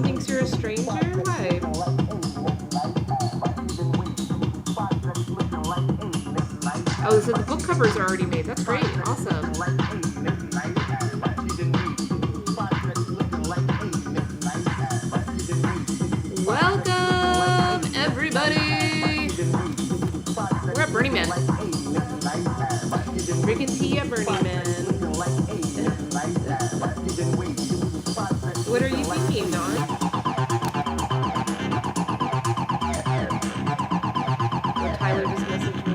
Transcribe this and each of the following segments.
Thinks you're a stranger? Why? Oh, so the book covers are already made. That's great. Awesome. Welcome, everybody. We're at Burning Man. Drinking tea at Burning Man. What are you thinking, Dawn? Tyler just messaged me.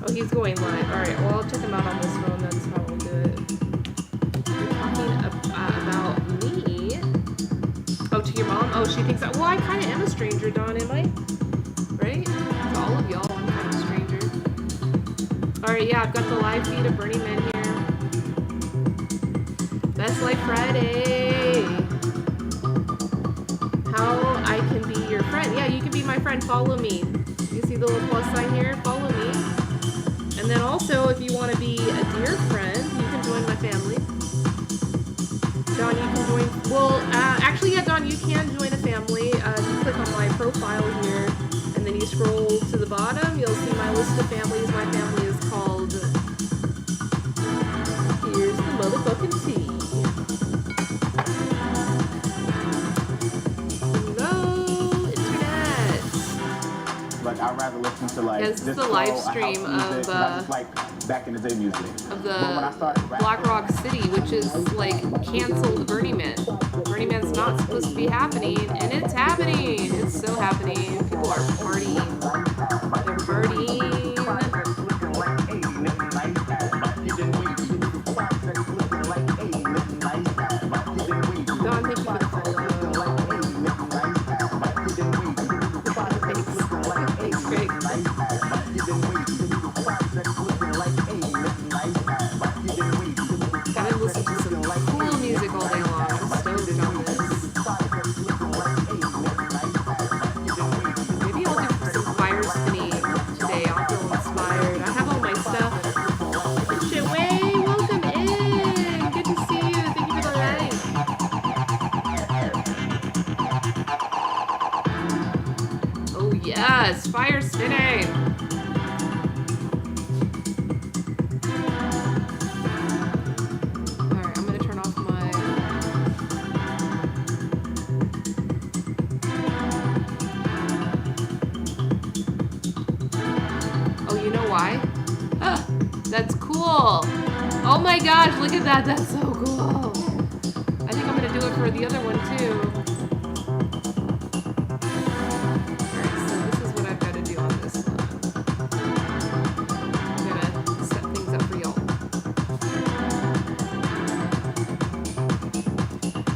Oh, he's going live. Alright, well, I'll check him out on this phone. That's how we'll do it. You're talking about me? Oh, to your mom? Oh, she thinks that. Well, I kind of am a stranger, Dawn, am I? Right? To all of y'all, I'm kind of a stranger. Alright, yeah, I've got the live feed of Burning Man here. Best Life Friday. How I can be your friend. Yeah, you can be my friend. Follow me. You see the little plus sign here? Follow me. And then also, if you want to be a dear friend, you can join my family. Dawn, you can join. Well, actually, yeah, Dawn, you can join a family. You click on my profile here, and then you scroll to the bottom. You'll see my list of families. My family is called. Here's the motherfucking tea. I'd rather listen to like this is the live stream of like back in the day music. Of the Black Rock City, which is like canceled Burning Man. Burning Man's not supposed to be happening, and it's happening. It's so happening. People are partying. They're partying. Don, thank you for the follow. Gotta listen to some cool music all day long. I'm stoked on this. Maybe I'll do some fire spinning today. I'll feel inspired. I have all my stuff. Shit, Way, welcome in. Good to see you. Thank you for the like. Oh yes, fire spinning. That's cool. Oh my gosh, look at that. That's so cool. I think I'm going to do it for the other one too. Alright, so this is what I've got to do on this one. I'm going to set things up for y'all.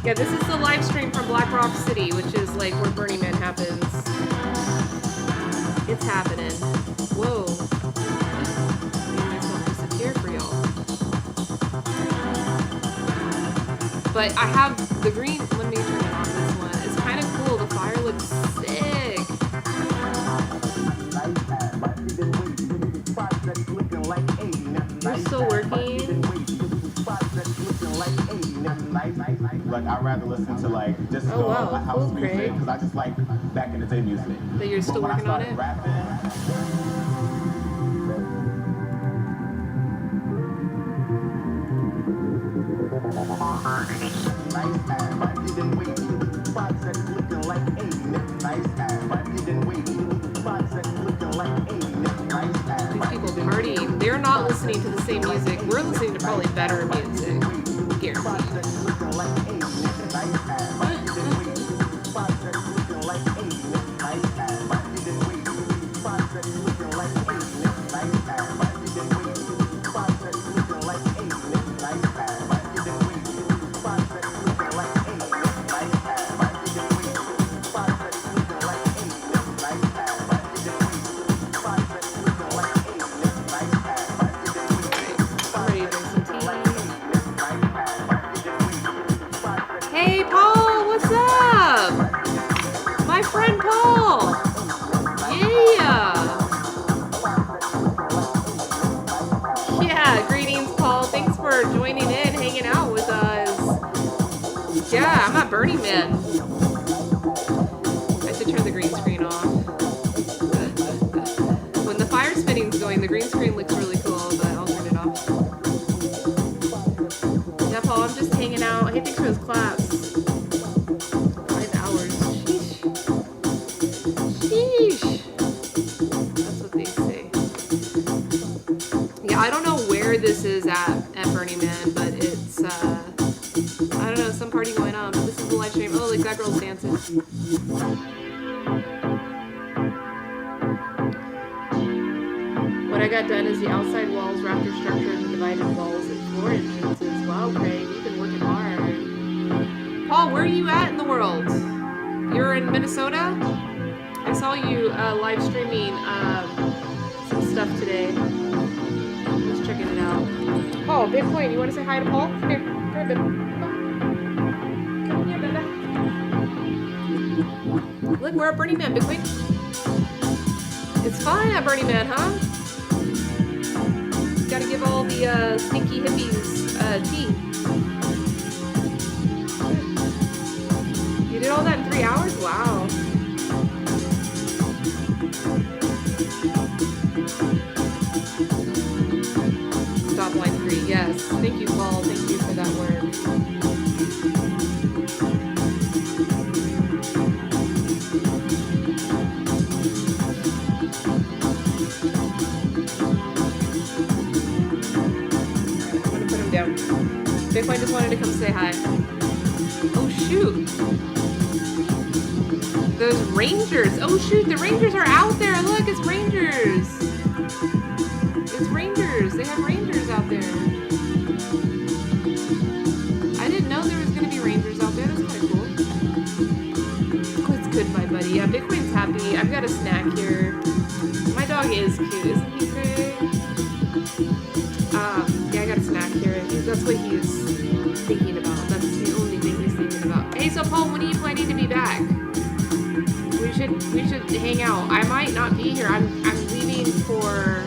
Yeah, this is the live stream from Black Rock City, which is like where Burning Man happens. It's happening. Whoa. But I have the green. Let me turn it on this one. It's kind of cool. The fire looks sick. You're still working. Like I'd rather listen to like just house music because I just like back in the day music. That you're still working on it. These people partying. They're not listening to the same music. We're listening to probably better music. Guaranteed. Yeah, I'm at Burning Man. I should turn the green screen off. When the fire spitting's going, the green screen looks really cool, but I'll turn it off. Yeah, Paul, I'm just hanging out. Hey, thanks for those claps. 5 hours. Sheesh. Sheesh. That's what they say. Yeah, I don't know where this is at Burning Man, but it's, I don't know, some party going on. But this is the live stream. Oh, like that girl's dancing. What I got done is the outside walls, raptor structure, and the divided walls and floor entrances. Wow, Craig, you've been working hard. Paul, where are you at in the world? You're in Minnesota? I saw you live streaming some stuff today. Just checking it out. Paul, Bitcoin, you want to say hi to Paul? Come here. Come here, baby. Come here, baby. Look, we're at Burning Man, Bitcoin. It's fun at Burning Man, huh? Gotta give all the stinky hippies tea. You did all that in 3 hours? Wow. Stop line 3, yes. Thank you, Paul. Thank you for that word. Down. Bitcoin just wanted to come say hi. Oh shoot. Those Rangers. Oh shoot, the Rangers are out there. Look, it's Rangers. It's Rangers. They have Rangers out there. I didn't know there was going to be Rangers out there. That's kind of cool. Oh, it's good, my buddy. Yeah, Bitcoin's happy. I've got a snack here. My dog is cute, isn't he, Craig? Yeah, I got a snack here. That's what he's thinking about. That's the only thing he's thinking about. Hey, so Paul, when are you planning to be back? We should hang out. I might not be here. I'm leaving for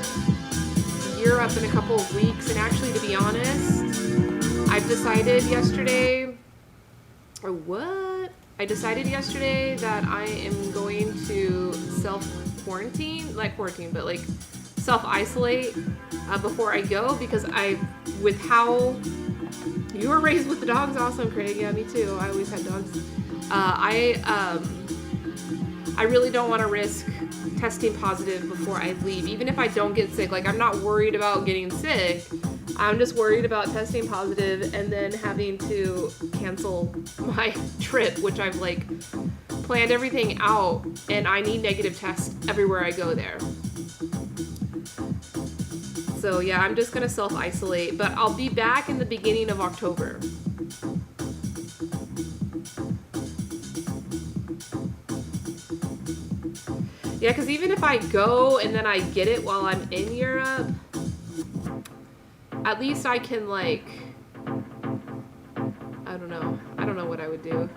Europe in a couple of weeks, and actually, to be honest, I've decided yesterday, or what? I decided yesterday that I am going to self-quarantine, like self-isolate before I go, because with how you were raised with the dogs, awesome, Craig. Yeah, me too. I always had dogs. I really don't want to risk testing positive before I leave, even if I don't get sick. Like, I'm not worried about getting sick. I'm just worried about testing positive and then having to cancel my trip, which I've planned everything out, and I need negative tests everywhere I go there. So yeah, I'm just gonna self-isolate, but I'll be back in the beginning of October. Yeah, because even if I go and then I get it while I'm in Europe, at least I can I don't know what I would do.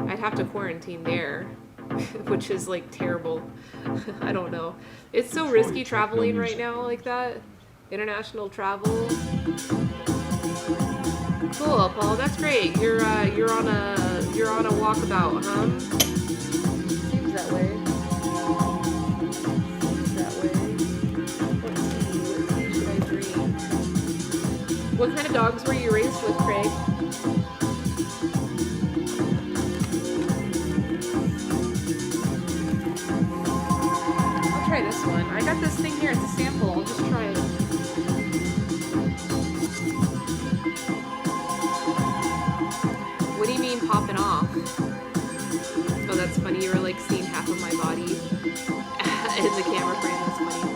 I'd have to quarantine there, which is terrible. I don't know. It's so risky traveling right now like that. International travel. Cool, Paul. That's great. You're on a walkabout, huh? Seems that way. What should I dream? What kind of dogs were you raised with, Craig? I'll try this one. I got this thing here. It's a sample. I'll just try it. What do you mean popping off? Oh, that's funny. You were seeing half of my body in the camera frame. That's funny.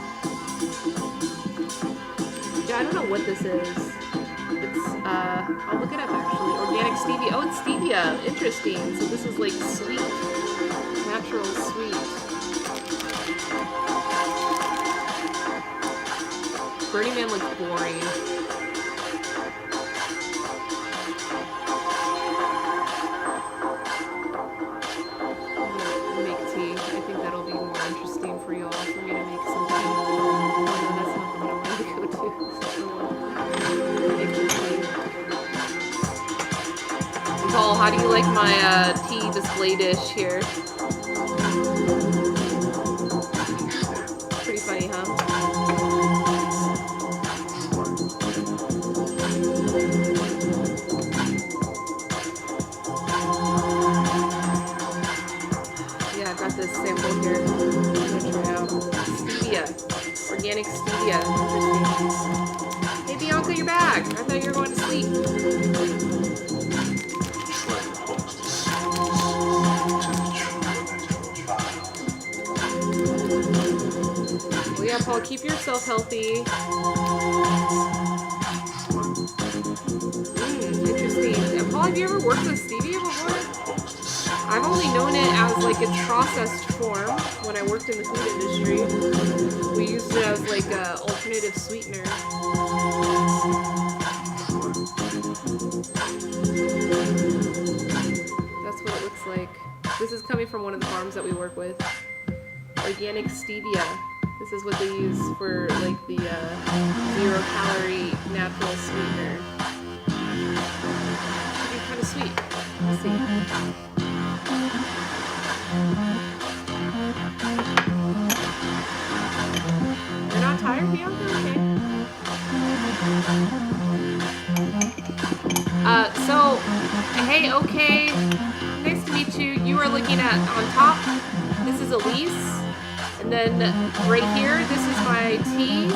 Yeah, I don't know what this is. It's, I'll look it up actually. Organic stevia. Oh, it's stevia. Interesting. So this is sweet. Natural sweet. Burning Man looks boring. Make tea. I think that'll be more interesting for y'all, for me to make some tea. Oh, no, that's not the one I want to go to. Make tea. Paul, how do you like my tea display dish here? Pretty funny, huh? Yeah, I've got this sample here. I'm gonna try out stevia, organic stevia. Interesting. Hey Bianca, you're back. I thought you were going to sleep. Well, yeah, Paul, keep yourself healthy. Interesting. Paul, have you ever worked with stevia before? I've only known it as like its processed form when I worked in the food industry. We used it as like a alternative sweetener. That's what it looks like. This is coming from one of the farms that we work with. Organic stevia. This is what they use for like the 0-calorie natural sweetener. Should be kind of sweet. Let's see. You're not tired, Bianca? Okay. So, hey, okay. Nice to meet you. You are looking at on top. This is Elise. And then right here, this is my tea.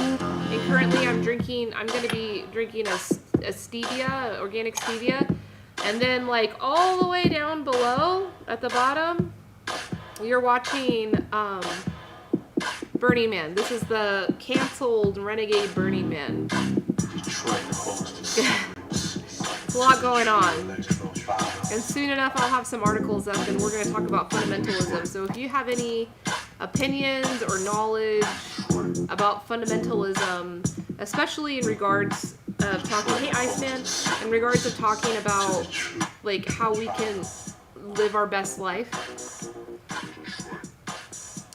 And currently I'm going to be drinking a stevia, organic stevia. And then like all the way down below at the bottom, you're watching Burning Man. This is the canceled Renegade Burning Man. It's a lot going on. And soon enough I'll have some articles up and we're going to talk about fundamentalism. So if you have any opinions or knowledge about fundamentalism, especially in regards of talking, hey Iceman, in regards of talking about like how we can live our best life.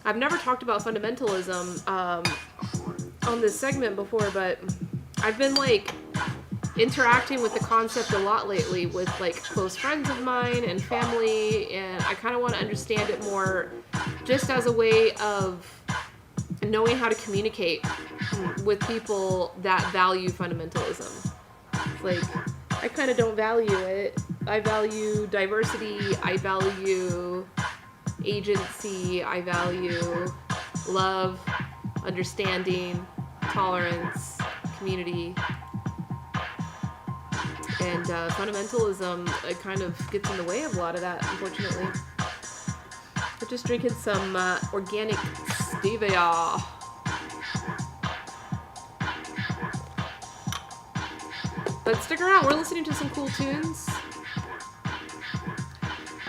I've never talked about fundamentalism on this segment before, but I've been like interacting with the concept a lot lately with like close friends of mine and family, and I kind of want to understand it more just as a way of knowing how to communicate with people that value fundamentalism. Like, I kind of don't value it. I value diversity, I value agency, I value love, understanding, tolerance, community. And fundamentalism kind of gets in the way of a lot of that, unfortunately. We're just drinking some organic stevia. But stick around, we're listening to some cool tunes.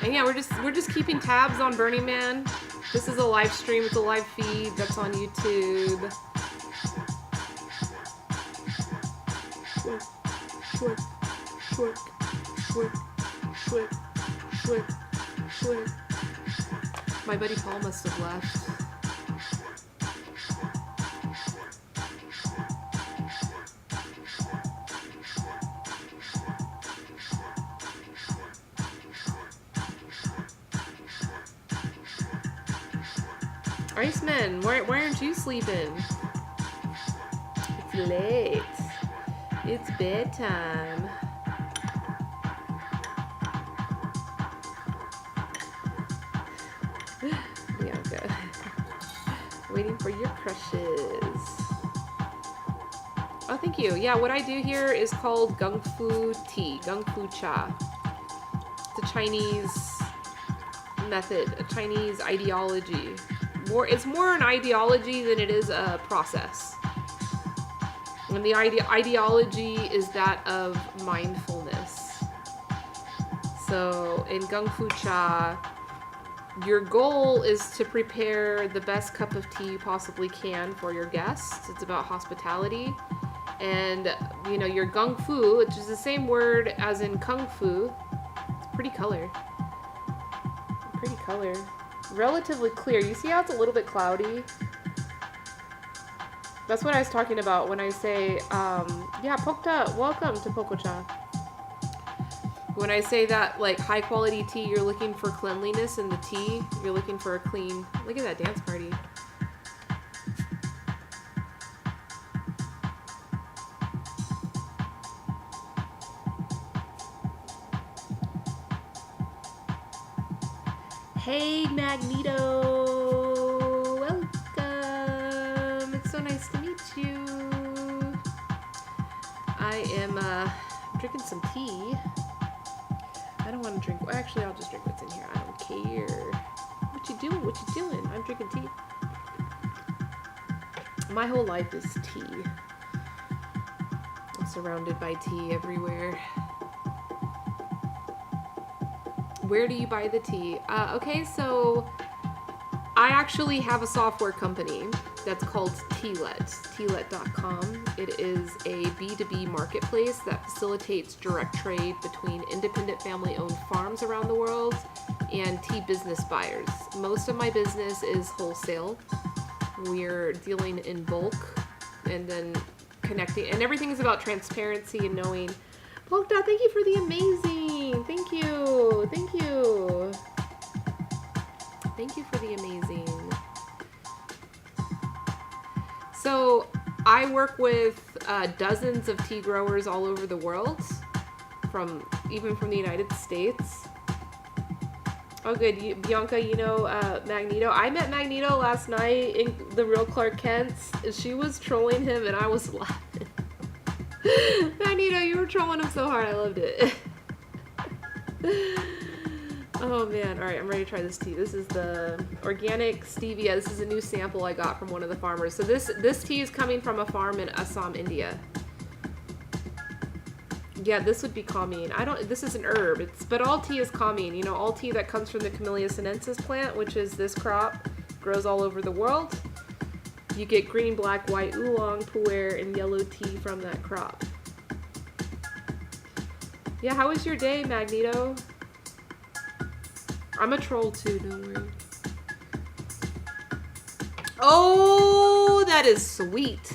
And yeah, we're just keeping tabs on Burning Man. This is a live stream, it's a live feed that's on YouTube. Short. My buddy Paul must have left. Iceman, why aren't you sleeping? It's late. It's bedtime. Bianca. Waiting for your crushes. Oh, thank you. Yeah, what I do here is called Gung Fu tea, Gung Fu cha. It's a Chinese method, a Chinese ideology. It's more an ideology than it is a process. And the ideology is that of mindfulness. So in Gung Fu cha, your goal is to prepare the best cup of tea you possibly can for your guests. It's about hospitality. And, you know, your Gung Fu, which is the same word as in Kung Fu. It's pretty color. Relatively clear. You see how it's a little bit cloudy? That's what I was talking about when I say, yeah, Pokta, welcome to Pokocha. When I say that, like, high quality tea, you're looking for cleanliness in the tea. You're looking for a clean... Look at that dance party. Hey, Magneto! Welcome! It's so nice to meet you. I am, drinking some tea. I don't want to drink... Well, actually, I'll just drink what's in here. I don't care. What you doing? What you doing? I'm drinking tea. My whole life is tea. I'm surrounded by tea everywhere. Where do you buy the tea? Okay, so I actually have a software company that's called Tealet, tealet.com. It is a B2B marketplace that facilitates direct trade between independent family-owned farms around the world and tea business buyers. Most of my business is wholesale. We're dealing in bulk and then connecting, and everything is about transparency and knowing. Polka, thank you for the amazing. Thank you. Thank you. Thank you for the amazing. So I work with dozens of tea growers all over the world, even from the United States. Oh, good. Bianca, you know Magneto. I met Magneto last night in the real Clark Kent's. She was trolling him, and I was laughing. Magneto, you were trolling him so hard. I loved it. Oh, man. All right, I'm ready to try this tea. This is the organic stevia. This is a new sample I got from one of the farmers. So this tea is coming from a farm in Assam, India. Yeah, this would be calming. This is an herb. But all tea is calming. You know, all tea that comes from the Camellia sinensis plant, which is this crop, grows all over the world. You get green, black, white, oolong, pu'er, and yellow tea from that crop. Yeah, how was your day, Magneto? I'm a troll too, don't worry. Oh, that is sweet.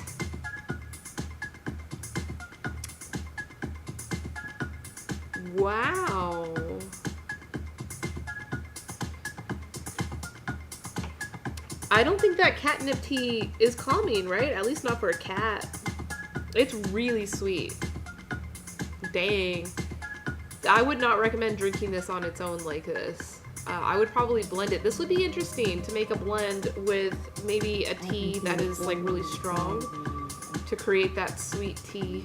Wow. I don't think that catnip tea is calming, right? At least not for a cat. It's really sweet. Dang. I would not recommend drinking this on its own like this. I would probably blend it. This would be interesting to make a blend with maybe a tea that is like really strong to create that sweet tea.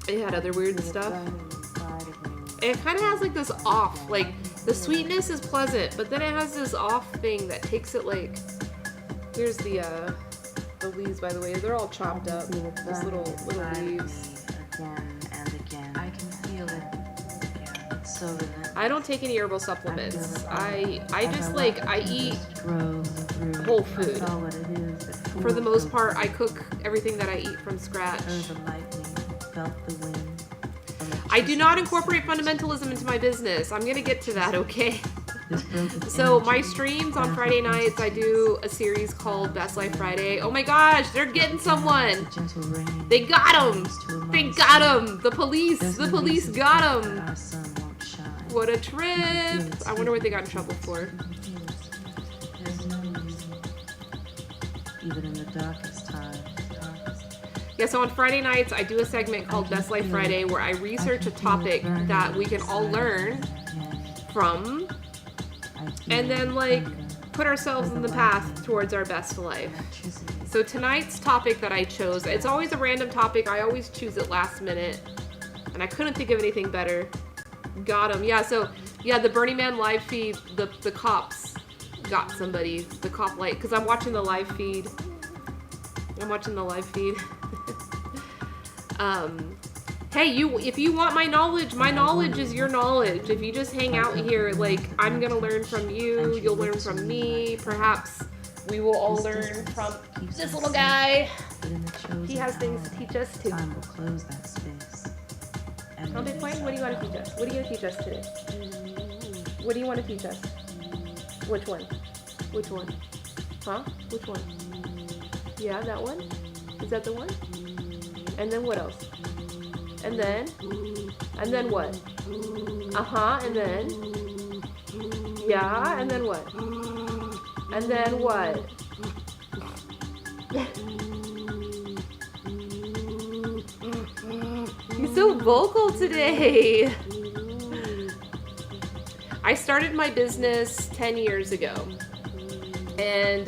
It had other weird stuff. It kind of has like this off, like the sweetness is pleasant, but then it has this off thing that takes it like, here's the leaves, by the way, they're all chopped up, just little leaves. Again and again. I can feel it. It's so I don't take any herbal supplements. I just like, I eat whole food. For the most part, I cook everything that I eat from scratch. I do not incorporate fundamentalism into my business. I'm gonna get to that, okay? So my streams on Friday nights, I do a series called Best Life Friday. Oh my gosh, they're getting someone. They got him. They got him. The police got him. What a trip. I wonder what they got in trouble for. Even in the darkest time. Yeah, so on Friday nights, I do a segment called Best Life Friday where I research a topic that we can all learn from and then like put ourselves in the path towards our best life. So tonight's topic that I chose, it's always a random topic. I always choose it last minute and I couldn't think of anything better. Got him. Yeah, so yeah, the Burning Man live feed, the cops got somebody, the cop light, because I'm watching the live feed. Hey, if you want my knowledge is your knowledge. If you just hang out here, like, I'm gonna learn from you, you'll learn from me, perhaps we will all learn from this little guy. He has things to teach us too. Time will close that space. Oh, Bitcoin, what do you want to teach us? What are you gonna teach us today? What do you want to teach us? Which one? Which one? Huh? Which one? Yeah, that one? Is that the one? And then what else? And then what? And then, yeah, and then what? And then what? He's so vocal today. I started my business 10 years ago. And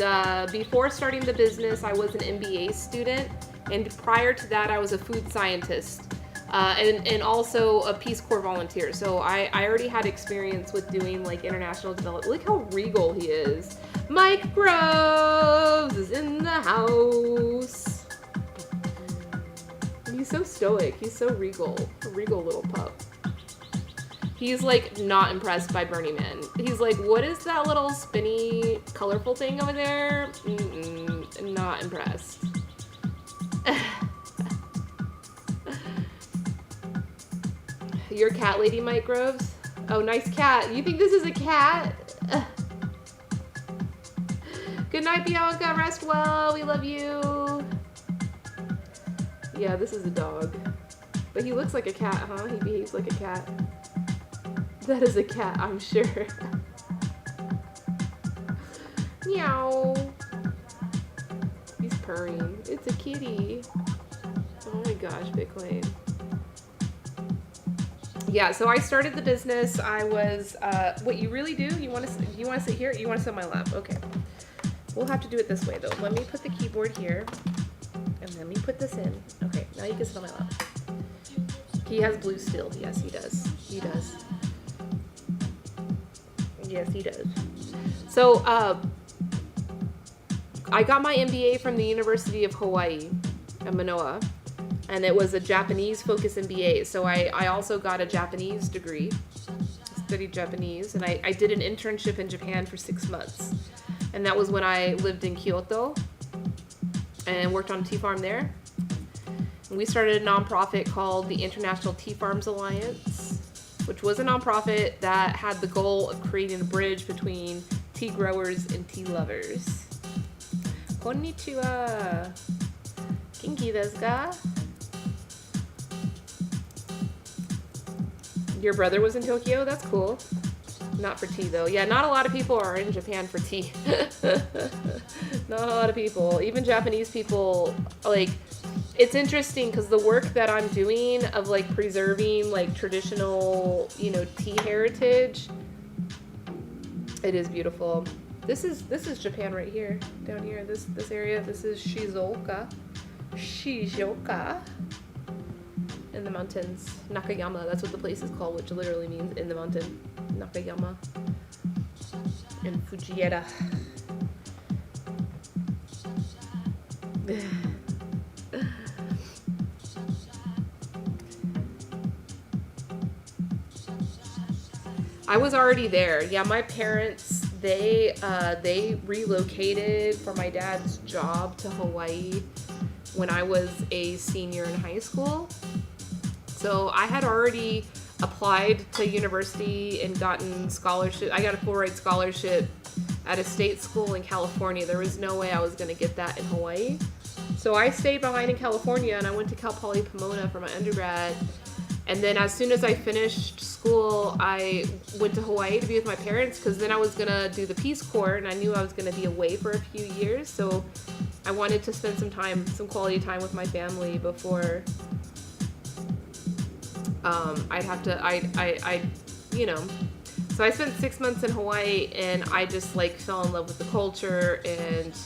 before starting the business, I was an MBA student. And prior to that, I was a food scientist. And also a Peace Corps volunteer. So I already had experience with doing like international development. Look how regal he is. Mike Groves is in the house. He's so stoic. He's so regal. A regal little pup. He's like not impressed by Burning Man. He's like, what is that little spinny, colorful thing over there? Not impressed. Your cat lady, Mike Groves? Oh, nice cat. You think this is a cat? Good night, Bianca. Rest well. We love you. Yeah, this is a dog. But he looks like a cat, huh? He behaves like a cat. That is a cat, I'm sure. Meow. He's purring. It's a kitty. Oh my gosh, Bitcoin. Yeah, so I started the business. I was, what you really do? You want to sit here? You want to sit on my lap? Okay. We'll have to do it this way though. Let me put the keyboard here, and let me put this in. Okay, now you can sit on my lap. He has blue still. Yes, he does. He does. Yes, he does. So, I got my MBA from the University of Hawaii at Manoa. And it was a Japanese focus MBA. So I also got a Japanese degree. I studied Japanese. And I did an internship in Japan for 6 months. And that was when I lived in Kyoto and worked on a tea farm there. And we started a nonprofit called the International Tea Farms Alliance, which was a nonprofit that had the goal of creating a bridge between tea growers and tea lovers. Konnichiwa. Kinki desu ka? Your brother was in Tokyo? That's cool. Not for tea, though. Yeah, not a lot of people are in Japan for tea. Not a lot of people. Even Japanese people, like, it's interesting because the work that I'm doing of, like, preserving, like, traditional, you know, tea heritage, it is beautiful. This is Japan right here, down here, this area. This is Shizuoka. In the mountains. Nakayama, that's what the place is called, which literally means in the mountain. Nakayama. In Fujieda. I was already there. Yeah, my parents, they relocated for my dad's job to Hawaii when I was a senior in high school. So I had already applied to university and gotten scholarship. I got a full ride scholarship at a state school in California. There was no way I was going to get that in Hawaii. So I stayed behind in California and I went to Cal Poly Pomona for my undergrad. And then as soon as I finished school, I went to Hawaii to be with my parents because then I was going to do the Peace Corps and I knew I was going to be away for a few years. So I wanted to spend some quality time with my family before so I spent 6 months in Hawaii and I just like fell in love with the culture and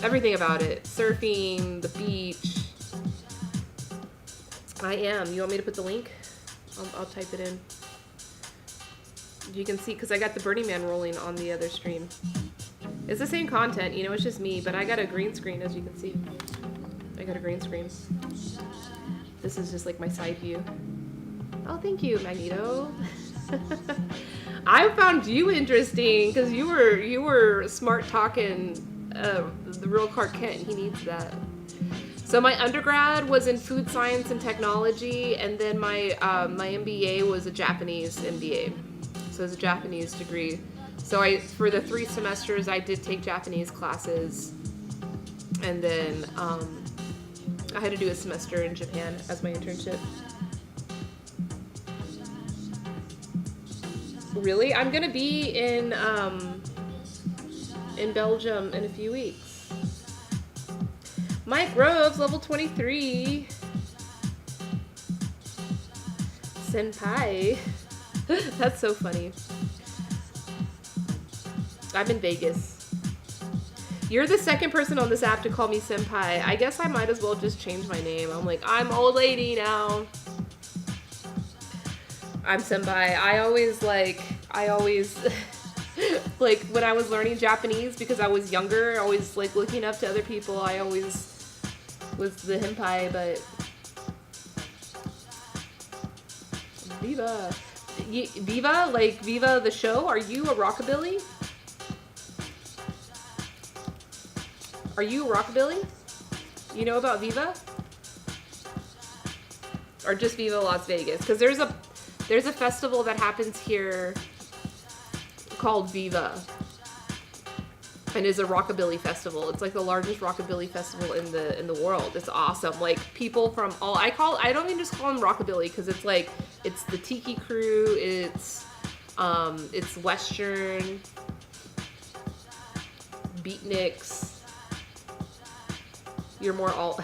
everything about it. Surfing, the beach. You want me to put the link? I'll type it in. You can see, because I got the Burning Man rolling on the other stream. It's the same content, you know, it's just me, but I got a green screen, as you can see. I got a green screen. This is just like my side view. Oh, thank you, Magneto. I found you interesting because you were smart talking the real Clark Kent. He needs that. So my undergrad was in food science and technology, and then my MBA was a Japanese MBA. So it was a Japanese degree. So for the 3 semesters, I did take Japanese classes, and then I had to do a semester in Japan as my internship. Really? I'm gonna be in Belgium in a few weeks. Mike Groves, level 23. Senpai. That's so funny. I'm in Vegas. You're the second person on this app to call me senpai. I guess I might as well just change my name. I'm like, I'm old lady now. I'm senpai. I always like when I was learning Japanese, because I was younger, always like looking up to other people. I always was the henpai, but Viva. Viva? Like Viva the show? Are you a rockabilly? Are you a rockabilly? You know about Viva? Or just Viva Las Vegas? Because there's a festival that happens here called Viva, and is a rockabilly festival. It's like the largest rockabilly festival in the world. It's awesome. Like people from all I don't even just call them rockabilly, because it's like it's the Tiki Crew, it's Western, beatniks. You're more all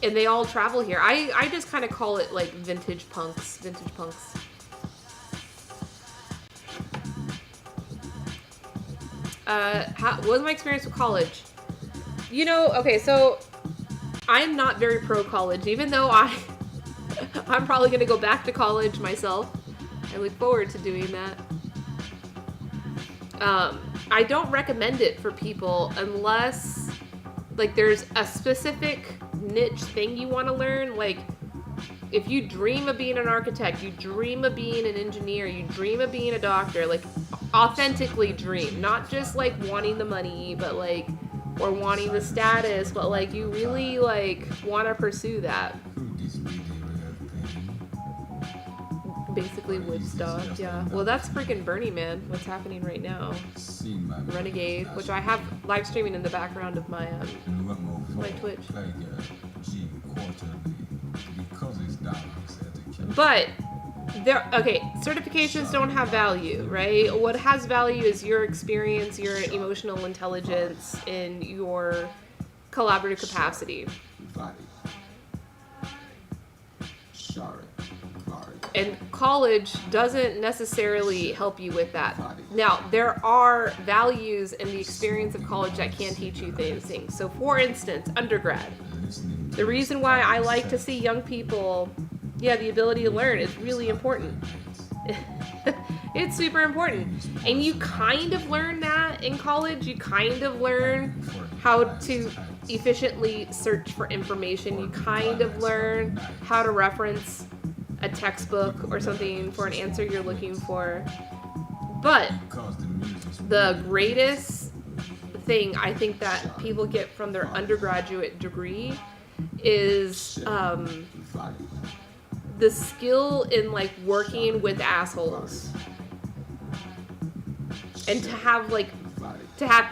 and they all travel here. I just kind of call it like vintage punks. What was my experience with college? You know, okay, so I'm not very pro college, even though I'm probably gonna go back to college myself. I look forward to doing that. I don't recommend it for people unless like there's a specific niche thing you want to learn. Like if you dream of being an architect, you dream of being an engineer, you dream of being a doctor, like authentically dream, not just like wanting the money, but like, or wanting the status, but like you really like want to pursue that. Basically Woodstock, yeah. Well, that's freaking Burning Man, what's happening right now. Renegade, which I have live streaming in the background of my Twitch. But certifications don't have value, right? What has value is your experience, your emotional intelligence, and your collaborative capacity. And college doesn't necessarily help you with that. Now, there are values in the experience of college that can teach you things. So, for instance, undergrad. The reason why I like to see young people, the ability to learn is really important. It's super important. And you kind of learn that in college. You kind of learn how to efficiently search for information. You kind of learn how to reference a textbook or something for an answer you're looking for. But the greatest thing I think that people get from their undergraduate degree is the skill in like working with assholes, and to have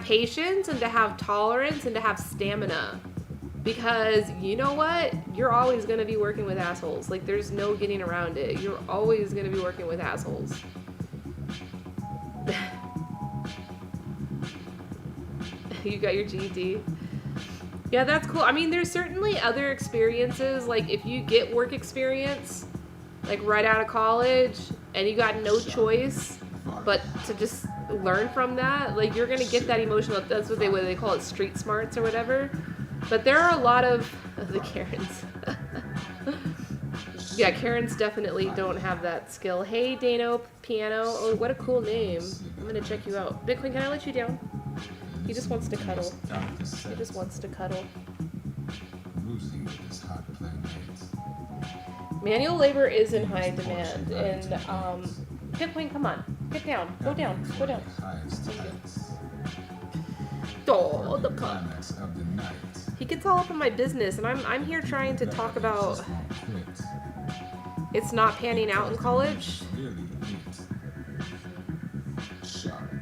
patience and to have tolerance and to have stamina. Because you know what? You're always going to be working with assholes. Like, there's no getting around it. You're always going to be working with assholes. You got your GED? Yeah, that's cool. I mean, there's certainly other experiences. Like, if you get work experience, like, right out of college, and you got no choice but to just learn from that, like, you're going to get that emotional... That's what they call it, street smarts or whatever. But there are a lot of the Karens. Yeah, Karens definitely don't have that skill. Hey, Dano Piano. Oh, what a cool name. I'm going to check you out. Bitcoin, can I let you down? He just wants to cuddle. He just wants to cuddle. Manual labor is in high demand. And, Bitcoin, come on. Get down. Go down. Go down. Oh, the pup. He gets all up in my business, and I'm here trying to talk about it's not panning out in college.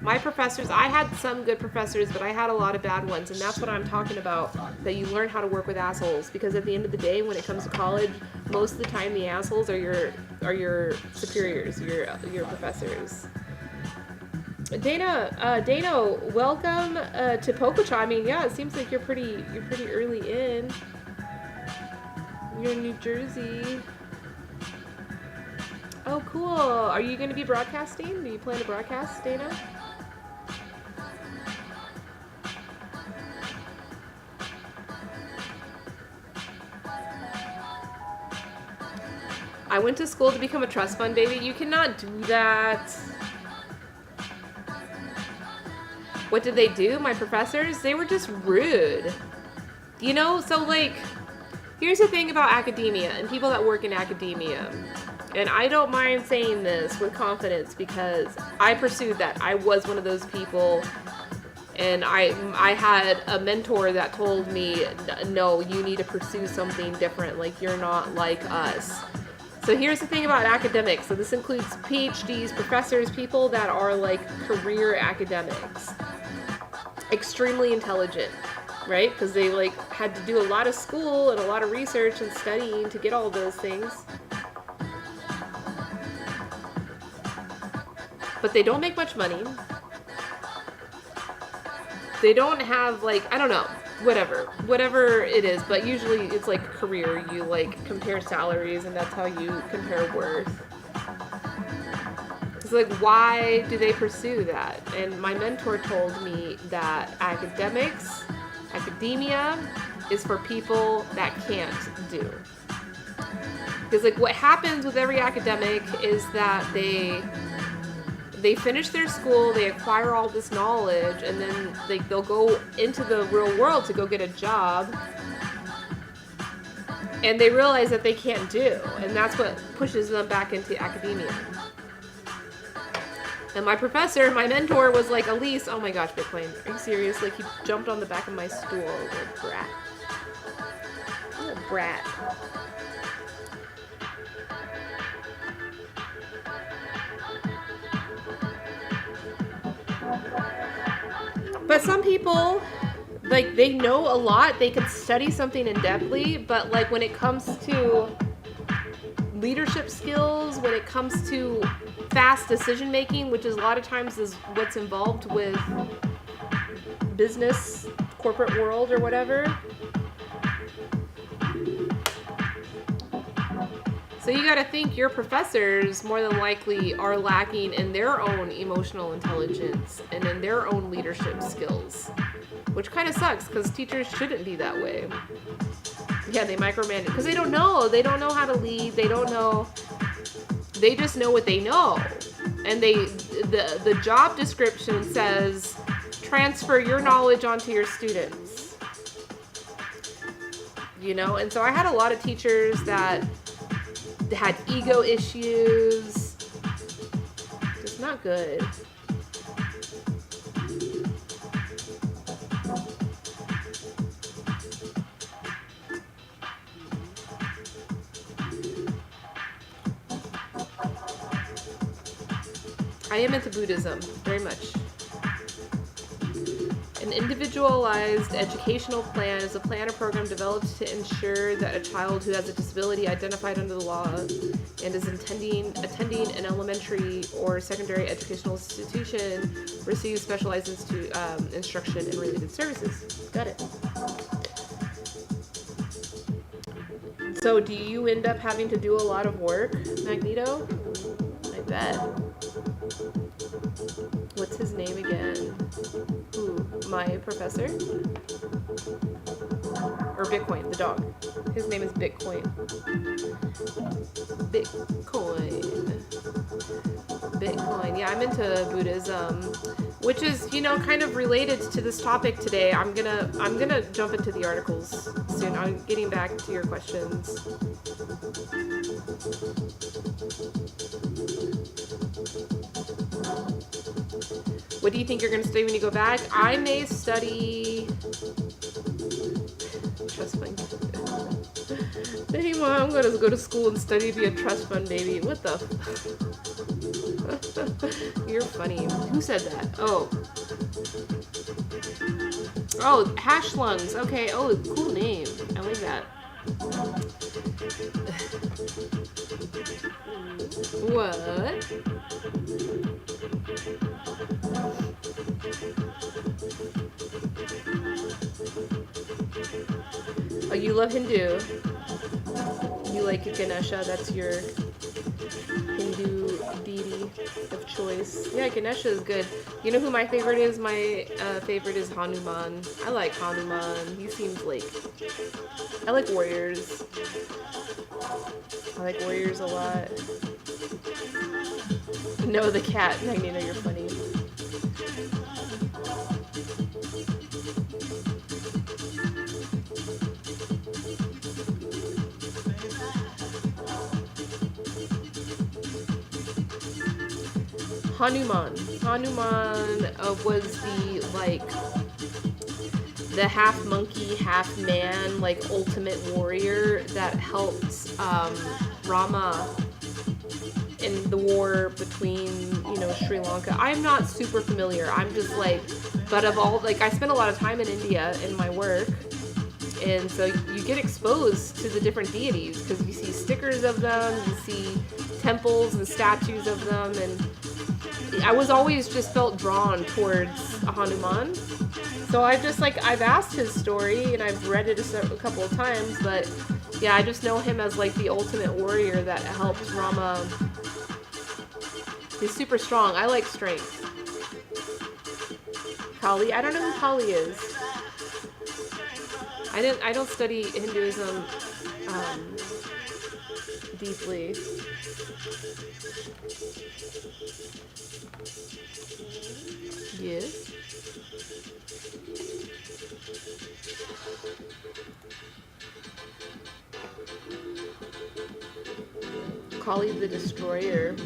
My professors, I had some good professors, but I had a lot of bad ones, and that's what I'm talking about, that you learn how to work with assholes, because at the end of the day, when it comes to college, most of the time the assholes are your superiors, your professors. Dana, welcome to Pococha. I mean, yeah, it seems like you're pretty early in. You're in New Jersey. Oh, cool. Are you going to be broadcasting? Do you plan to broadcast, Dana? I went to school to become a trust fund baby. You cannot do that. What did they do? My professors? They were just rude. You know, so like, here's the thing about academia and people that work in academia. And I don't mind saying this with confidence because I pursued that. I was one of those people, and I had a mentor that told me, no, you need to pursue something different. Like, you're not like us. So here's the thing about academics. So this includes PhDs, professors, people that are like career academics. Extremely intelligent, right? Because they like had to do a lot of school and a lot of research and studying to get all those things. But they don't make much money. They don't have like, I don't know, whatever it is, but usually it's like career. You like compare salaries, and that's how you compare worth. It's like, why do they pursue that? And my mentor told me that academia is for people that can't do. Because like what happens with every academic is that they finish their school, they acquire all this knowledge, and then they'll go into the real world to go get a job, and they realize that they can't do, and that's what pushes them back into academia. And my professor, my mentor, was like, Elise, oh my gosh, Bitcoin, are you serious? Like, he jumped on the back of my stool, little brat. Little brat. But some people, like, they know a lot, they can study something in depthly, but like when it comes to leadership skills, when it comes to fast decision making, which is a lot of times is what's involved with business, corporate world or whatever. So you got to think your professors more than likely are lacking in their own emotional intelligence and in their own leadership skills, which kind of sucks because teachers shouldn't be that way. Yeah, they micromanage because they don't know. They don't know how to lead. They don't know. They just know what they know. And the job description says transfer your knowledge onto your students. You know, and so I had a lot of teachers that had ego issues. It's not good. I am into Buddhism, very much. An individualized educational plan is a plan or program developed to ensure that a child who has a disability identified under the law and is attending an elementary or secondary educational institution receives specialized instruction and related services. Got it. So do you end up having to do a lot of work, Magneto? I bet. What's his name again? Ooh, my professor? Or Bitcoin, the dog. His name is Bitcoin. Bitcoin. Yeah, I'm into Buddhism, which is, you know, kind of related to this topic today. I'm gonna jump into the articles soon. I'm getting back to your questions. What do you think you're going to study when you go back? I may study trust fund. Hey, Mom, I'm going to go to school and study to be a trust fund baby. What the? You're funny. Who said that? Oh. Oh, hash lungs. Okay. Oh, cool name. I like that. What? Oh, you love Hindu. You like Ganesha. That's your Hindu deity of choice. Yeah, Ganesha is good. You know who my favorite is? My favorite is Hanuman. I like Hanuman. He seems like... I like warriors. I like warriors a lot. No, the cat. Magneto, you're funny. Hanuman. Hanuman was the, like, the half monkey, half man, like, ultimate warrior that helped Rama in the war between, you know, Sri Lanka. I'm not super familiar. I'm just like, but of all, like, I spend a lot of time in India in my work. And so you get exposed to the different deities because you see stickers of them, you see temples and statues of them, and I was always just felt drawn towards Hanuman. So I've asked his story and I've read it a couple of times, but yeah, I just know him as like the ultimate warrior that helped Rama. He's super strong. I like strength. Kali? I don't know who Kali is. I don't study Hinduism deeply. Yes. Kali the Destroyer.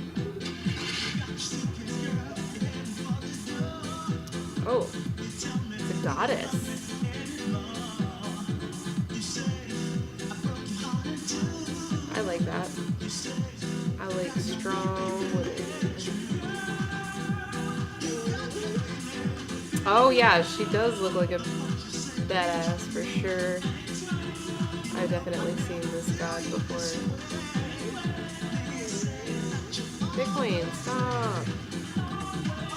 Oh, it's a goddess. I like that. I like strong women. Oh yeah, she does look like a badass for sure. I've definitely seen this god before. Bitcoin, stop.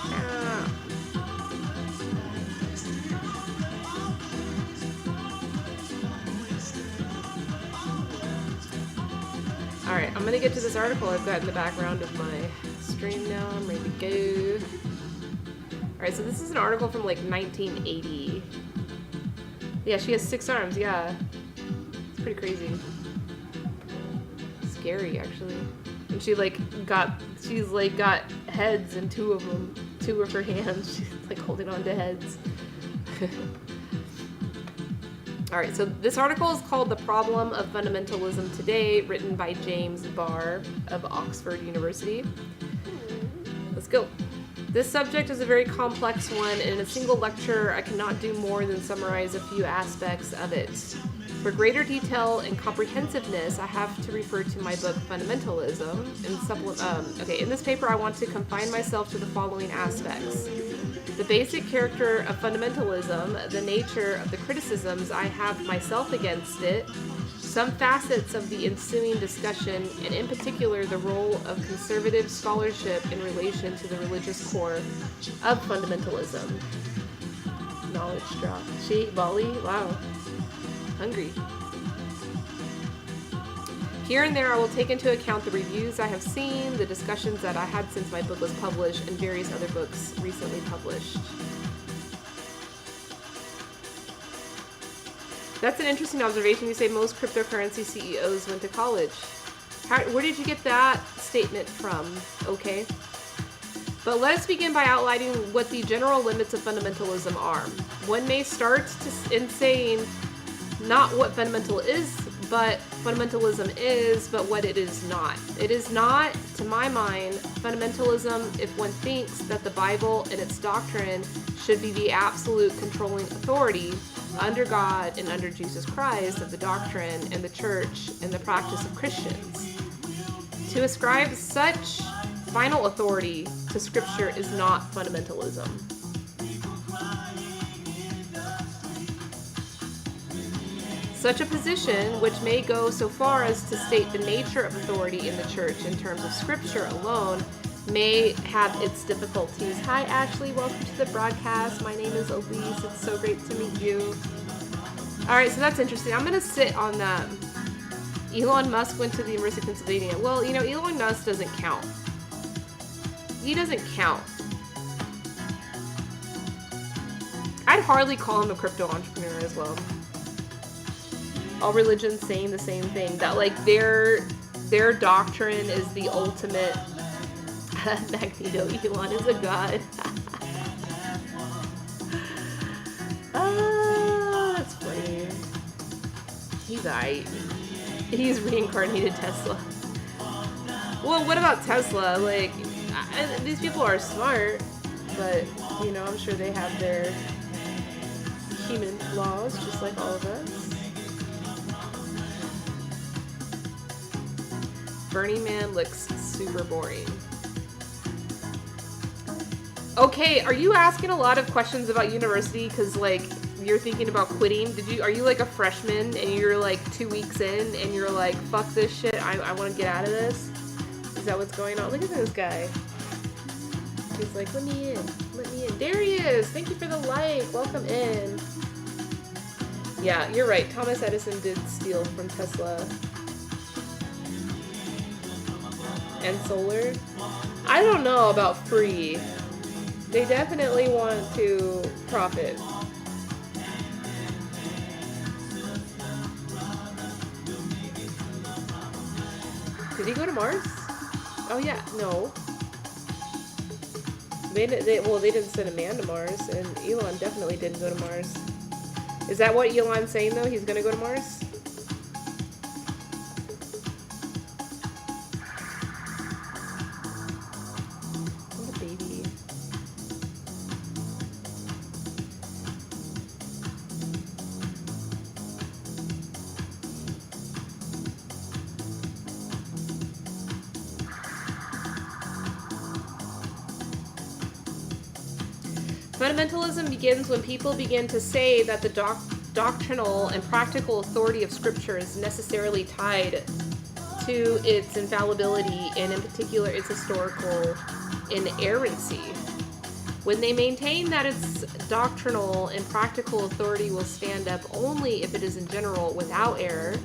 Stop. Alright, I'm gonna get to this article I've got in the background of my stream now. I'm ready to go. Alright, so this is an article from like 1980. Yeah, she has 6 arms, yeah. It's pretty crazy. Scary, actually. And she's got heads in 2 of them. 2 of her hands. She's like holding on to heads. Alright, so this article is called The Problem of Fundamentalism Today, written by James Barr of Oxford University. Let's go. This subject is a very complex one, and in a single lecture, I cannot do more than summarize a few aspects of it. For greater detail and comprehensiveness, I have to refer to my book, Fundamentalism. In this paper, I want to confine myself to the following aspects. The basic character of fundamentalism, the nature of the criticisms I have myself against it, some facets of the ensuing discussion, and in particular the role of conservative scholarship in relation to the religious core of fundamentalism. Knowledge drop. She, Bali? Wow. Hungry. Here and there I will take into account the reviews I have seen, the discussions that I had since my book was published, and various other books recently published. That's an interesting observation. You say most cryptocurrency CEOs went to college. Where did you get that statement from? Okay. But let us begin by outlining what the general limits of fundamentalism are. One may start in saying not what fundamentalism is, but what it is not. It is not, to my mind, fundamentalism if one thinks that the Bible and its doctrine should be the absolute controlling authority under God and under Jesus Christ of the doctrine and the church and the practice of Christians. To ascribe such final authority to to Scripture is not fundamentalism. Such a position, which may go so far as to state the nature of authority in the church in terms of Scripture alone, may have its difficulties. Hi, Ashley. Welcome to the broadcast. My name is Elise. It's so great to meet you. All right, so that's interesting. I'm going to sit on that. Elon Musk went to the University of Pennsylvania. Well, you know, Elon Musk doesn't count. He doesn't count. I'd hardly call him a crypto entrepreneur as well. All religions saying the same thing, that like their doctrine is the ultimate. Magneto, Elon is a god. That's funny. He's aight. He's reincarnated Tesla. Well, what about Tesla? Like, these people are smart, but you know, I'm sure they have their human flaws, just like all of us. Burning Man looks super boring. Okay, are you asking a lot of questions about university because like you're thinking about quitting? Are you like a freshman and you're like 2 weeks in and you're like, fuck this shit, I want to get out of this? Is that what's going on? Look at this guy. He's like, let me in. There he is. Thank you for the like. Welcome in. Yeah, you're right. Thomas Edison did steal from Tesla. And solar. I don't know about free. They definitely want to profit. Did he go to Mars? Oh yeah, no. They didn't send a man to Mars, and Elon definitely didn't go to Mars. Is that what Elon's saying though? He's gonna go to Mars? Fundamentalism begins when people begin to say that the doctrinal and practical authority of Scripture is necessarily tied to its infallibility and in particular its historical inerrancy. When they maintain that its doctrinal and practical authority will stand up only if it is in general without error,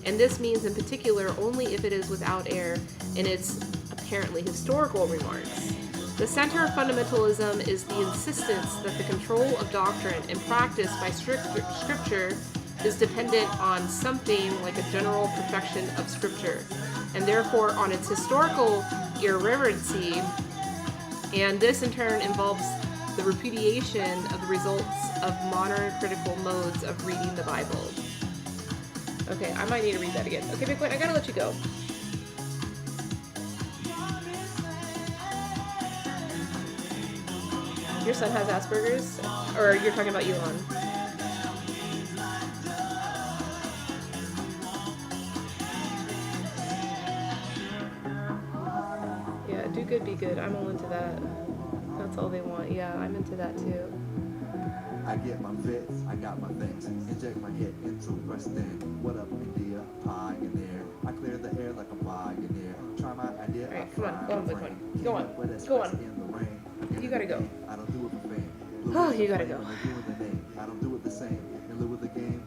and this means in particular only if it is without error in its apparently historical remarks. The center of fundamentalism is the insistence that the control of doctrine and practice by Scripture is dependent on something like a general perfection of Scripture, and therefore on its historical irreverency, and this in turn involves the repudiation of the results of modern critical modes of reading the Bible. Okay, I might need to read that again. Okay, Bitcoin, I gotta let you go. Your son has Asperger's? Or you're talking about Elon? Yeah, do good, be good. I'm all into that. That's all they want. Yeah, I'm into that too. I get my fits, I got my things. Inject my head into Preston. What up, India? Pioneer. I clear the air like a pioneer. Try my idea. Alright, come on, go on, Bitcoin. Go on. Go on. You gotta go. I don't do it for fame. Oh, you gotta go. I don't do it the same. In lieu of the game.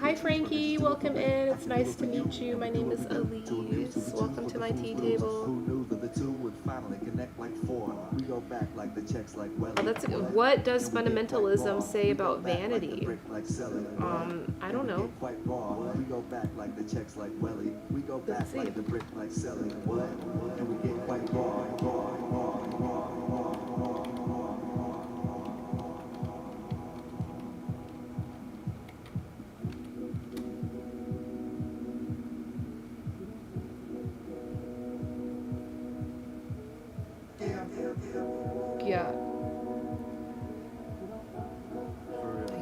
Hi Frankie, welcome in. It's nice to meet you. My name is Elise. Welcome to my tea table. Who knew that the two would finally connect like four? We go back like the checks like well. Oh, that's what does fundamentalism say about vanity? I don't know. We go back like the checks like Welly. We go back like the brick like selling. What? And we get quite raw.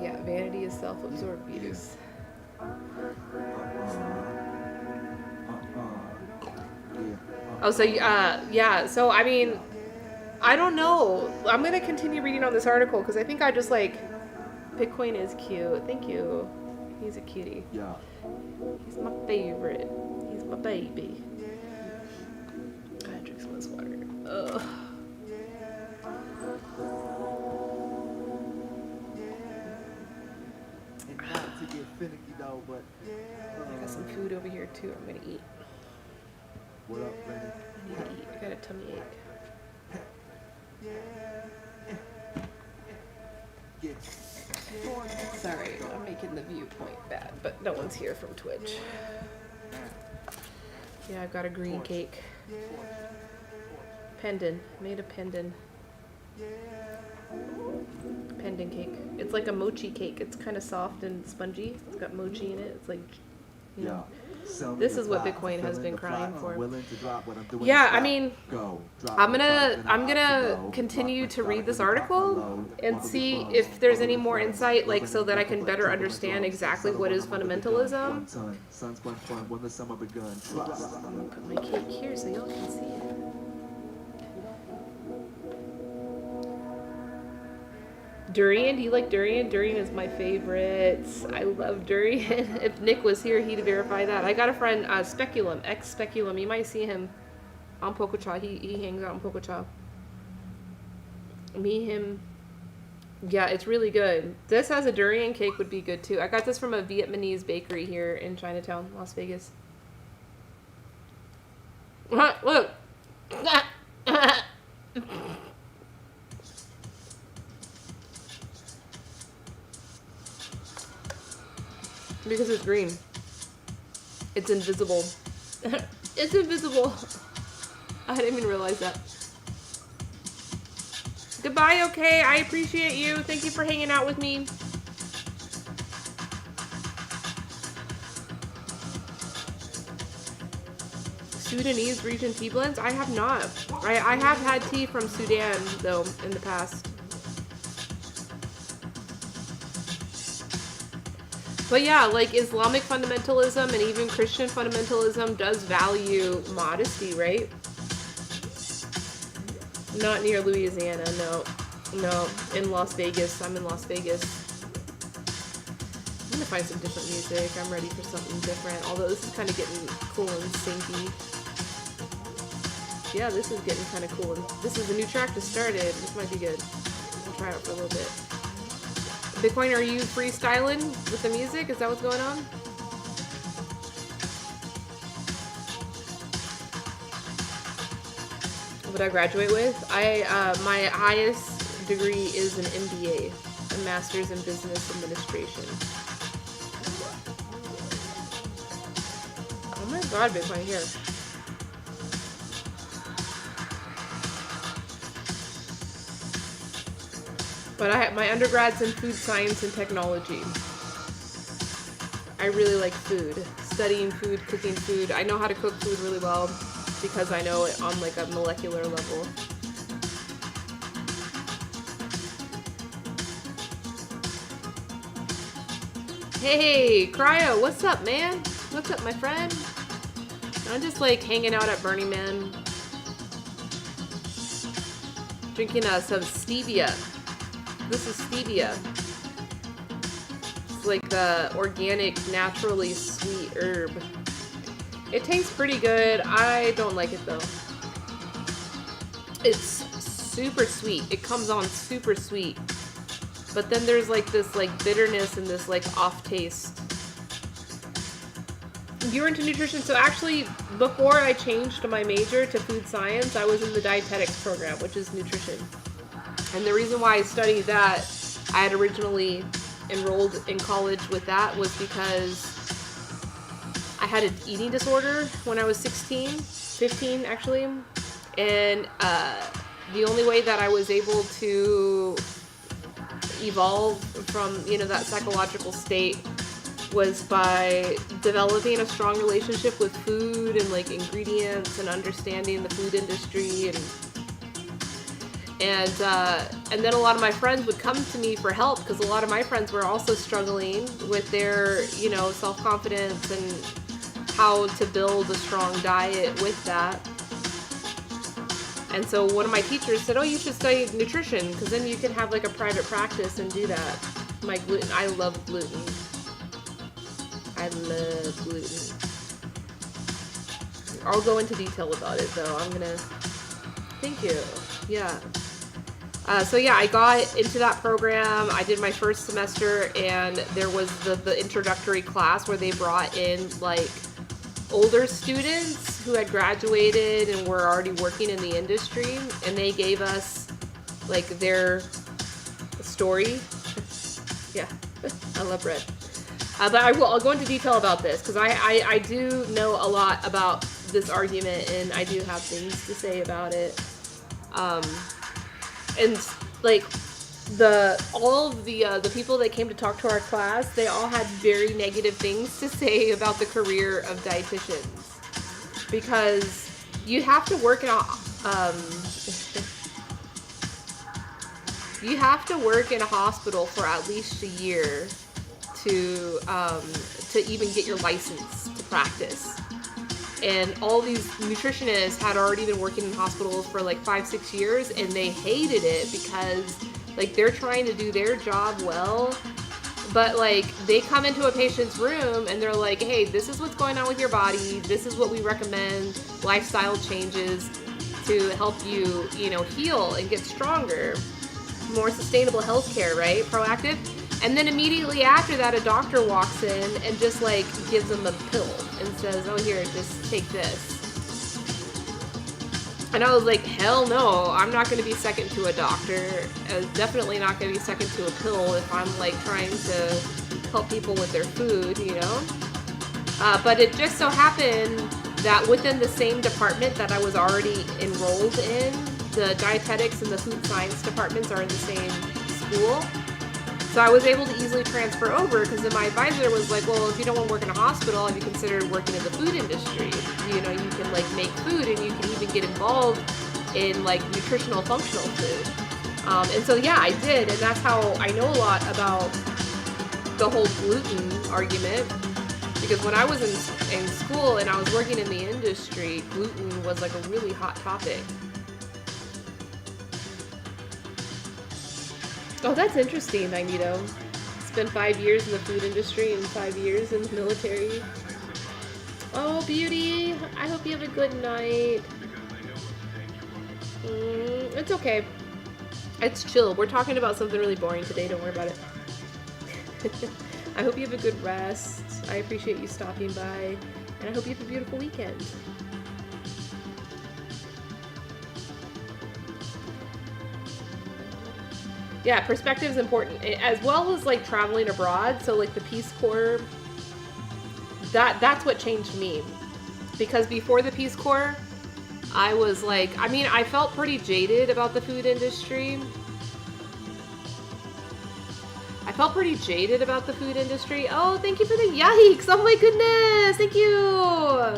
Yeah, vanity is self-absorbed use. Oh, so yeah, so I mean, I don't know. I'm gonna continue reading on this article because I think I just like Bitcoin is cute. Thank you. He's a cutie. Yeah. He's my favorite. He's my baby. I drink some of this water. Ugh. And not to get finicky though, but I got some food over here too. I'm gonna eat. what up, Brandon? I need to eat. I got a tummy ache. Sorry, I'm making the viewpoint bad, but no one's here from Twitch. Yeah, I've got a green cake. Pendant. Made a pendant. Pendant cake. It's like a mochi cake. It's kind of soft and spongy. It's got mochi in it. It's like, you know. This is what Bitcoin has been crying for. Yeah, I mean, I'm gonna continue to read this article and see if there's any more insight, like so that I can better understand exactly what is fundamentalism. Put my cake here so y'all can see it. Durian, do you like durian? Durian is my favorite. I love durian. If Nick was here, he'd verify that. I got a friend, Speculum, ex-Speculum. You might see him on Pococha. He hangs out on Pococha. Me, him. Yeah, it's really good. This has a durian cake would be good too. I got this from a Vietnamese bakery here in Chinatown, Las Vegas. Look. Because it's green. It's invisible. It's invisible. I didn't even realize that. Goodbye, okay? I appreciate you. Thank you for hanging out with me. Sudanese region tea blends? I have not. I have had tea from Sudan, though, in the past. But yeah, like Islamic fundamentalism and even Christian fundamentalism does value modesty, right? Not near Louisiana, no. No, in Las Vegas. I'm in Las Vegas. I'm gonna find some different music. I'm ready for something different. Although this is kind of getting cool and syncy. Yeah, this is getting kind of cool. And this is a new track to start it. This might be good. I'll try it for a little bit. Bitcoin, are you freestyling with the music? Is that what's going on? What I graduate with? My highest degree is an MBA, a Master's in Business Administration. Oh my God, Bitcoin, here. But my undergrad's in food science and technology. I really like food. Studying food, cooking food. I know how to cook food really well because I know it on like a molecular level. Hey, Cryo, what's up, man? What's up, my friend? I'm just like hanging out at Burning Man. Drinking some stevia. This is stevia. It's like the organic, naturally sweet herb. It tastes pretty good. I don't like it though. It's super sweet. It comes on super sweet. But then there's like this like bitterness and this like off taste. You're into nutrition. So actually, before I changed my major to food science, I was in the dietetics program, which is nutrition. And the reason why I studied that, I had originally enrolled in college with that, was because I had an eating disorder when I was 15 actually. And the only way that I was able to evolve from, you know, that psychological state was by developing a strong relationship with food and like ingredients and understanding the food industry and then a lot of my friends would come to me for help because a lot of my friends were also struggling with their, you know, self-confidence and how to build a strong diet with that. And so one of my teachers said, oh, you should study nutrition because then you can have like a private practice and do that. My gluten, I love gluten. I love gluten. I'll go into detail about it though. Thank you. Yeah. So yeah, I got into that program. I did my first semester, and there was the introductory class where they brought in like older students who had graduated and were already working in the industry, and they gave us like their story. Yeah, I love bread. But I'll go into detail about this because I do know a lot about this argument, and I do have things to say about it. And like all of the people that came to talk to our class, they all had very negative things to say about the career of dietitians, because you have to work in a you have to work in a hospital for at least a year to even get your license to practice. And all these nutritionists had already been working in hospitals for like 5-6 years, and they hated it because like they're trying to do their job well, but like they come into a patient's room and they're like, hey, this is what's going on with your body. This is what we recommend, lifestyle changes to help you, heal and get stronger, more sustainable healthcare, right? Proactive. And then immediately after that, a doctor walks in and just like gives them a pill and says, oh, here, just take this. And I was like, hell no, I'm not going to be second to a doctor. I was definitely not going to be second to a pill if I'm like trying to help people with their food, But it just so happened that within the same department that I was already enrolled in, the dietetics and the food science departments are in the same school. So I was able to easily transfer over because then my advisor was like, well, if you don't want to work in a hospital, have you considered working in the food industry? You can like make food, and you can even get involved in like nutritional functional food. And so, yeah, I did. And that's how I know a lot about the whole gluten argument, because when I was in school and I was working in the industry, gluten was like a really hot topic. Oh, that's interesting, Magneto. Spent 5 years in the food industry and 5 years in the military. Oh, beauty. I hope you have a good night. It's okay. It's chill. We're talking about something really boring today. Don't worry about it. I hope you have a good rest. I appreciate you stopping by. And I hope you have a beautiful weekend. Yeah, perspective is important, as well as like traveling abroad. So like the Peace Corps, that's what changed me, because before the Peace Corps, I was like, I felt pretty jaded about the food industry. Oh, thank you for the yikes. Oh my goodness. Thank you.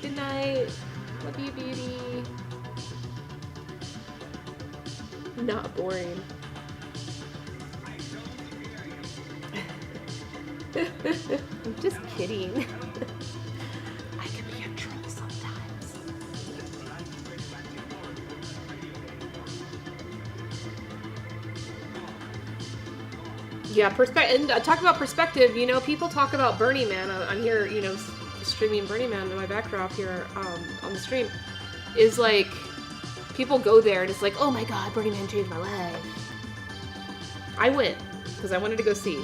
Good night. Love you, beauty. Not boring. I'm just kidding. I can be a troll sometimes. Yeah, perspective. And talk about perspective. People talk about Burning Man. I'm here, streaming Burning Man in my backdrop here on the stream. Is like, people go there and it's like, oh my god, Burning Man changed my life. I went because I wanted to go see.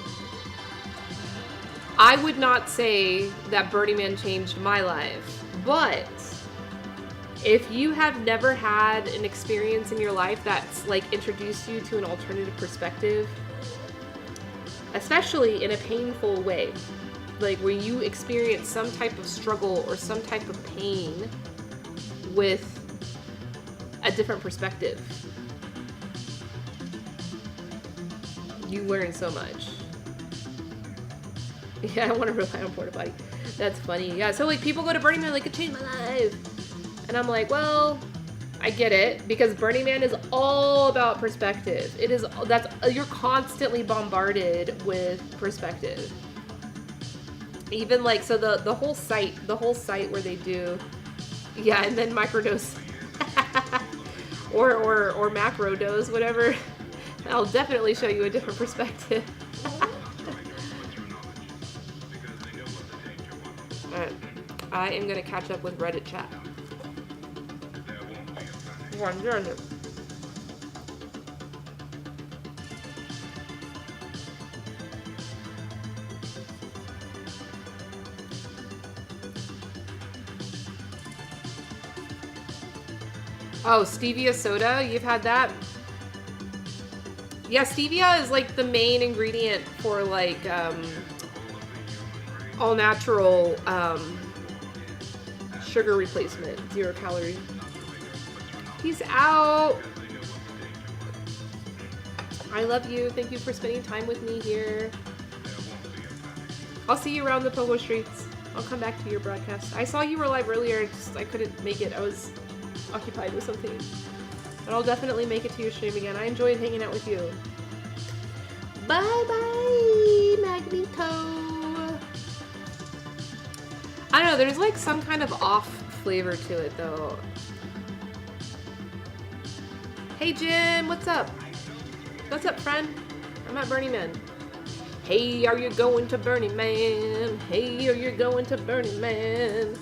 I would not say that Burning Man changed my life, but if you have never had an experience in your life that's like introduced you to an alternative perspective, especially in a painful way, like where you experience some type of struggle or some type of pain with a different perspective, you learn so much. Yeah, I want to rely on Porta Potty. That's funny. Yeah, so like people go to Burning Man like, it changed my life. And I'm like, well, I get it, because Burning Man is all about perspective. You're constantly bombarded with perspective. Even like, so the whole site where they do, yeah, and then microdose or macro dose, whatever. I'll definitely show you a different perspective. Alright, I am gonna catch up with Reddit chat. Oh, stevia soda? You've had that? Yeah, stevia is like the main ingredient for like all natural sugar replacement, 0 calorie. Peace out. I love you. Thank you for spending time with me here. I'll see you around the Pogo streets. I'll come back to your broadcast. I saw you were live earlier. I couldn't make it. I was occupied with something. But I'll definitely make it to your stream again. I enjoyed hanging out with you. Bye-bye, Magneto. I don't know. There's like some kind of off flavor to it, though. Hey, Jim. What's up? What's up, friend? I'm at Burning Man. Hey, are you going to Burning Man? Hey, are you going to Burning Man?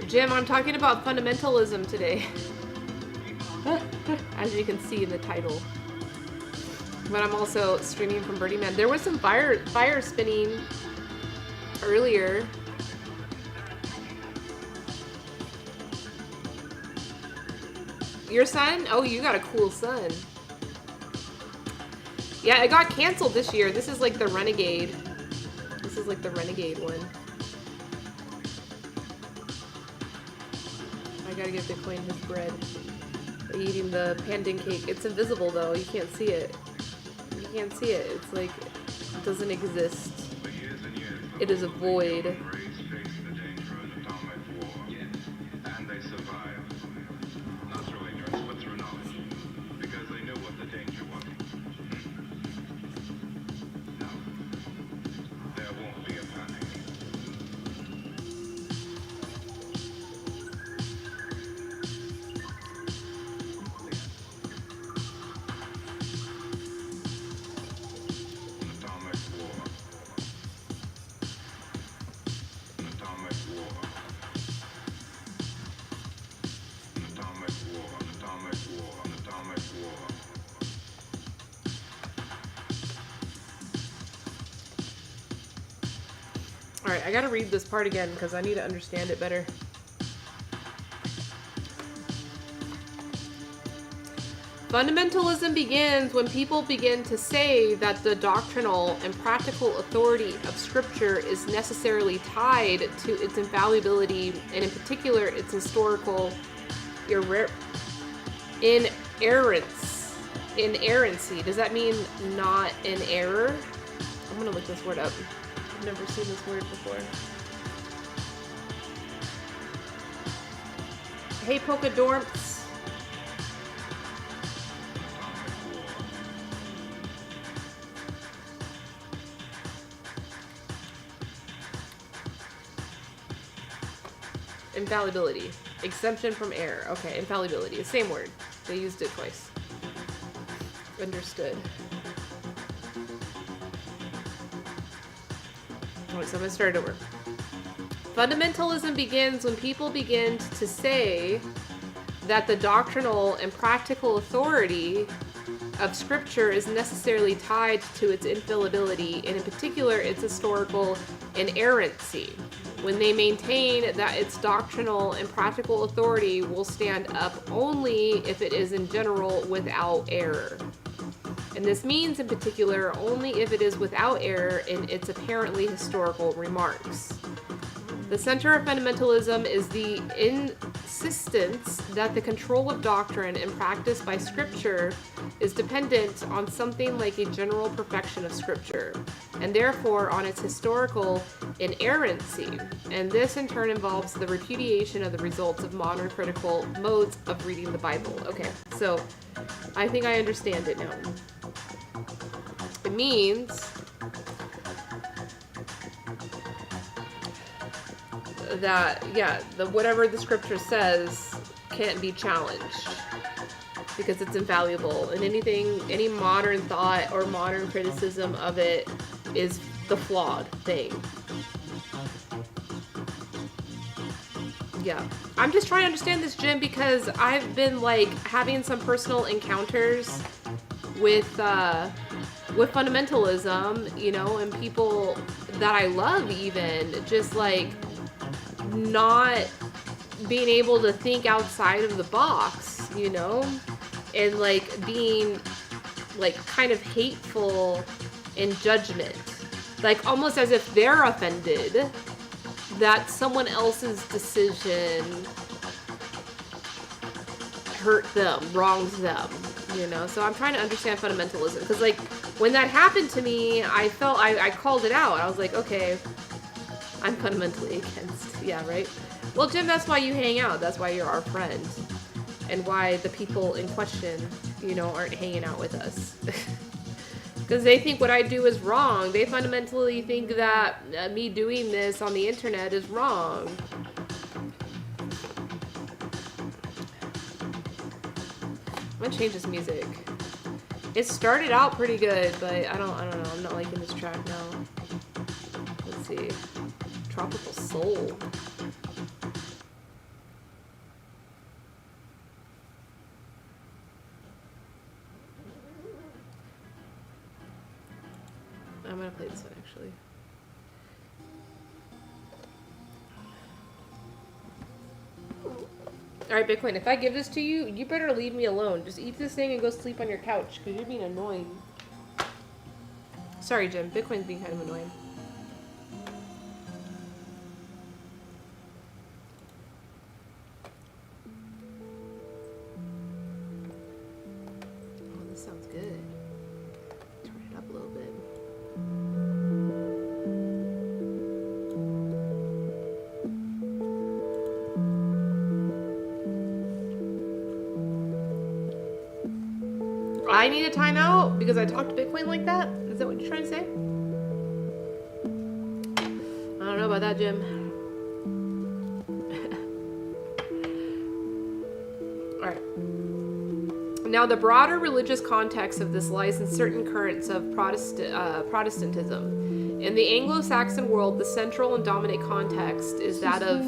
Jim, I'm talking about fundamentalism today. As you can see in the title. But I'm also streaming from Burning Man. There was some fire spinning earlier. Your son? Oh, you got a cool son. Yeah, it got canceled this year. This is like the Renegade. This is like the Renegade one. I gotta give Bitcoin his bread. Eating the pandan cake. It's invisible though. You can't see it. You can't see it. It's like, it doesn't exist. It is a void. Alright, I gotta read this part again because I need to understand it better. Fundamentalism begins when people begin to say that the doctrinal and practical authority of Scripture is necessarily tied to its infallibility, and in particular, its historical inerrancy. Does that mean not in error? I'm gonna look this word up. I've never seen this word before. Hey, Polka Dorms. Infallibility. Exemption from error. Okay, infallibility. The same word. They used it twice. Understood. Alright, so I'm gonna start it over. Fundamentalism begins when people begin to say that the doctrinal and practical authority of Scripture is necessarily tied to its infallibility, and in particular, its historical inerrancy. When they maintain that its doctrinal and practical authority will stand up only if it is in general without error. And this means, in particular, only if it is without error in its apparently historical remarks. The center of fundamentalism is the insistence that the control of doctrine and practice by Scripture is dependent on something like a general perfection of Scripture, and therefore on its historical inerrancy. And this in turn involves the repudiation of the results of modern critical modes of reading the Bible. Okay, so I think I understand it now. It means that, yeah, whatever the Scripture says can't be challenged because it's infallible, and any modern thought or modern criticism of it is the flawed thing. Yeah, I'm just trying to understand this, Jim, because I've been like having some personal encounters with fundamentalism, you know, and people that I love, even just like not being able to think outside of the box, you know, and like being like kind of hateful in judgment, like almost as if they're offended that someone else's decision hurt them, wrongs them, you know. So I'm trying to understand fundamentalism, because like when that happened to me, I felt I called it out. I was like, okay, I'm fundamentally against. Yeah, right. Well, Jim, that's why you hang out. That's why you're our friend, and why the people in question, you know, aren't hanging out with us. Because they think what I do is wrong. They fundamentally think that me doing this on the internet is wrong. I'm gonna change this music. It started out pretty good, but I don't know. I'm not liking this track now. Let's see. Tropical Soul. I'm gonna play this one actually. Alright, Bitcoin, if I give this to you, you better leave me alone. Just eat this thing and go sleep on your couch, because you're being annoying. Sorry, Jim. Bitcoin's being kind of annoying. Oh, this sounds good. Turn it up a little bit. I need a timeout because I talked to Bitcoin like that? Is that what you're trying to say? I don't know about that, Jim. Alright. Now, the broader religious context of this lies in certain currents of Protestantism. In the Anglo-Saxon world, the central and dominant context is that of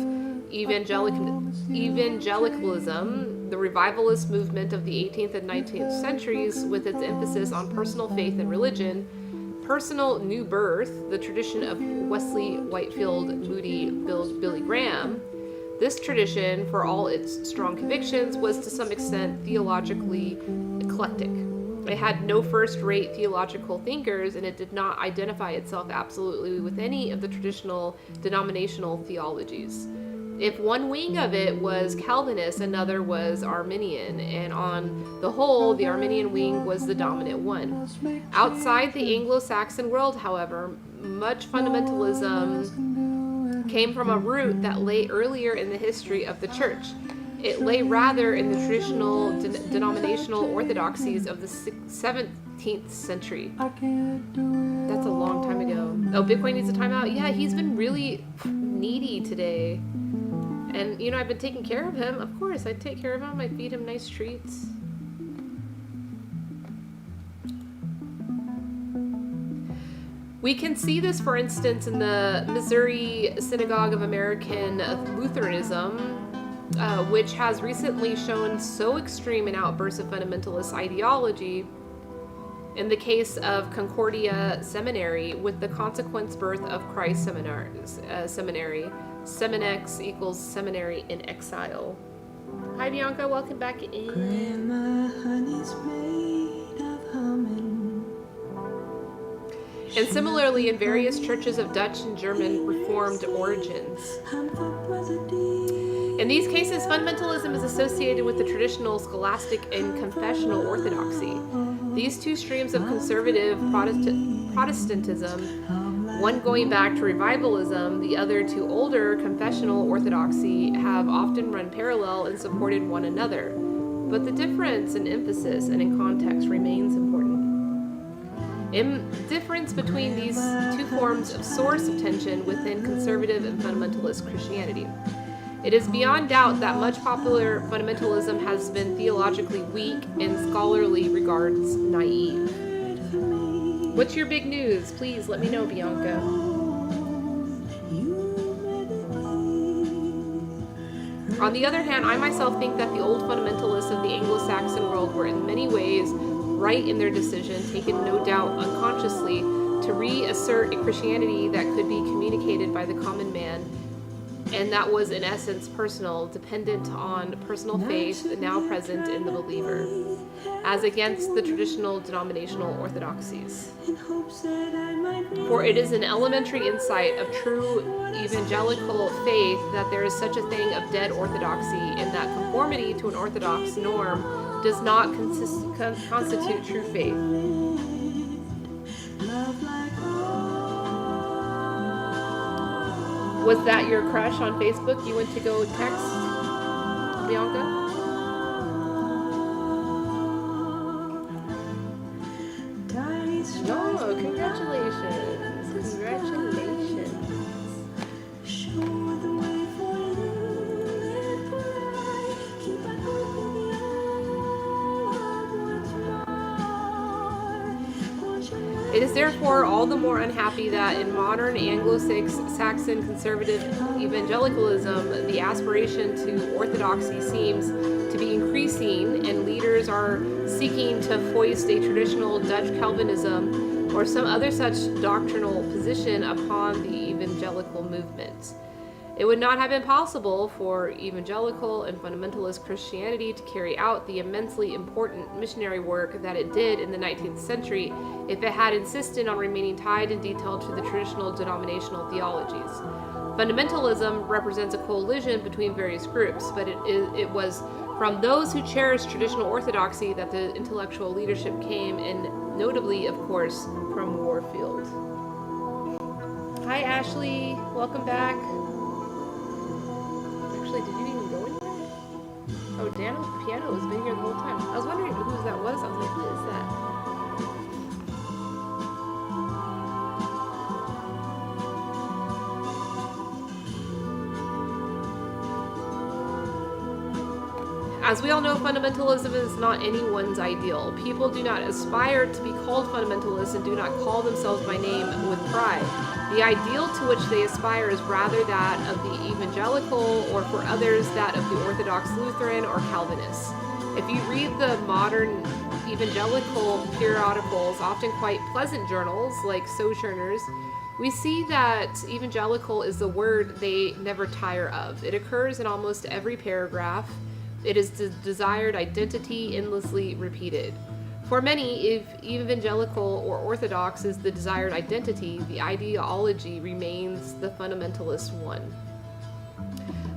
evangelicalism, the revivalist movement of the 18th and 19th centuries, with its emphasis on personal faith and religion, personal new birth, the tradition of Wesley, Whitefield, Moody, Billy Graham. This tradition, for all its strong convictions, was to some extent theologically eclectic. It had no first-rate theological thinkers, and it did not identify itself absolutely with any of the traditional denominational theologies. If one wing of it was Calvinist, another was Arminian, and on the whole, the Arminian wing was the dominant one. Outside the Anglo-Saxon world, however, much fundamentalism came from a root that lay earlier in the history of the church. It lay rather in the traditional denominational orthodoxies of the 17th century. That's a long time ago. Oh, Bitcoin needs a timeout? Yeah, he's been really needy today. And, you know, I've been taking care of him. Of course, I take care of him. I feed him nice treats. We can see this, for instance, in the Missouri Synagogue of American Lutheranism, which has recently shown so extreme an outburst of fundamentalist ideology in the case of Concordia Seminary, with the consequent birth of Christ Seminary. Seminex equals seminary in exile. Hi, Bianca. Welcome back in. Grandma, honey's made of humming. and similarly in various churches of Dutch and German Reformed origins. In these cases, fundamentalism is associated with the traditional scholastic and confessional orthodoxy. These two streams of conservative Protestantism, one going back to revivalism, the other to older confessional orthodoxy, have often run parallel and supported one another. But the difference in emphasis and in context remains important. Difference between these two forms of source of tension within conservative and fundamentalist Christianity. It is beyond doubt that much popular fundamentalism has been theologically weak and scholarly regards naive. What's your big news? Please let me know, Bianca. On the other hand, I myself think that the old fundamentalists of the Anglo-Saxon world were in many ways right in their decision, taken no doubt unconsciously, to reassert a Christianity that could be communicated by the common man, and that was in essence personal, dependent on personal faith now present in the believer, as against the traditional denominational orthodoxies. For it is an elementary insight of true evangelical faith that there is such a thing of dead orthodoxy, and that conformity to an orthodox norm does not constitute true faith. Was that your crush on Facebook? You went to go text Bianca? Oh, congratulations. Congratulations. It is therefore all the more unhappy that in modern Anglo-Saxon conservative evangelicalism, the aspiration to orthodoxy seems to be increasing, and leaders are seeking to foist a traditional Dutch Calvinism or some other such doctrinal position upon the evangelical movement. It would not have been possible for evangelical and fundamentalist Christianity to carry out the immensely important missionary work that it did in the 19th century if it had insisted on remaining tied in detail to the traditional denominational theologies. Fundamentalism represents a coalition between various groups, but it was from those who cherished traditional orthodoxy that the intellectual leadership came, and notably, of course, from Warfield. Hi, Ashley. Welcome back. Did you even go anywhere? Oh, Dano's piano has been here the whole time. I was wondering who that was. I was like, who is that? As we all know, fundamentalism is not anyone's ideal. People do not aspire to be called fundamentalists and do not call themselves by name with pride. The ideal to which they aspire is rather that of the evangelical, or for others, that of the Orthodox Lutheran or Calvinist. If you read the modern evangelical periodicals, often quite pleasant journals like Sojourners, we see that evangelical is the word they never tire of. It occurs in almost every paragraph. It is the desired identity endlessly repeated. For many, if evangelical or orthodox is the desired identity, the ideology remains the fundamentalist one.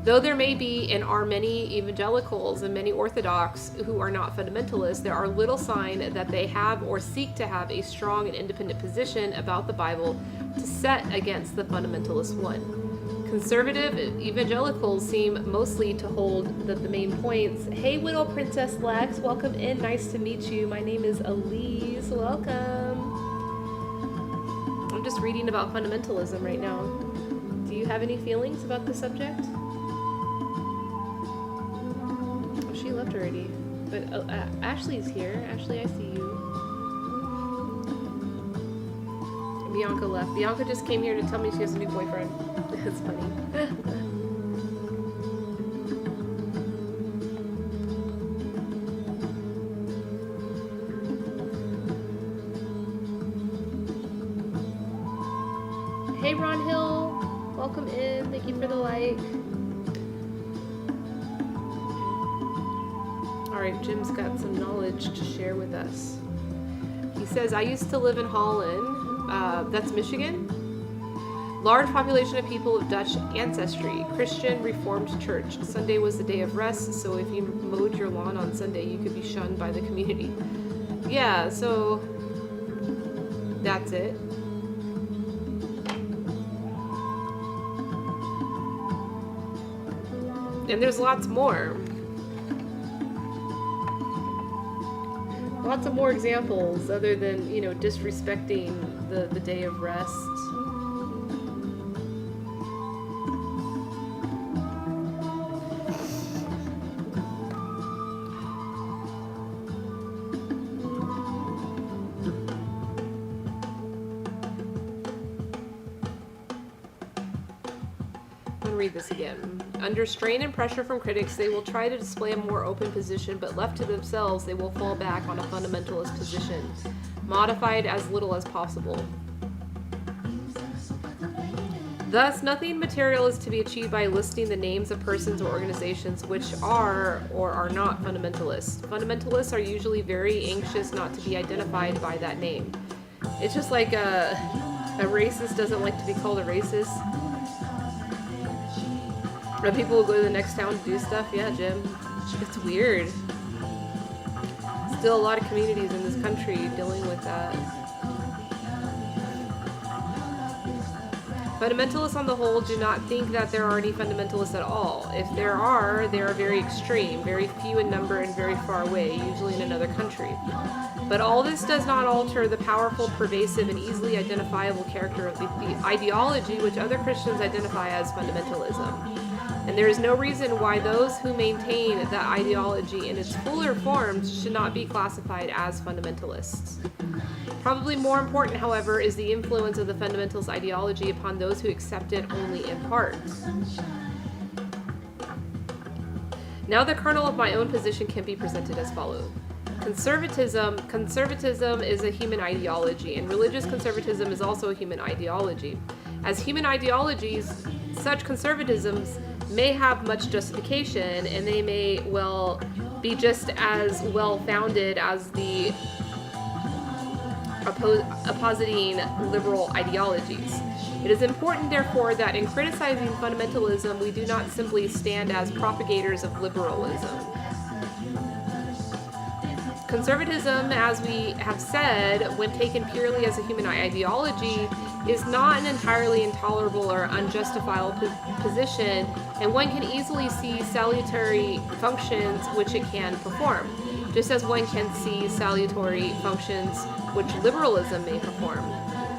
Though there may be and are many evangelicals and many orthodox who are not fundamentalists, there are little sign that they have or seek to have a strong and independent position about the Bible to set against the fundamentalist one. Conservative evangelicals seem mostly to hold that the main points. Hey, Widow Princess Lex, welcome in. Nice to meet you. My name is Elise. Welcome. I'm just reading about fundamentalism right now. Do you have any feelings about the subject? Oh, she left already. But Ashley's here. Ashley, I see you. Bianca left. Bianca just came here to tell me she has a new boyfriend. It's funny. Hey, Ron Hill. Welcome in. Thank you for the like. Alright, Jim's got some knowledge to share with us. He says, I used to live in Holland. That's Michigan. Large population of people of Dutch ancestry. Christian Reformed Church. Sunday was the day of rest, so if you mowed your lawn on Sunday, you could be shunned by the community. Yeah, so that's it. And there's lots more. Lots of more examples other than, you know, disrespecting the day of rest. Read this again. Under strain and pressure from critics, they will try to display a more open position, but left to themselves, they will fall back on a fundamentalist position, modified as little as possible. Thus, nothing material is to be achieved by listing the names of persons or organizations which are or are not fundamentalists. Fundamentalists are usually very anxious not to be identified by that name. It's just like a racist doesn't like to be called a racist. Or people will go to the next town to do stuff. Yeah, Jim. It's weird. Still a lot of communities in this country dealing with that. Fundamentalists on the whole do not think that there are any fundamentalists at all. If there are, they are very extreme, very few in number and very far away, usually in another country. But all this does not alter the powerful, pervasive, and easily identifiable character of the ideology which other Christians identify as fundamentalism. And there is no reason why those who maintain that ideology in its fuller forms should not be classified as fundamentalists. Probably more important, however, is the influence of the fundamentalist ideology upon those who accept it only in part. Now the kernel of my own position can be presented as follows. Conservatism is a human ideology, and religious conservatism is also a human ideology. As human ideologies, such conservatisms may have much justification, and they may well be just as well founded as the opposing liberal ideologies. It is important, therefore, that in criticizing fundamentalism, we do not simply stand as propagators of liberalism. Conservatism, as we have said, when taken purely as a human ideology, is not an entirely intolerable or unjustifiable position, and one can easily see salutary functions which it can perform, just as one can see salutary functions which liberalism may perform.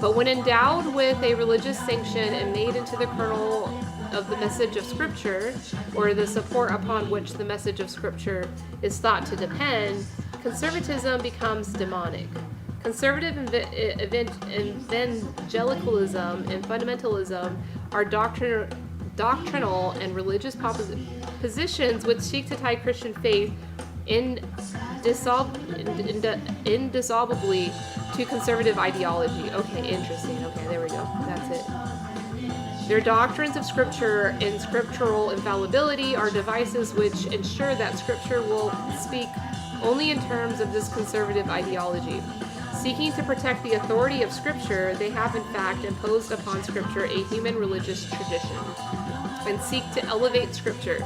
But when endowed with a religious sanction and made into the kernel of the message of Scripture, or the support upon which the message of Scripture is thought to depend, conservatism becomes demonic. Conservative evangelicalism and fundamentalism are doctrinal and religious positions which seek to tie Christian faith indissolubly to conservative ideology. Okay, interesting. Okay, there we go. That's it. Their doctrines of Scripture and scriptural infallibility are devices which ensure that Scripture will speak only in terms of this conservative ideology. Seeking to protect the authority of Scripture, they have in fact imposed upon Scripture a human religious tradition, and seek to elevate Scripture.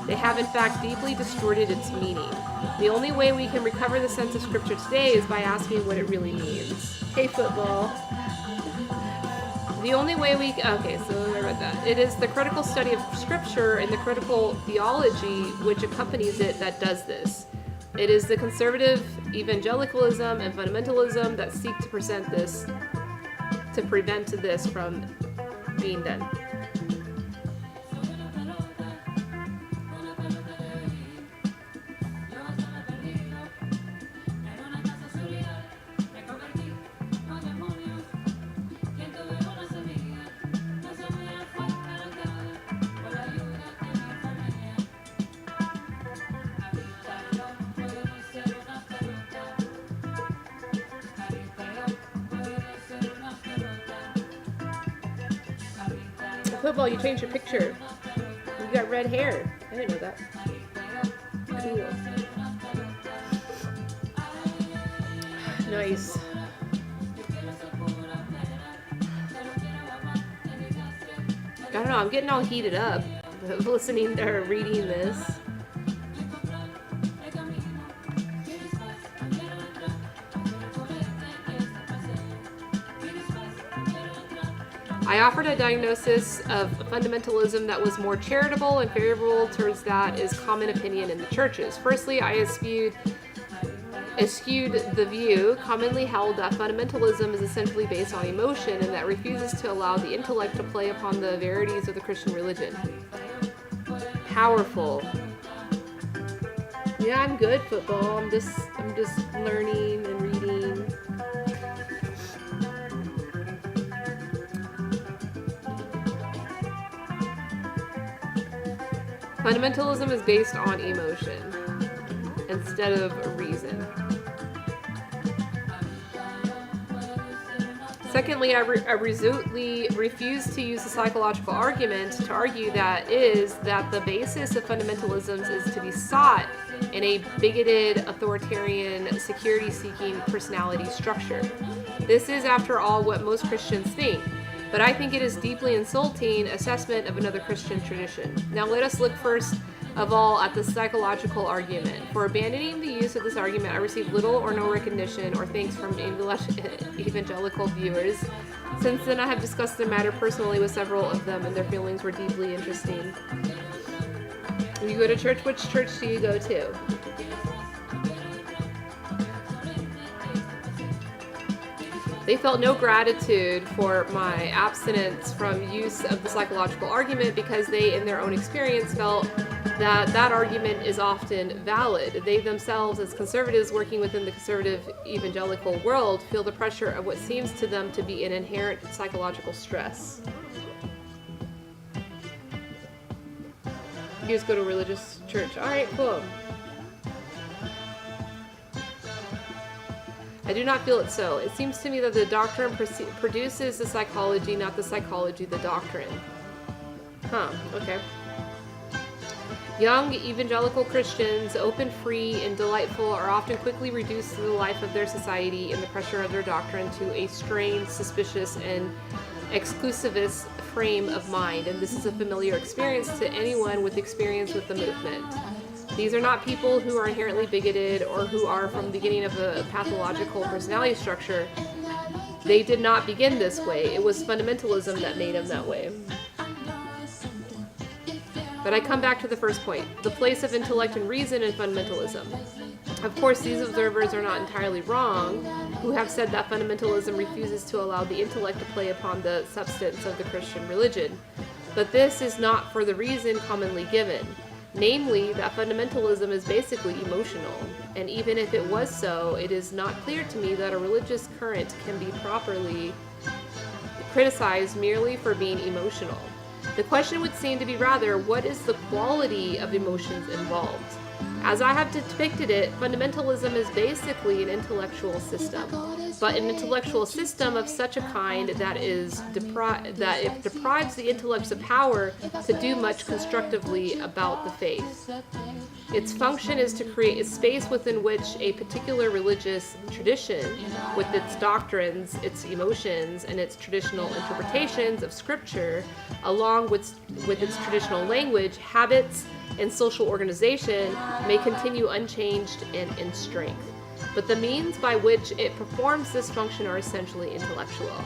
They have in fact deeply distorted its meaning. The only way we can recover the sense of Scripture today is by asking what it really means. Hey, football. The only way we... Okay, so I read that. It is the critical study of Scripture and the critical theology which accompanies it that does this. It is the conservative evangelicalism and fundamentalism that seek to prevent this from being done. Football, you changed your picture. You got red hair. I didn't know that. Cool. Nice. don't know, I'm getting all heated up listening or reading this. I offered a diagnosis of fundamentalism that was more charitable and favorable towards that is common opinion in the churches. Firstly, I eschewed the view commonly held that fundamentalism is essentially based on emotion and that refuses to allow the intellect to play upon the verities of the Christian religion. Powerful. Yeah, I'm good, football. I'm just learning and reading. Fundamentalism is based on emotion instead of reason. Secondly, I resolutely refuse to use the psychological argument to argue that the basis of fundamentalism is to be sought in a bigoted, authoritarian, security-seeking personality structure. This is, after all, what most Christians think. But I think it is deeply insulting assessment of another Christian tradition. Now let us look first of all at the psychological argument. For abandoning the use of this argument, I received little or no recognition or thanks from evangelical viewers. Since then, I have discussed the matter personally with several of them, and their feelings were deeply interesting. You go to church? Which church do you go to? They felt no gratitude for my abstinence from use of the psychological argument because they, in their own experience, felt that argument is often valid. They themselves, as conservatives working within the conservative evangelical world, feel the pressure of what seems to them to be an inherent psychological stress. You just go to a religious church. All right, cool. I do not feel it so. It seems to me that the doctrine produces the psychology, not the psychology the doctrine. Okay. Young evangelical Christians, open, free, and delightful, are often quickly reduced to the life of their society and the pressure of their doctrine to a strained, suspicious, and exclusivist frame of mind, and this is a familiar experience to anyone with experience with the movement. These are not people who are inherently bigoted or who are from the beginning of a pathological personality structure. They did not begin this way. It was fundamentalism that made them that way. But I come back to the first point, the place of intellect and reason in fundamentalism. Of course, these observers are not entirely wrong, who have said that fundamentalism refuses to allow the intellect to play upon the substance of the Christian religion. But this is not for the reason commonly given. Namely, that fundamentalism is basically emotional, and even if it was so, it is not clear to me that a religious current can be properly criticized merely for being emotional. The question would seem to be rather, what is the quality of emotions involved? As I have depicted it, fundamentalism is basically an intellectual system, but an intellectual system of such a kind that it deprives the intellects of power to do much constructively about the faith. Its function is to create a space within which a particular religious tradition, with its doctrines, its emotions, and its traditional interpretations of Scripture, along with its traditional language, habits, and social organization, may continue unchanged and in strength. But the means by which it performs this function are essentially intellectual.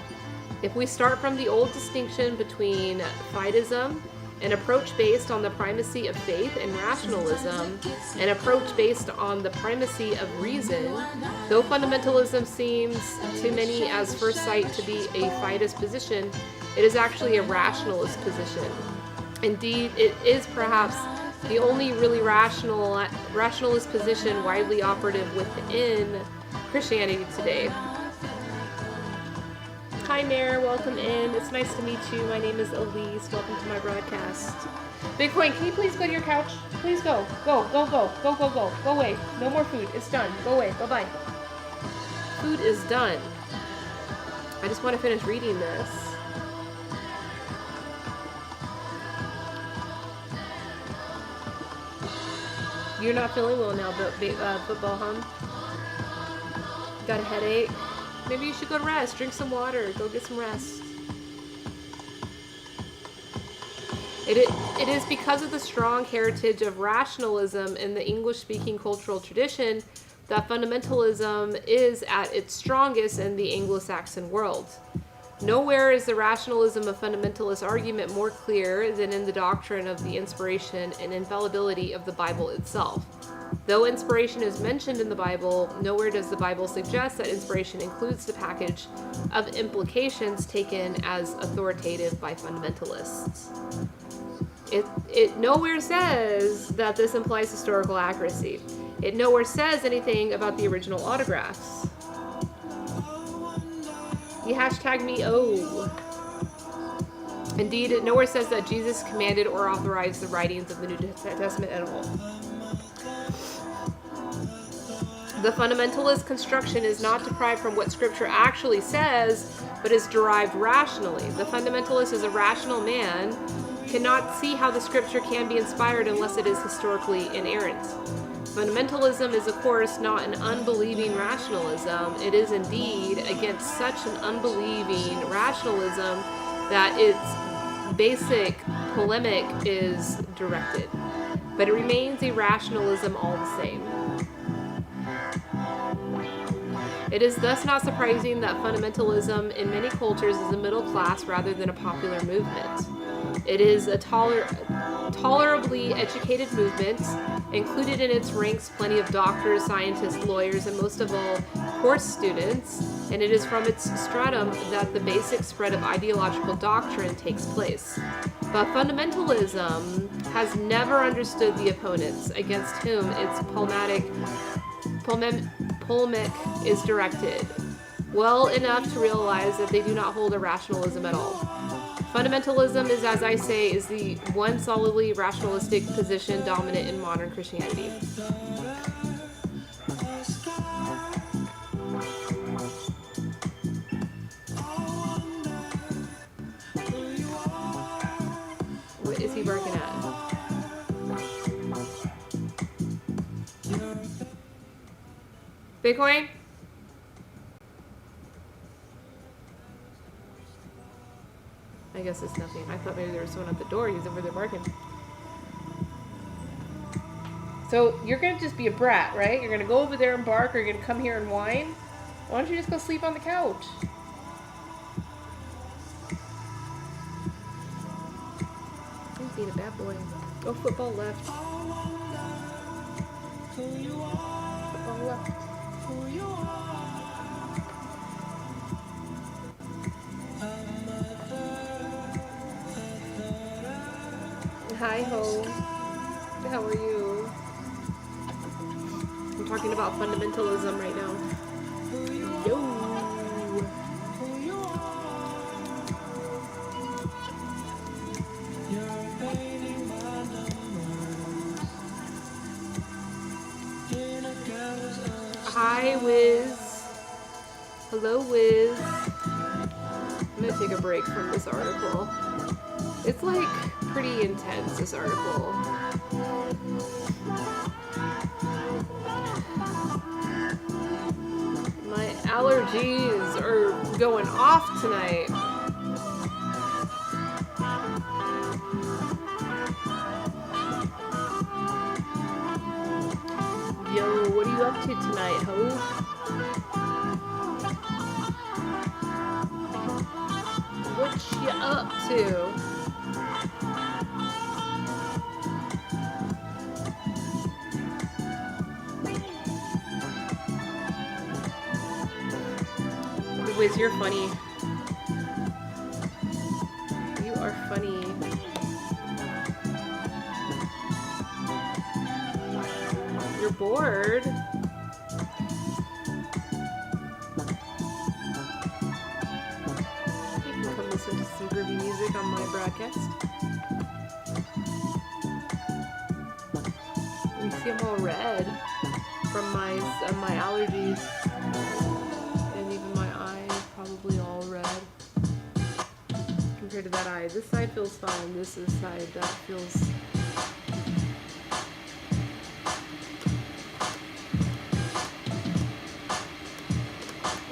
If we start from the old distinction between fideism, an approach based on the primacy of faith, and rationalism, an approach based on the primacy of reason, though fundamentalism seems to many as first sight to be a fideist position, it is actually a rationalist position. Indeed, it is perhaps the only really rationalist position widely operative within Christianity today. Hi Mare, welcome in. It's nice to meet you. My name is Elise. Welcome to my broadcast. Bitcoin, can you please go to your couch? Please go. Go away. No more food. It's done. Go away. Bye-bye. Food is done. I just want to finish reading this. You're not feeling well now, but football, huh? Got a headache? Maybe you should go rest. Drink some water. Go get some rest. It is because of the strong heritage of rationalism in the English-speaking cultural tradition that fundamentalism is at its strongest in the Anglo-Saxon world. Nowhere is the rationalism of fundamentalist argument more clear than in the doctrine of the inspiration and infallibility of the Bible itself. Though inspiration is mentioned in the Bible, nowhere does the Bible suggest that inspiration includes the package of implications taken as authoritative by fundamentalists. It nowhere says that this implies historical accuracy. It nowhere says anything about the original autographs. You hashtag me, oh. Indeed, it nowhere says that Jesus commanded or authorized the writings of the New Testament at all. The fundamentalist construction is not derived from what Scripture actually says, but is derived rationally. The fundamentalist is a rational man, cannot see how the Scripture can be inspired unless it is historically inerrant. Fundamentalism is, of course, not an unbelieving rationalism. It is indeed against such an unbelieving rationalism that its basic polemic is directed. But it remains a rationalism all the same. It is thus not surprising that fundamentalism in many cultures is a middle class rather than a popular movement. It is a tolerably educated movement, included in its ranks plenty of doctors, scientists, lawyers, and most of all, course students, and it is from its stratum that the basic spread of ideological doctrine takes place. But fundamentalism has never understood the opponents against whom its polemic is directed well enough to realize that they do not hold a rationalism at all. Fundamentalism is, as I say, is the one solidly rationalistic position dominant in modern Christianity. What is he barking at? Bitcoin? I guess it's nothing. I thought maybe there was someone at the door. He's over there barking. So you're going to just be a brat, right? You're going to go over there and bark, or you're going to come here and whine? Why don't you just go sleep on the couch? He's being a bad boy. Oh, football left. Football left. Hi ho. How are you? I'm talking about fundamentalism right now. Yo. Hi, Wiz. Hello, Wiz. I'm gonna take a break from this article. It's like pretty intense, this article. My allergies are going off tonight. Yo, what are you up to tonight, ho? What you up to? Wiz, you're funny. You are funny. You're bored. You can come listen to some groovy music on my broadcast. You see I'm all red from my allergies. Probably all red compared to that eye. This side feels fine. This is the side that feels.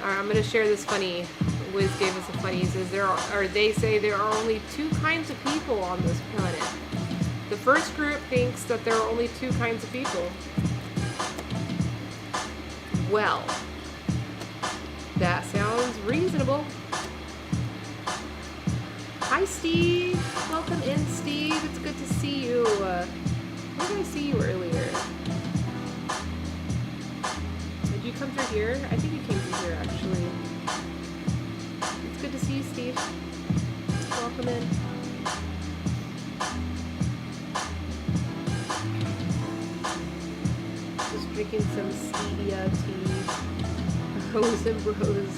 Alright, I'm gonna share this funny Wiz gave us a funny. He says they say there are only two kinds of people on this planet. The first group thinks that there are only two kinds of people. Well, that sounds reasonable. Hi, Steve. Welcome in, Steve. It's good to see you. Where did I see you earlier? Did you come through here? I think you came through here, actually. It's good to see you, Steve. Welcome in. Just drinking some stevia tea. Hoes and bros.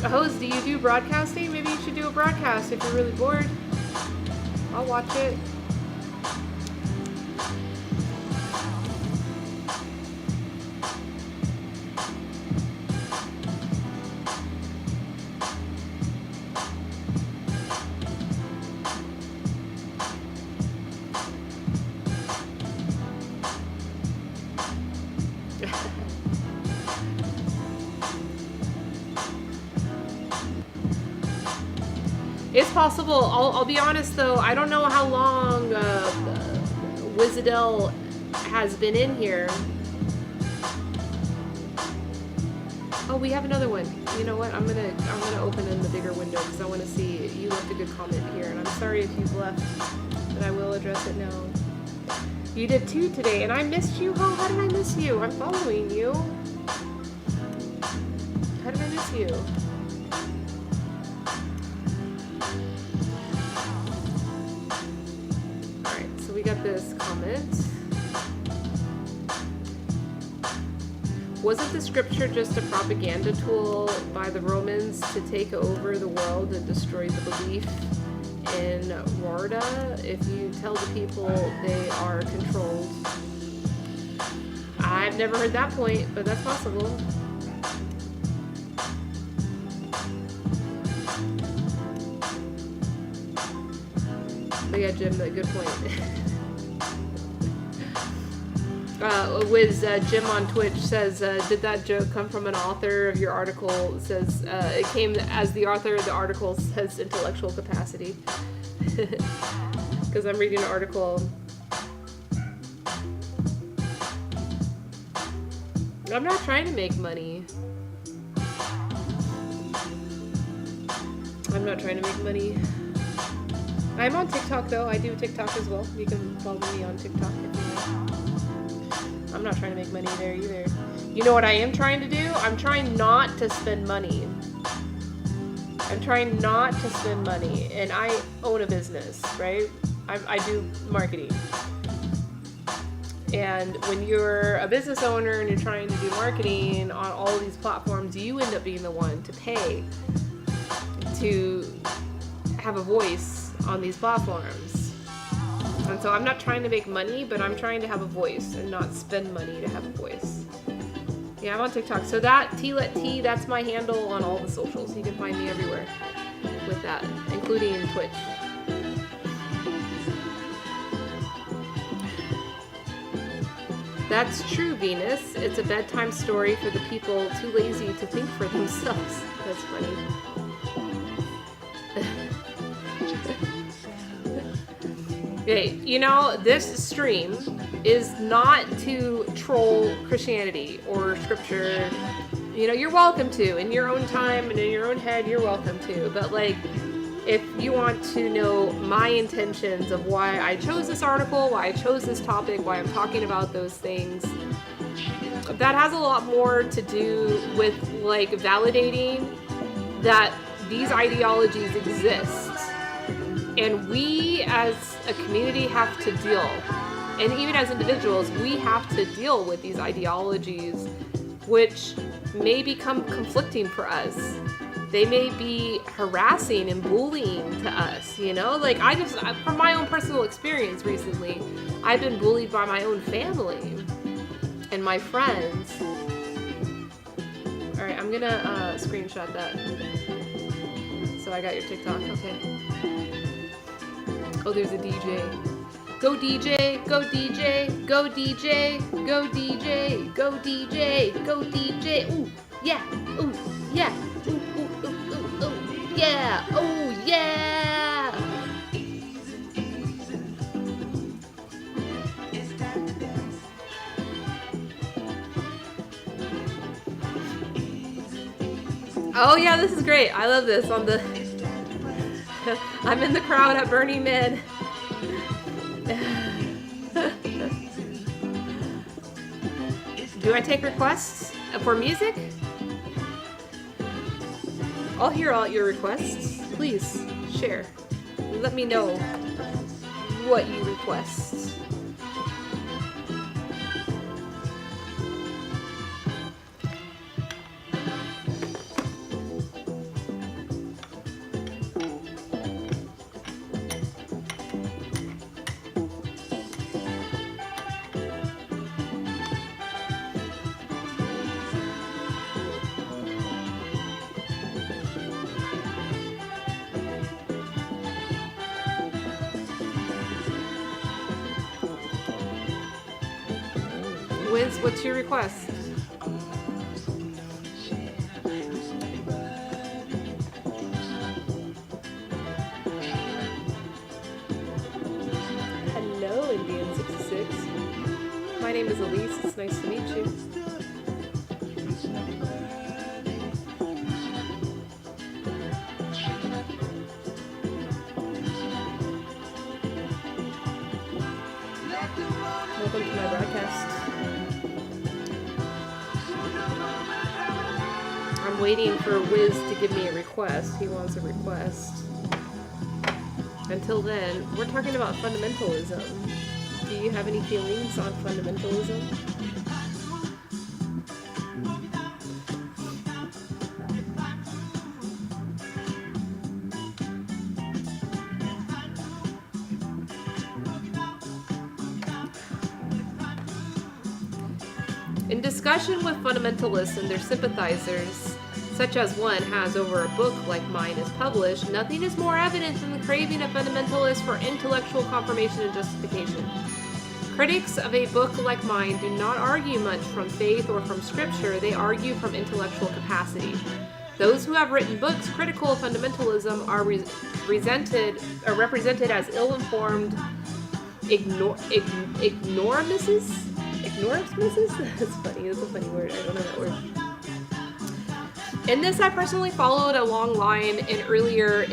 Hoes, do you do broadcasting? Maybe you should do a broadcast if you're really bored. I'll watch it. It's possible. I'll be honest though, I don't know how long Wizadell has been in here. Oh, we have another one. You know what? I'm gonna open in the bigger window because I want to see. You left a good comment here, and I'm sorry if you've left, but I will address it now. You did two today, and I missed you. How did I miss you? I'm following you. How did I miss you? We got this comment. Wasn't the scripture just a propaganda tool by the Romans to take over the world and destroy the belief in Warda? If you tell the people they are controlled. I've never heard that point, but that's possible. But yeah, Jim, good point. Jim on Twitch says, did that joke come from an author of your article? It says, it came as the author of the article says intellectual capacity. Because I'm reading an article. I'm not trying to make money. I'm not trying to make money. I'm on TikTok though. I do TikTok as well. You can follow me on TikTok if you want. I'm not trying to make money there either. You know what I am trying to do? I'm trying not to spend money. I'm trying not to spend money. And I own a business, right? I do marketing. And when you're a business owner and you're trying to do marketing on all of these platforms, you end up being the one to pay to have a voice on these platforms. And so I'm not trying to make money, but I'm trying to have a voice and not spend money to have a voice. Yeah, I'm on TikTok. So that T-Let-T, that's my handle on all the socials. You can find me everywhere with that, including Twitch. That's true, Venus. It's a bedtime story for the people too lazy to think for themselves. That's funny. Okay, you know, this stream is not to troll Christianity or scripture. You know, you're welcome to. In your own time and in your own head, you're welcome to. But, like, if you want to know my intentions of why I chose this article, why I chose this topic, why I'm talking about those things, that has a lot more to do with, like, validating that these ideologies exist. And we as a community have to deal, and even as individuals, we have to deal with these ideologies, which may become conflicting for us. They may be harassing and bullying to us, you know? Like, from my own personal experience recently, I've been bullied by my own family and my friends. All right, I'm gonna screenshot that. So I got your TikTok, okay. Oh, there's a DJ. Go DJ, go DJ, go DJ, go DJ, go DJ, go DJ. Ooh, Yeah. Ooh, yeah. Ooh, ooh, ooh, ooh, ooh. Yeah. Oh, yeah. Oh, yeah, this is great. I love this on the... I'm in the crowd at Burning Man. Do I take requests for music? I'll hear all your requests. Please share. Let me know what you request. Wiz, what's your request? Hello, Indian66. My name is Elise. It's nice to meet you. Welcome to my broadcast. I'm waiting for Wiz to give me a request. He wants a request. Until then, we're talking about fundamentalism. Do you have any feelings on fundamentalism? In discussion with fundamentalists and their sympathizers, such as one has over a book like mine is published, nothing is more evident than the craving of fundamentalists for intellectual confirmation and justification. Critics of a book like mine do not argue much from faith or from scripture, they argue from intellectual capacity. Those who have written books critical of fundamentalism are represented as ill-informed ignoramuses? Ignoramuses? That's funny. That's a funny word. I don't know that word. In this, I personally followed a long line in earlier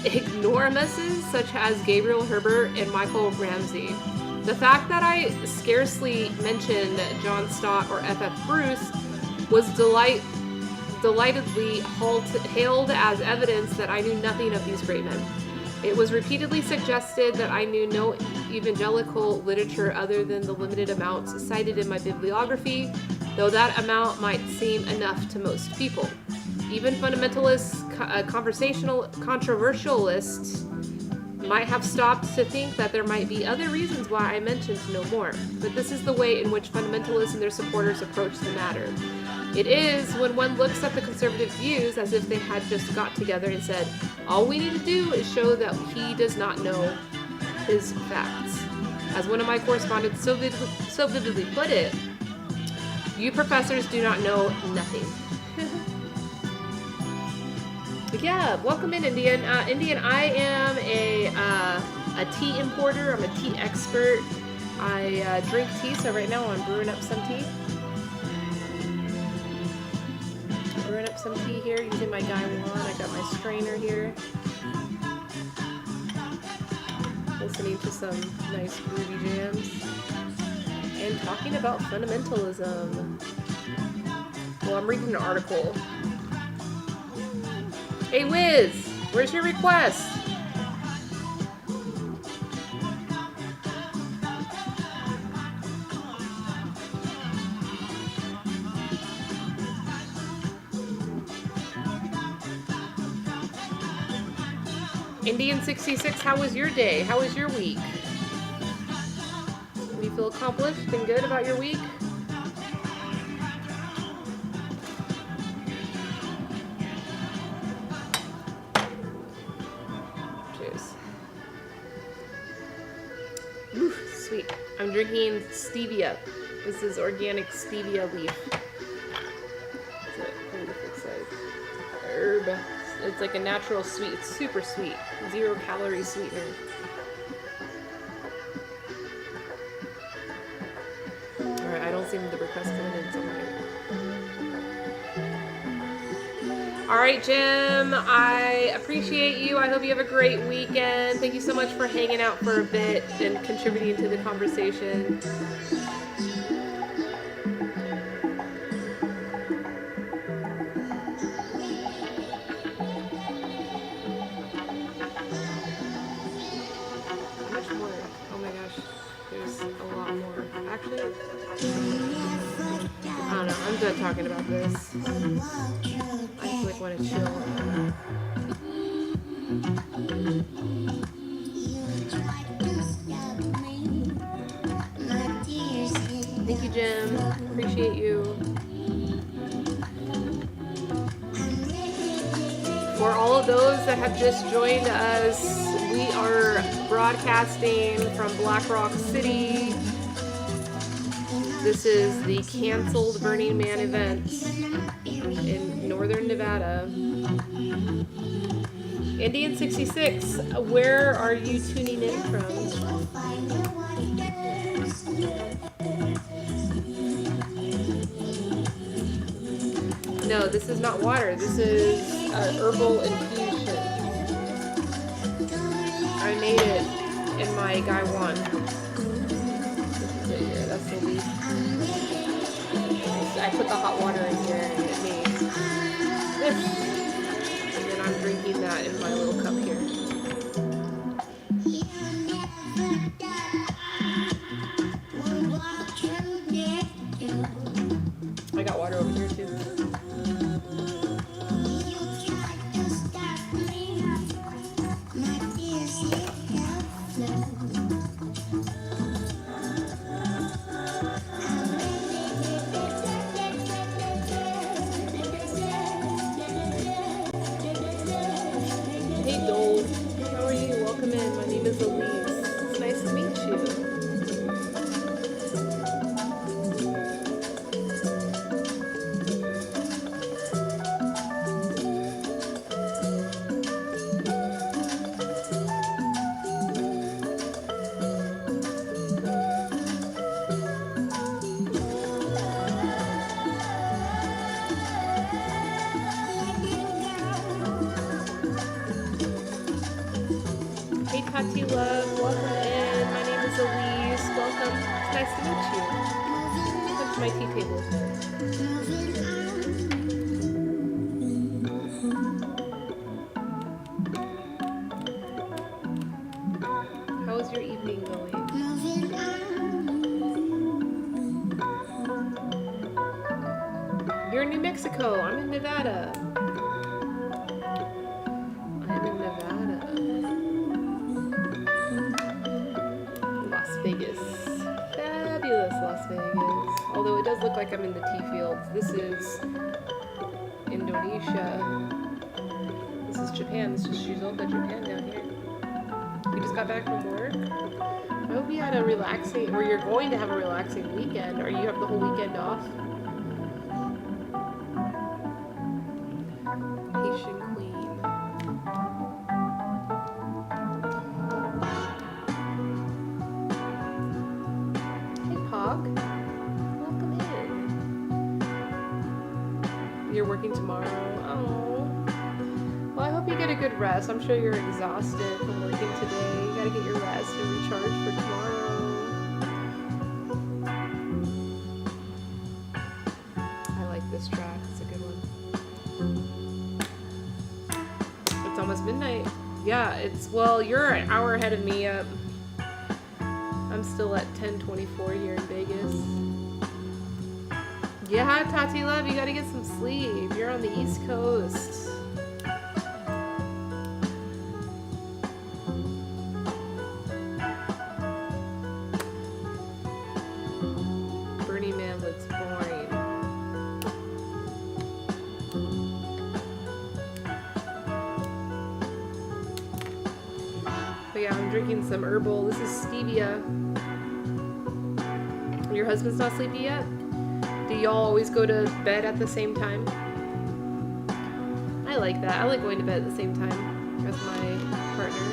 ignoramuses, such as Gabriel Herbert and Michael Ramsey. The fact that I scarcely mentioned John Stott or F.F. Bruce was delightedly hailed as evidence that I knew nothing of these great men. It was repeatedly suggested that I knew no evangelical literature other than the limited amounts cited in my bibliography, though that amount might seem enough to most people. Even fundamentalists, controversialists might have stopped to think that there might be other reasons why I mentioned no more. But this is the way in which fundamentalists and their supporters approach the matter. It is when one looks at the conservative views as if they had just got together and said, all we need to do is show that he does not know his facts. As one of my correspondents so vividly put it, you professors do not know nothing. Yeah, welcome in, Indian. Indian, I am a tea importer. I'm a tea expert. I drink tea, so right now I'm brewing up some tea. Brewing up some tea here using my Gaiwan. I got my strainer here. Listening to some nice groovy jams. And talking about fundamentalism. Well, I'm reading an article. Hey Wiz, where's your request? Indian 66, how was your day? How was your week? Do you feel accomplished and good about your week? Cheers. Ooh, sweet. I'm drinking stevia. This is organic stevia leaf. herb. It's like a natural sweet. It's super sweet. 0 calorie sweetener. Alright, I don't see the request coming in somewhere. Alright, Jim, I appreciate you. I hope you have a great weekend. Thank you so much for hanging out for a bit and contributing to the conversation. How much more? Oh my gosh, there's a lot more. Actually, I don't know. I'm done talking about this. I just like want to chill. Thank you, Jim. Appreciate you. For all of those that have just joined us, we are broadcasting from Black Rock City. This is the canceled Burning Man event in northern Nevada. Indian 66, where are you tuning in from? No, this is not water. This is herbal infusion. I made it in my Gaiwan. This is it here. That's the leaf. I put the hot water in here and it made this. And then I'm drinking that in my little cup here. I got water over here too. Hey Dole, how are you? Welcome in. My name is Elise. It's nice to meet you. Hey Tati Love, welcome in. My name is Elise. Welcome. It's nice to meet you. Welcome to my tea table. How's your evening going? You're in New Mexico. I'm in Nevada. I'm in Nevada. Las Vegas. Fabulous Las Vegas. Although it does look like I'm in the tea fields. This is Indonesia. This is Japan. This is Shizuoka, Japan down here. We just got back from work. I hope you had a relaxing, or you're going to have a relaxing weekend, or you have the whole weekend off. Haitian Queen. Hey, Pog. Welcome in. You're working tomorrow? Oh. Well, I hope you get a good rest. I'm sure you're exhausted from working today. You gotta get your rest and recharge for tomorrow. I like this track. It's a good one. It's almost midnight. Yeah, it's, well, you're an hour ahead of me. I'm still at 10:24 here in Vegas. Yeah, Tati Love, you gotta get some sleep. You're on the East Coast. Burning Man looks boring. But yeah, I'm drinking some herbal. This is stevia. Your husband's not sleepy yet? Do y'all always go to bed at the same time? I I like that. I like going to bed at the same time as my partner.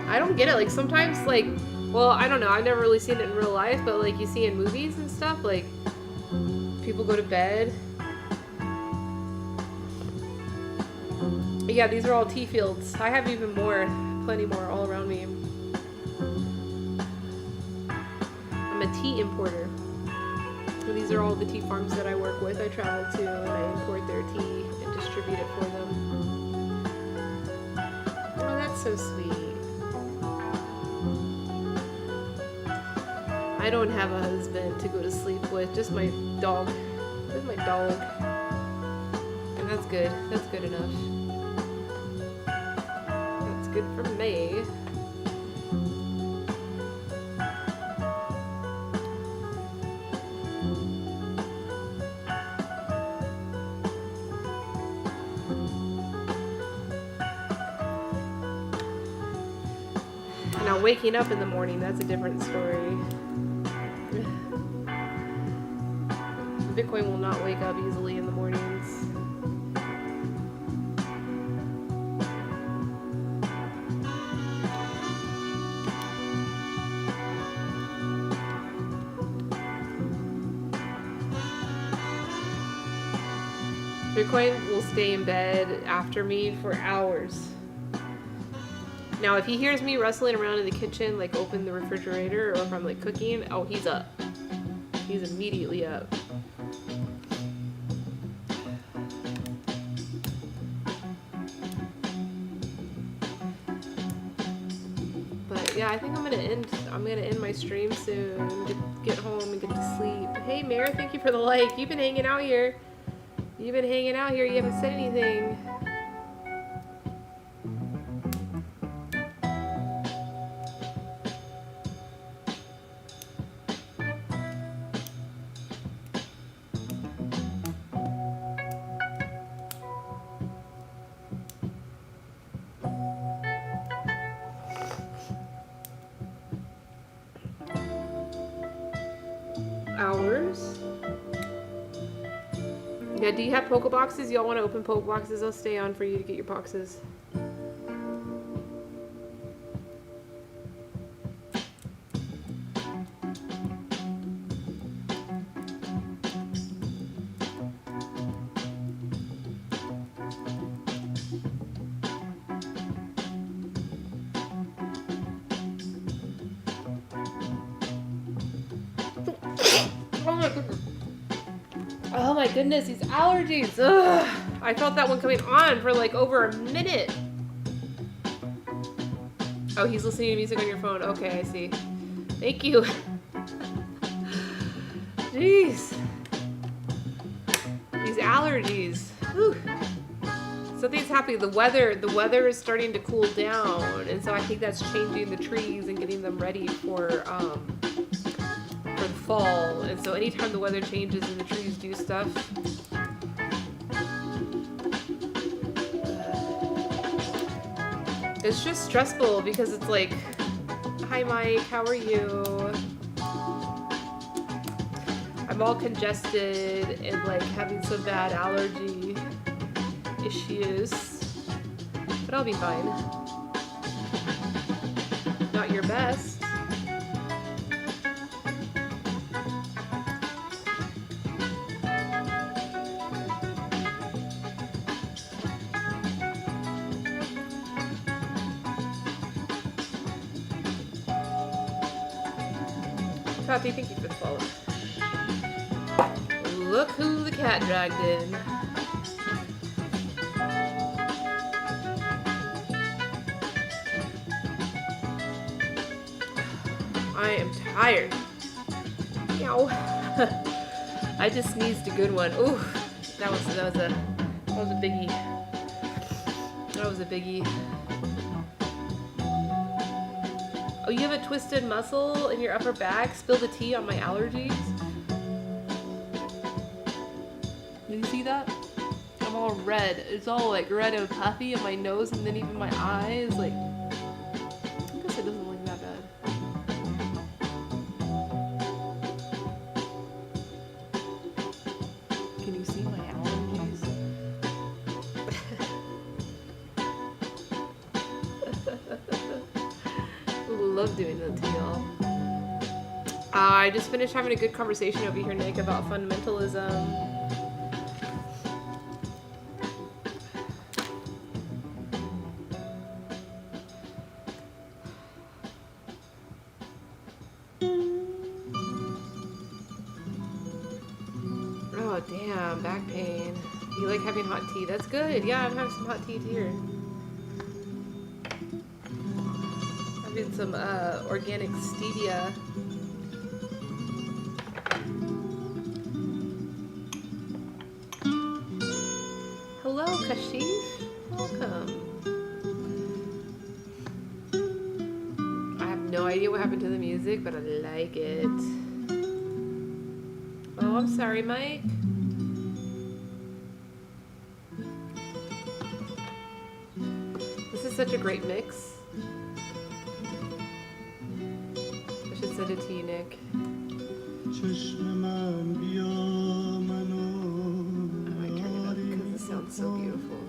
I don't get it. Like, sometimes, like, well, I don't know. I've never really seen it in real life, but, like, you see in movies and stuff, like, people go to bed. Yeah, these are all tea fields. I have even more, plenty more all around me. I'm a tea importer. So these are all the tea farms that I work with. I travel to and I import their tea and distribute it for them. Oh, that's so sweet. I don't have a husband to go to sleep with, just my dog. Just my dog. And that's good. That's good enough. That's good for me. Now waking up in the morning, that's a different story. Bitcoin will not wake up easily in the mornings. Bitcoin will stay in bed after me for hours. Now, if he hears me rustling around in the kitchen, like open the refrigerator, or if I'm like cooking, oh, he's up. He's immediately up. But yeah, I think I'm gonna end my stream soon. Get home and get to sleep. Hey, Mare, thank you for the like. You've been hanging out here. You haven't said anything. Hours. Yeah, do you have Pokeboxes? Y'all want to open Pokeboxes? I'll stay on for you to get your boxes. Oh my goodness, these allergies. Ugh. I felt that one coming on for like over a minute. Oh, he's listening to music on your phone. Okay, I see. Thank you. Jeez. These allergies. Whew. Something's happening. The weather is starting to cool down, and so I think that's changing the trees and getting them ready for the fall. And so anytime the weather changes and the trees do stuff, it's just stressful because it's like, hi Mike, how are you? I'm all congested and like having some bad allergy issues, but I'll be fine. Not your best. Tati, thank you for the follow. Look who the cat dragged in. I am tired. Meow. I just sneezed a good one. Ooh, that was a biggie. That was a biggie. Oh, you have a twisted muscle in your upper back? Spill the tea on my allergies? Did you see that? I'm all red. It's all like red and puffy in my nose and then even my eyes. Like, I guess it doesn't look that bad. Can you see my allergies? love doing that to y'all. I just finished having a good conversation over here, Nick, about fundamentalism. Oh, damn, back pain. You like having hot tea? That's good. Yeah, I'm having some hot tea here. Having some organic stevia. Hello, Kashif. Welcome. I have no idea what happened to the music, but I like it. Oh, I'm sorry, Mike. This is such a great mix. I should send it to you, Nick. Oh, I turn it up because it sounds so beautiful.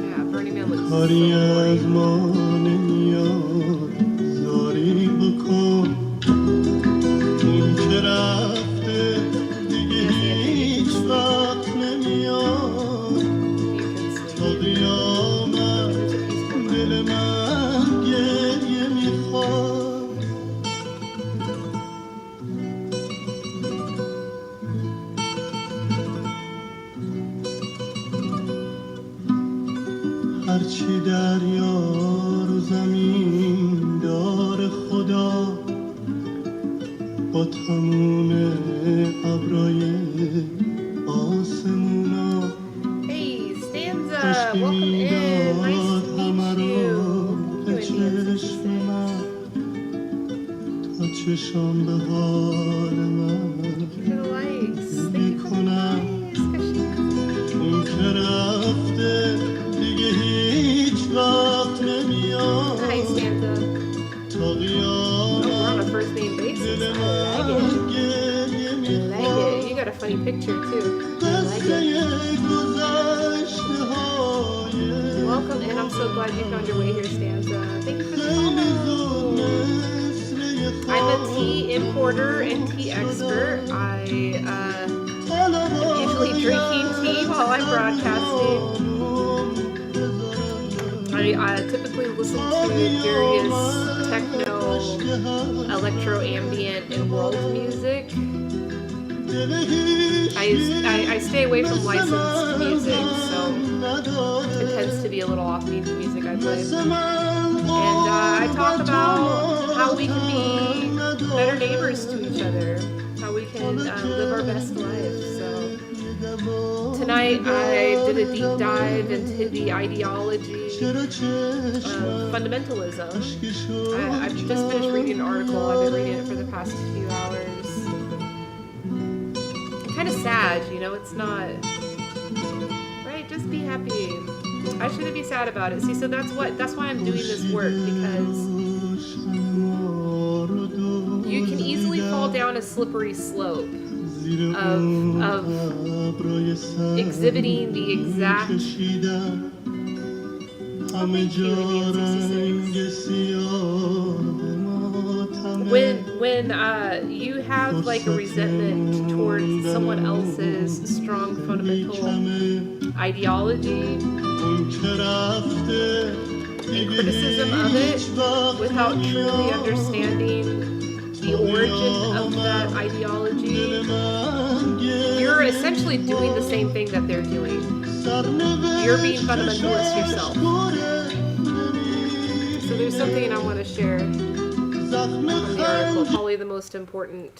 Yeah, Burning Man looks so هرچی دریا رو زمین دار خدا با تموم ابرای آسمونا Hey, Stanza, welcome in. Nice to meet you. چشم من تا چشم به حال من میکنم این که رفته دیگه هیچ وقت نمیاد تا قیامت دل من گریه میخواد You got a funny picture too. قصه گذشته های Welcome in. I'm so glad you found your way here, Stanza. Thank you for the follow. I'm a tea importer and tea expert. I am usually drinking tea while I'm broadcasting. I typically listen to various techno, electro, ambient, and world music. I stay away from licensed music, so it tends to be a little offbeat the music I play. And I talk about how we can be better neighbors to each other, how we can live our best lives. So tonight I did a deep dive into the ideology of fundamentalism. I've just finished reading an article. I've been reading it for the past few hours. Kind of sad, you know, it's not right. Just be happy. I shouldn't be sad about it. See, so that's why I'm doing this work, because you can easily fall down a slippery slope of exhibiting the exact when you have like a resentment towards someone else's strong fundamental ideology and criticism of it without truly understanding the origin of that ideology, you're essentially doing the same thing that they're doing. You're being fundamentalist yourself. So there's something I want to share from the article, probably the most important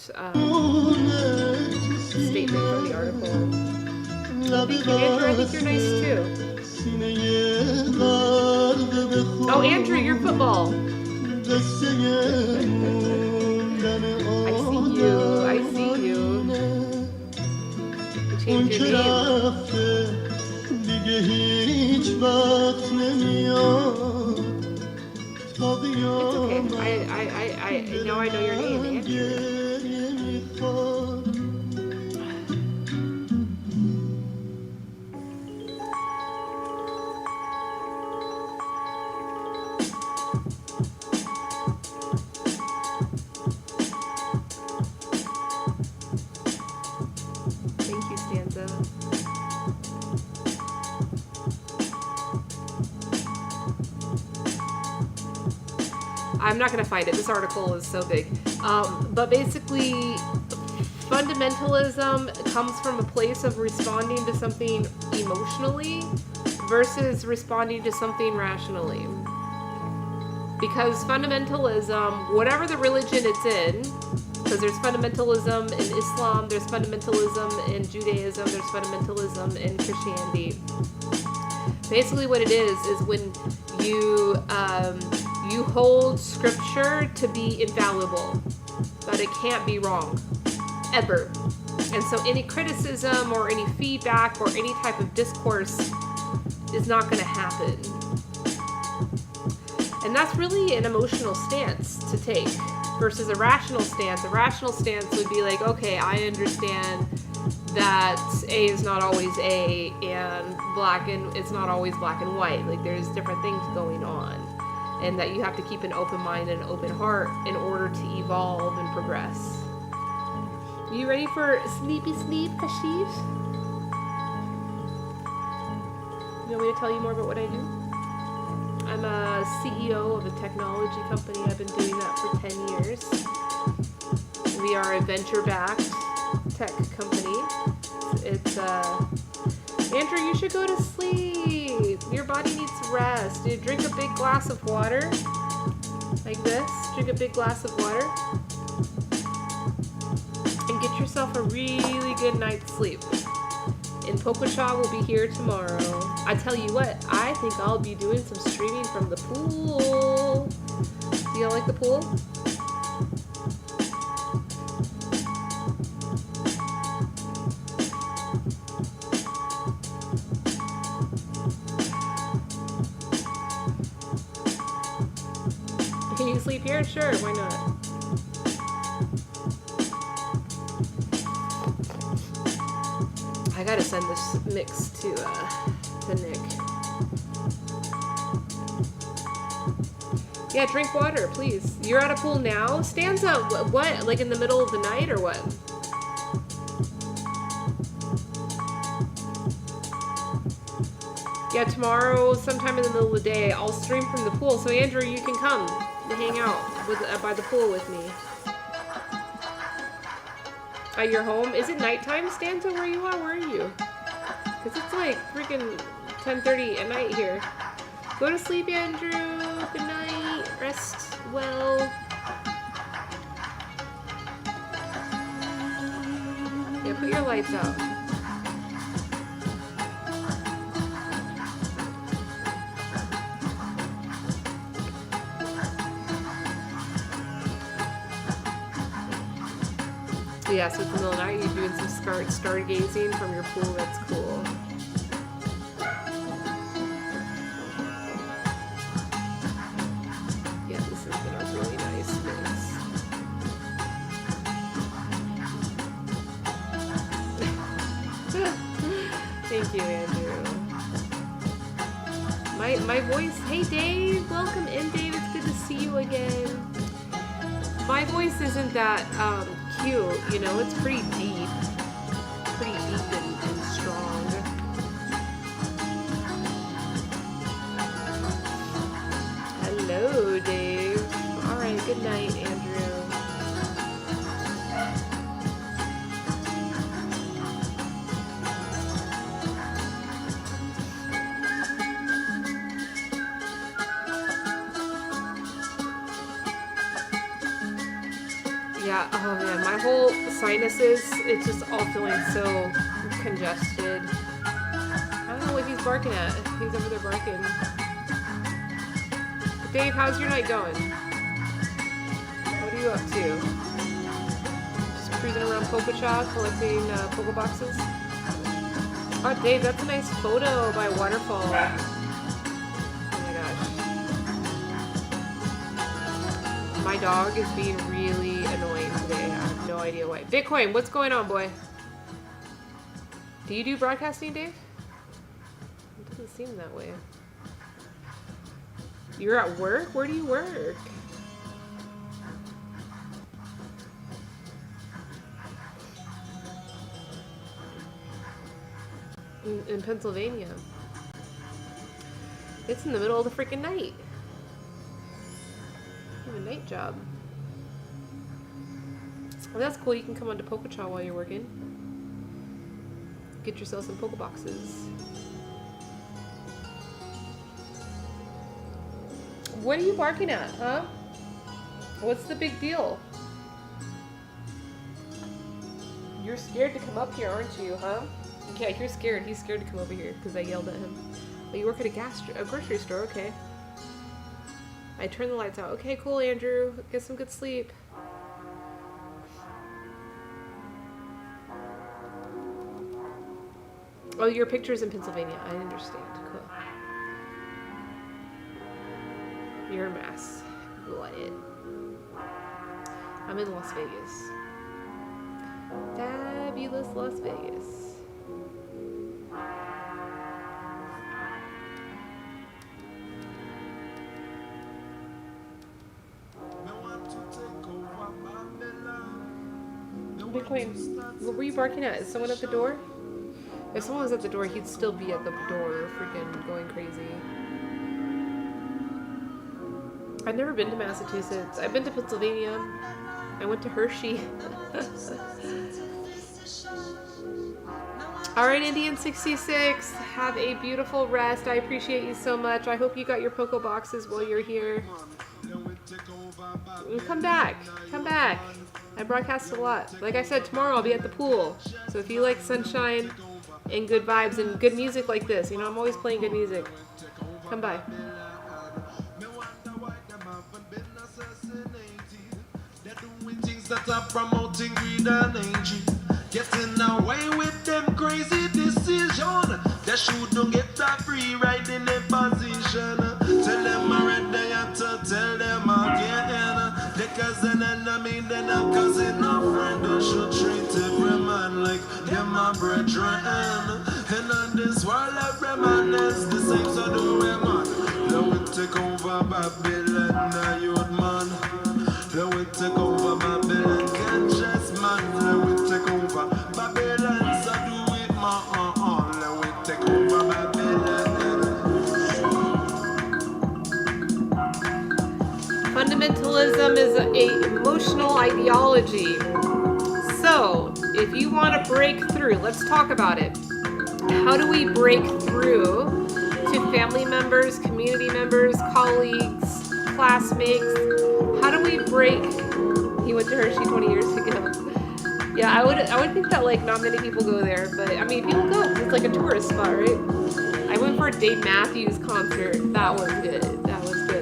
statement from the article. Thank you, Andrew. I think you're nice too. Oh, Andrew, you're football. I see you. You changed your name. It's okay. Now I know your name, Andrew. میخواد Thank you, Stanza. I'm not going to find it. This article is so big. But basically, fundamentalism comes from a place of responding to something emotionally versus responding to something rationally. Because fundamentalism, whatever the religion it's in, because there's fundamentalism in Islam, there's fundamentalism in Judaism, there's fundamentalism in Christianity. Basically what it is when you hold scripture to be infallible, that it can't be wrong, ever. And so any criticism or any feedback or any type of discourse is not going to happen. And that's really an emotional stance to take versus a rational stance. A rational stance would be like, okay, I understand that A is not always A and it's not always black and white. Like there's different things going on. And that you have to keep an open mind and an open heart in order to evolve and progress. You ready for sleepy sleep, Kashif? You want me to tell you more about what I do? I'm a CEO of a technology company. I've been doing that for 10 years. We are a venture-backed tech company. It's Andrew, you should go to sleep. Your body needs rest. Dude, drink a big glass of water. Like this. Drink a big glass of water. And get yourself a really good night's sleep. And Pokoshaw will be here tomorrow. I tell you what, I think I'll be doing some streaming from the pool. Do y'all like the pool? Can you sleep here? Sure, why not? I gotta send this mix to Nick. Yeah, drink water, please. You're at a pool now? Stanza, what? Like in the middle of the night or what? Yeah, tomorrow, sometime in the middle of the day, I'll stream from the pool. So Andrew, you can come and hang out by the pool with me. At your home? Is it nighttime, Stanza? Where you are? Where are you? Because it's like freaking 10:30 at night here. Go to sleep, Andrew. Good night. Rest well. Yeah, put your lights out. Yeah, so it's the middle of the night, you're doing some stargazing from your pool. That's cool. Yeah, this has been a really nice mix. Thank you, Andrew. My voice. Hey, Dave. Welcome in, Dave. It's good to see you again. My voice isn't that cute, you know, it's pretty deep and strong. Hello, Dave. All right, good night, Andrew. Yeah, oh man, my whole sinuses, it's just all feeling so congested. I don't know what he's barking at. He's over there barking. Dave, how's your night going? What are you up to? Just cruising around Pokoshaw, collecting Poke Boxes? Oh, Dave, that's a nice photo by Waterfall. Oh my gosh. My dog is being really annoying today. I have no idea idea why. Bitcoin, what's going on, boy? Do you do broadcasting, Dave? It doesn't seem that way. You're at work? Where do you work? In Pennsylvania. It's in the middle of the freaking night. You have a night job. Well, that's cool. You can come on to Pokechaw while you're working. Get yourself some Pokeboxes. What are you barking at, huh? What's the big deal? You're scared to come up here, aren't you, huh? Yeah, you're scared. He's scared to come over here because I yelled at him. Oh, you work at a grocery store, okay. I turned the lights out. Okay, cool, Andrew. Get some good sleep. Oh, your picture's in Pennsylvania. I understand. Cool. You're a mess. Got it. I'm in Las Vegas. Fabulous Las Vegas. Bitcoin, what were you barking at? Is someone at the door? If someone was at the door, he'd still be at the door, freaking going crazy. I've never been to Massachusetts. I've been to Pennsylvania. I went to Hershey. Alright, Indian 66. Have a beautiful rest. I appreciate you so much. I hope you got your Poke Boxes while you're here. Come back. Come back. I broadcast a lot. Like I said, tomorrow I'll be at the pool. So if you like sunshine and good vibes and good music like this, you know, I'm always playing good music. Come by. That are promoting greed and envy, getting away with them crazy decision. They shouldn't get that free ride in a position. Tell them I read they have to tell them again. They cousin enemy, then a cousin of friend. They should treat every man like them a brethren. And on this world every man is the same, so do we man. Let we take over Babylon, now youth man. Let we take over Babylon, can't just man. Let we take over Babylon, so do it man. Let we take over Babylon. Fundamentalism is an emotional ideology. So, if you want to break through, let's talk about it. How do we break through to family members, community members, colleagues, classmates? How do we break? He went to Hershey 20 years ago. Yeah, I would think that like not many people go there, but I mean people go. It's like a tourist spot, right? I went for a Dave Matthews concert. That was good. That was good.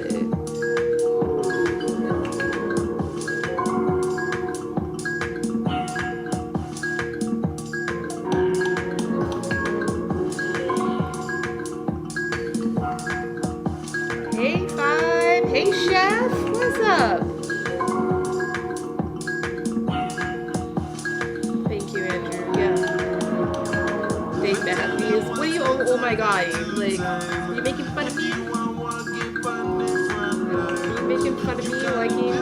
Hey, Five. Hey, Chef. What's up? Thank you, Andrew. Yeah. Dave Matthews. What are you? Oh my God. Like, are you making fun of me? Are you making fun of me? Liking?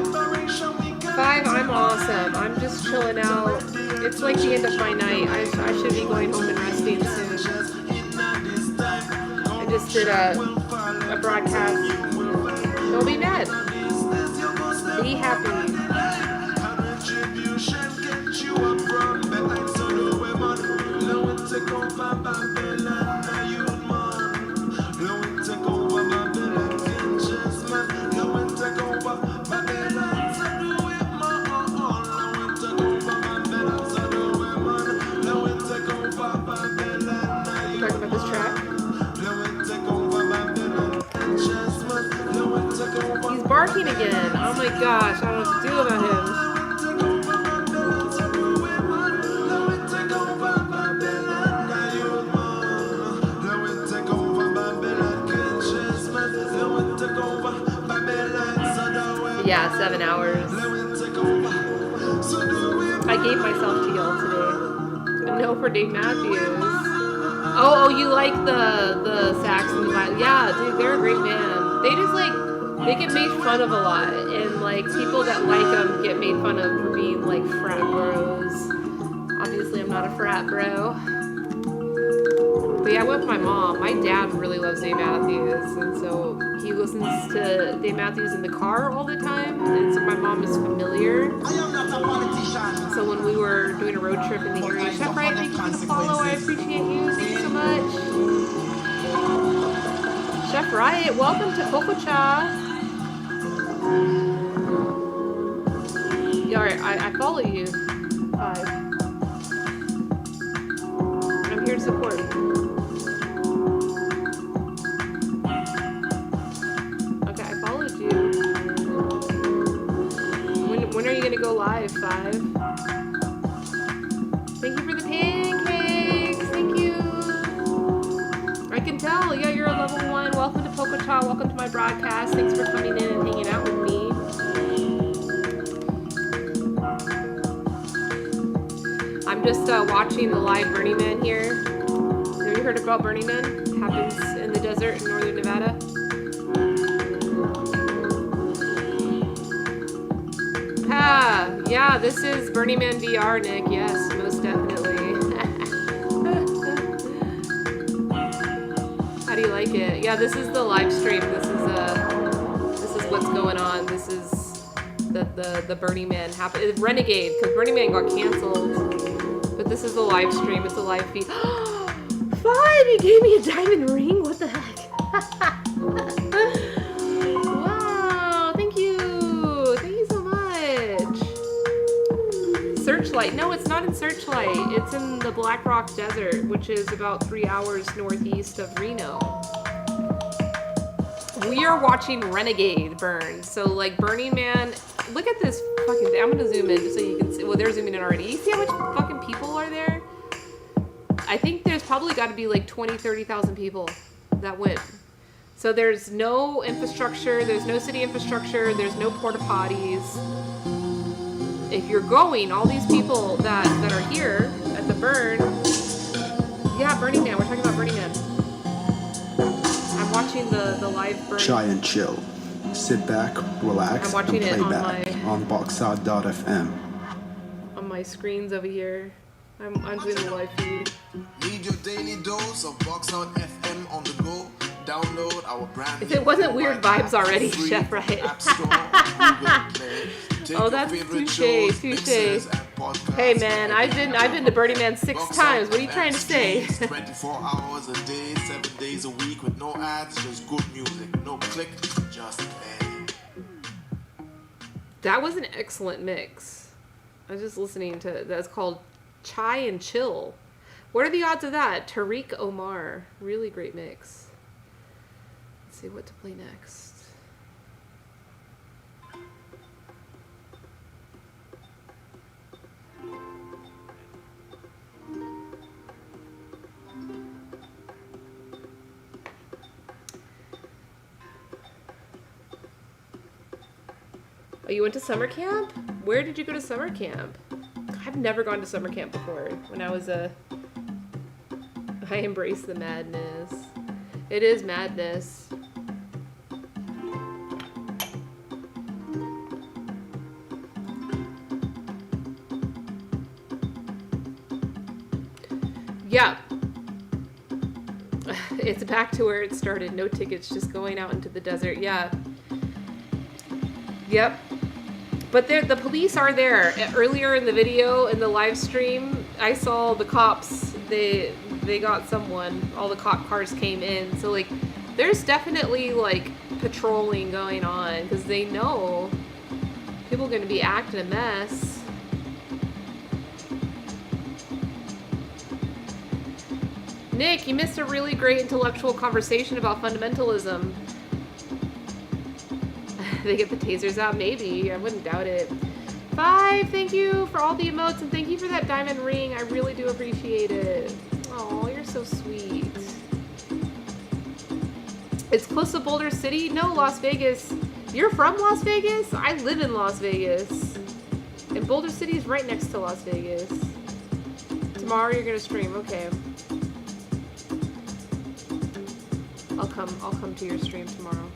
Five, I'm awesome. I'm just chilling out. It's like the end of my night. I should be going home and resting soon. I just did a broadcast. Don't be mad. Be happy. Talking about this track? He's barking again. Oh my gosh, I don't know what to do about him. Yeah, 7 hours. I gave myself to y'all today. No for Dave Matthews. Oh, you like the sax and the violin. Yeah, dude, they're a great band. They just like, they get made fun of a lot. And like, people that like them get made fun of for being like frat bros. Obviously, I'm not a frat bro. But yeah, I went with my mom. My dad really loves Dave Matthews, and so he listens to Dave Matthews in the car all the time, and so my mom is familiar. I am not a politician. So when we were doing a road trip in the area, Chef Riot, thank you for the follow. I appreciate you. Thank you so much. Chef Riot, welcome to Kokocha. Yeah, alright, I follow you. 5. I'm here to support. Okay, I followed you. When are you gonna go live, 5? Thank you for the pancakes. Thank you. I can tell. Yeah, you're a level 1. Welcome to Pococha. Welcome to my broadcast. Thanks for coming in and hanging out with me. I'm just watching the live Burning Man here. Have you heard about Burning Man? It happens in the desert in northern Nevada. Yeah, this is Burning Man VR, Nick. Yes, most definitely. How do you like it? Yeah, this is the live stream. This is what's going on. This is the Burning Man happened. Renegade, because Burning Man got canceled. But this is the live stream. It's a live feed. 5, you gave me a diamond ring. What the heck? Wow, thank you. Thank you so much. Searchlight. No, it's not in Searchlight. It's in the Black Rock Desert, which is about 3 hours northeast of Reno. We are watching Renegade burn. So, like, Burning Man. Look at this fucking thing. I'm gonna zoom in just so you can see. Well, they're zooming in already. You see how much fucking people are there? I think there's probably got to be like 20, 30,000 people that went. So there's no infrastructure. There's no city infrastructure. There's no porta potties. If you're going, all these people that are here at the burn. Yeah, Burning Man. We're talking about Burning Man. I'm watching the live burn. Try and chill. Sit back, relax, I'm watching and it play on back on boxout.fm. On my screens over here. I'm doing the live feed. Need your daily dose of Box Out FM on the go. Download our brand. If it wasn't weird vibes already, Chef Riot. Oh, that's touche. Hey man, I've been to Burning Man 6 times. What are you trying to say? 24 hours a day, 7 days a week with no ads, just good music, no click, just play. That was an excellent mix. I was just listening to that's called Chai and Chill. What are the odds of that? Tariq Omar. Really great mix. Let's see what to play next. Oh, you went to summer camp? Where did you go to summer camp? I've never gone to summer camp before. When I was I embrace the madness. It is madness. Yeah. It's back to where it started. No tickets, just going out into the desert. Yeah. Yep. But the police are there. Earlier in the video, in the live stream, I saw the cops. They got someone. All the cop cars came in. So, like, there's definitely, like, patrolling going on. Because they know people are going to be acting a mess. Nick, you missed a really great intellectual conversation about fundamentalism. They get the tasers out? Maybe. I wouldn't doubt it. 5, thank you for all the emotes, and thank you for that diamond ring. I really do appreciate it. Oh, you're so sweet. It's close to Boulder City? No, Las Vegas. You're from Las Vegas? I live in Las Vegas. And Boulder City is right next to Las Vegas. Tomorrow you're gonna stream, okay. I'll come to your stream tomorrow.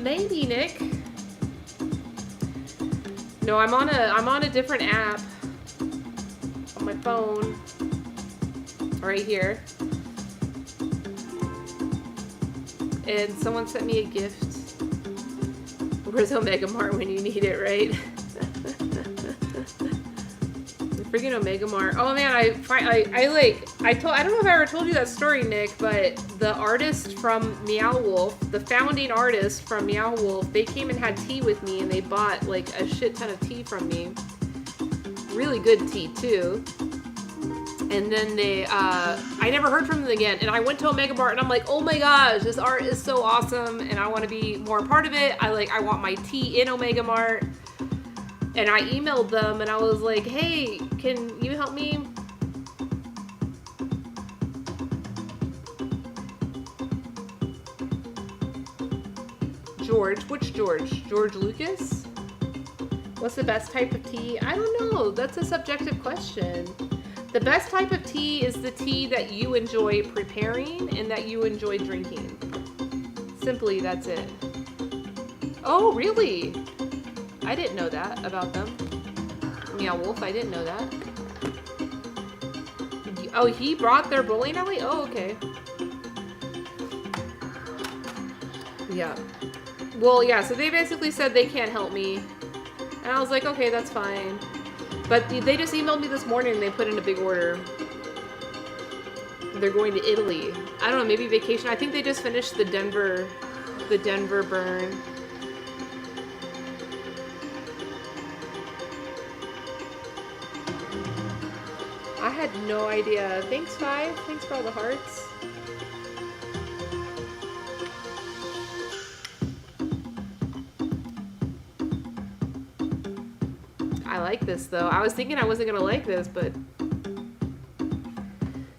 Maybe, Nick. No, I'm on a different app on my phone. Right here. And someone sent me a gift. Where's Omega Mart when you need it, right? The freaking Omega Mart. Oh man, I don't know if I ever told you that story, Nick, but the artist from Meow Wolf, the founding artist from Meow Wolf, they came and had tea with me and they bought like a shit ton of tea from me. Really good tea too. And then I never heard from them again. And I went to Omega Mart and I'm like, oh my gosh, this art is so awesome. And I want to be more a part of it. I want my tea in Omega Mart. And I emailed them and I was like, hey, can you help me? George, which George? George Lucas? What's the best type of tea? I don't know. That's a subjective question. The best type of tea is the tea that you enjoy preparing and that you enjoy drinking. Simply, that's it. Oh, really? I didn't know that about them. Meow Wolf, I didn't know that. Oh, he brought their bowling alley? Oh, okay. Yeah. Well, yeah, so they basically said they can't help me. And I was like, okay, that's fine. But they just emailed me this morning and they put in a big order. They're going to Italy. I don't know, maybe vacation. I think they just finished the Denver burn. I had no idea. Thanks, Five. Thanks for all the hearts. I like this though. I was thinking I wasn't gonna like this, but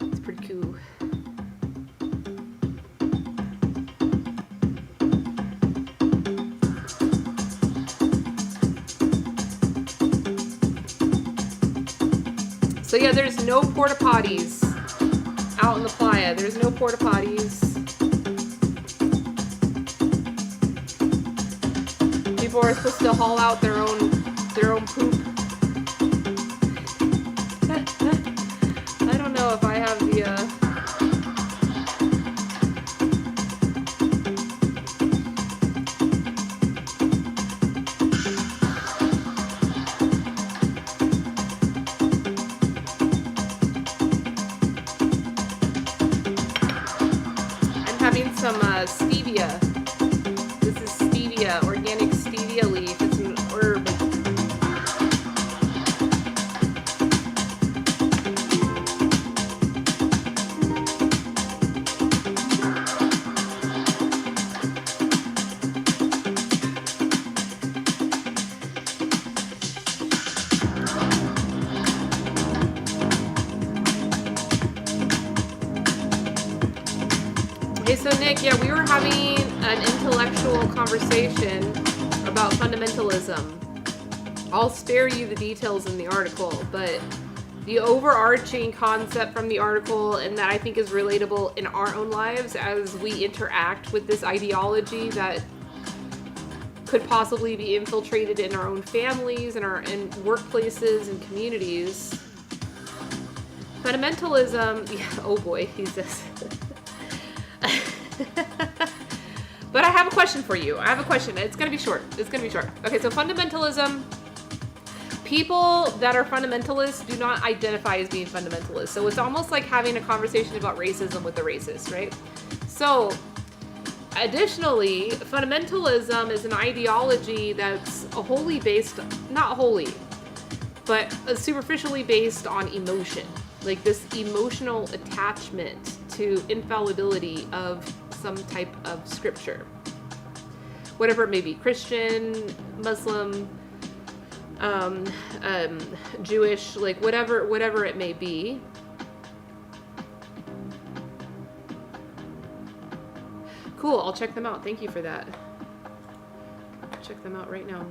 it's pretty cool. So yeah, there's no porta potties out in the playa. There's no porta potties. People are supposed to haul out their own poop. I don't know if I have the I'm having some stevia. This is stevia, organic stevia leaf. It's an herb. Okay, so Nick, yeah, we were having an intellectual conversation about fundamentalism. I'll spare you the details in the article, but the overarching concept from the article, and that I think is relatable in our own lives as we interact with this ideology that could possibly be infiltrated in our own families and in workplaces and communities. Fundamentalism, yeah, oh boy, he's this. But I have a question for you. I have a question. It's gonna be short. Okay, so fundamentalism. People that are fundamentalists do not identify as being fundamentalists. So it's almost like having a conversation about racism with the racist, right? So, additionally, fundamentalism is an ideology that's wholly based, not wholly, but superficially based on emotion. Like this emotional attachment to infallibility of some type of scripture. Whatever it may be, Christian, Muslim, Jewish, like whatever it may be. Cool, I'll check them out. Thank you for that. I'll check them out right now.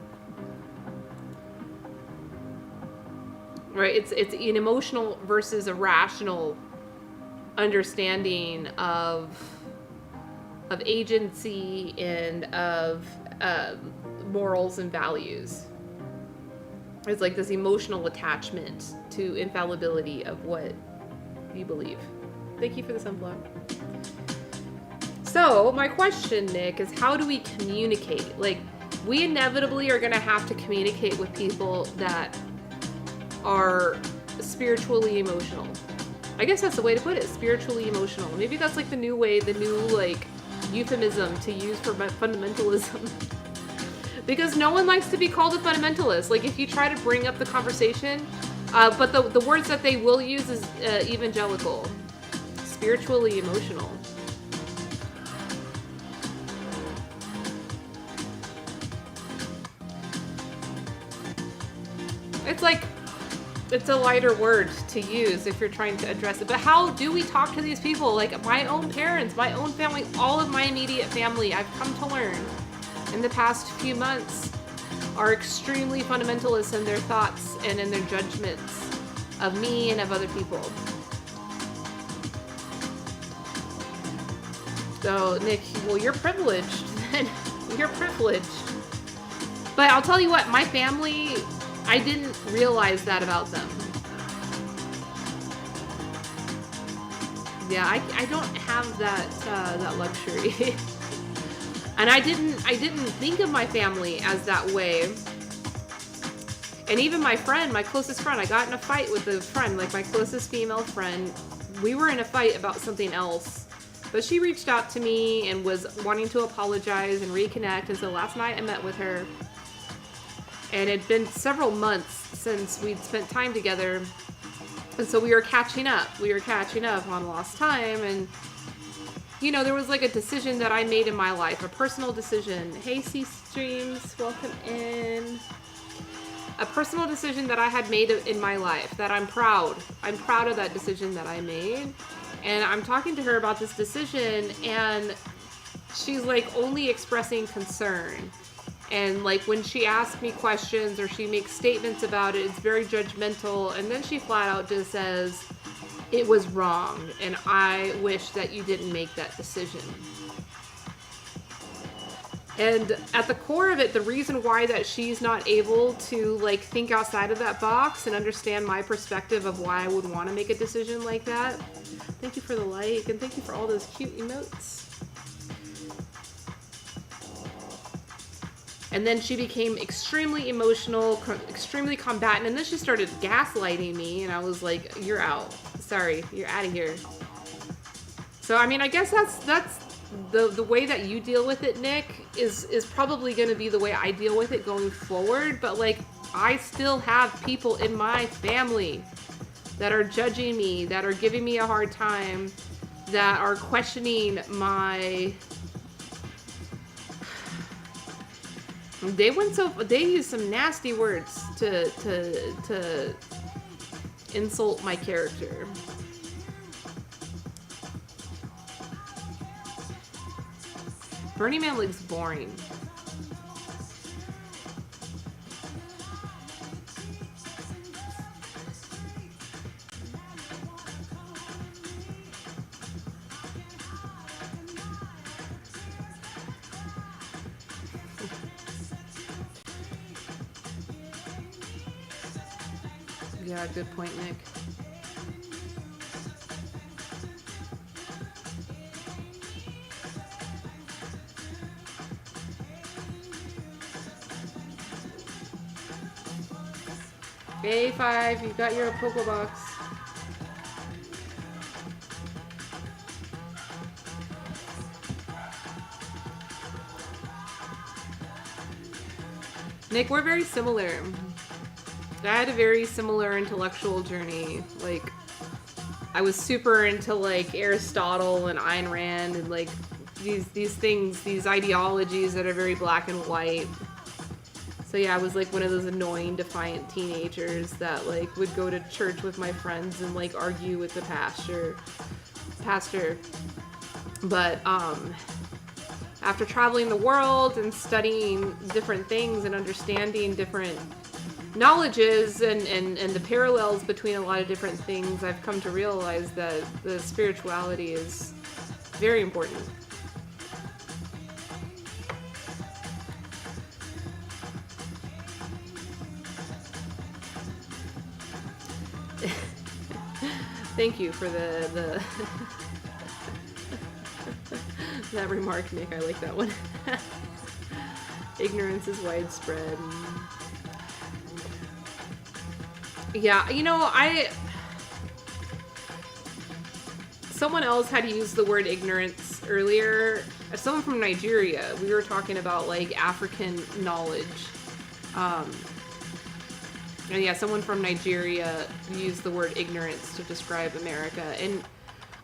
right? It's an emotional versus a rational understanding of agency and of morals and values. It's like this emotional attachment to infallibility of what you believe. Thank you for the sunflower. So my question, Nick, is how do we communicate? Like, we inevitably are going to have to communicate with people that are spiritually emotional. I guess that's the way to put it, spiritually emotional. Maybe that's like the new way, the new like euphemism to use for fundamentalism. Because no one likes to be called a fundamentalist. Like if you try to bring up the conversation, but the words that they will use is evangelical, spiritually emotional. It's like, it's a lighter word to use if you're trying to address it. But how do we talk to these people? Like my own parents, my own family, all of my immediate family, I've come to learn in the past few months are extremely fundamentalist in their thoughts and in their judgments of me and of other people. So Nick, well, you're privileged. You're privileged. But I'll tell you what, my family, I didn't realize that about them. Yeah, I don't have that luxury. And I didn't think of my family as that way. And even my friend, my closest friend, I got in a fight with a friend, like my closest female friend. We were in a fight about something else. But she reached out to me and was wanting to apologize and reconnect. And so last night I met with her. And it had been several months since we'd spent time together. And so we were catching up. We were catching up on lost time. And, you know, there was like a decision that I made in my life, a personal decision. Hey, C-Streams, welcome in. A personal decision that I had made in my life that I'm proud. I'm proud of that decision that I made. And I'm talking to her about this decision, and she's like only expressing concern. And like when she asks me questions or she makes statements about it, it's very judgmental. And then she flat out just says, it was wrong. And I wish that you didn't make that decision. And at the core of it, the reason why that she's not able to like think outside of that box and understand my perspective of why I would want to make a decision like that. Thank you for the like, and thank you for all those cute emotes. And then she became extremely emotional, extremely combatant, and then she started gaslighting me, and I was like, you're out. Sorry, you're out of here. So, I mean, I guess that's the way that you deal with it, Nick, is probably going to be the way I deal with it going forward, but, like, I still have people in my family that are judging me, that are giving me a hard time, that are questioning my... They used some nasty words to insult my character. Burning Man looks boring. Yeah, good point, Nick. A5, you got your Pokebox. Nick, we're very similar. I had a very similar intellectual journey. Like, I was super into like Aristotle and Ayn Rand and like these things, these ideologies that are very black and white. So yeah, I was like one of those annoying, defiant teenagers that like would go to church with my friends and like argue with the pastor. But after traveling the world and studying different things and understanding different knowledge is and the parallels between a lot of different things, I've come to realize that the spirituality is very important. Thank you for the that remark, Nick. I like that one. Ignorance is widespread. Yeah, you know, someone else had used the word ignorance earlier. Someone from Nigeria. We were talking about like African knowledge. And yeah, someone from Nigeria used the word ignorance to describe America. And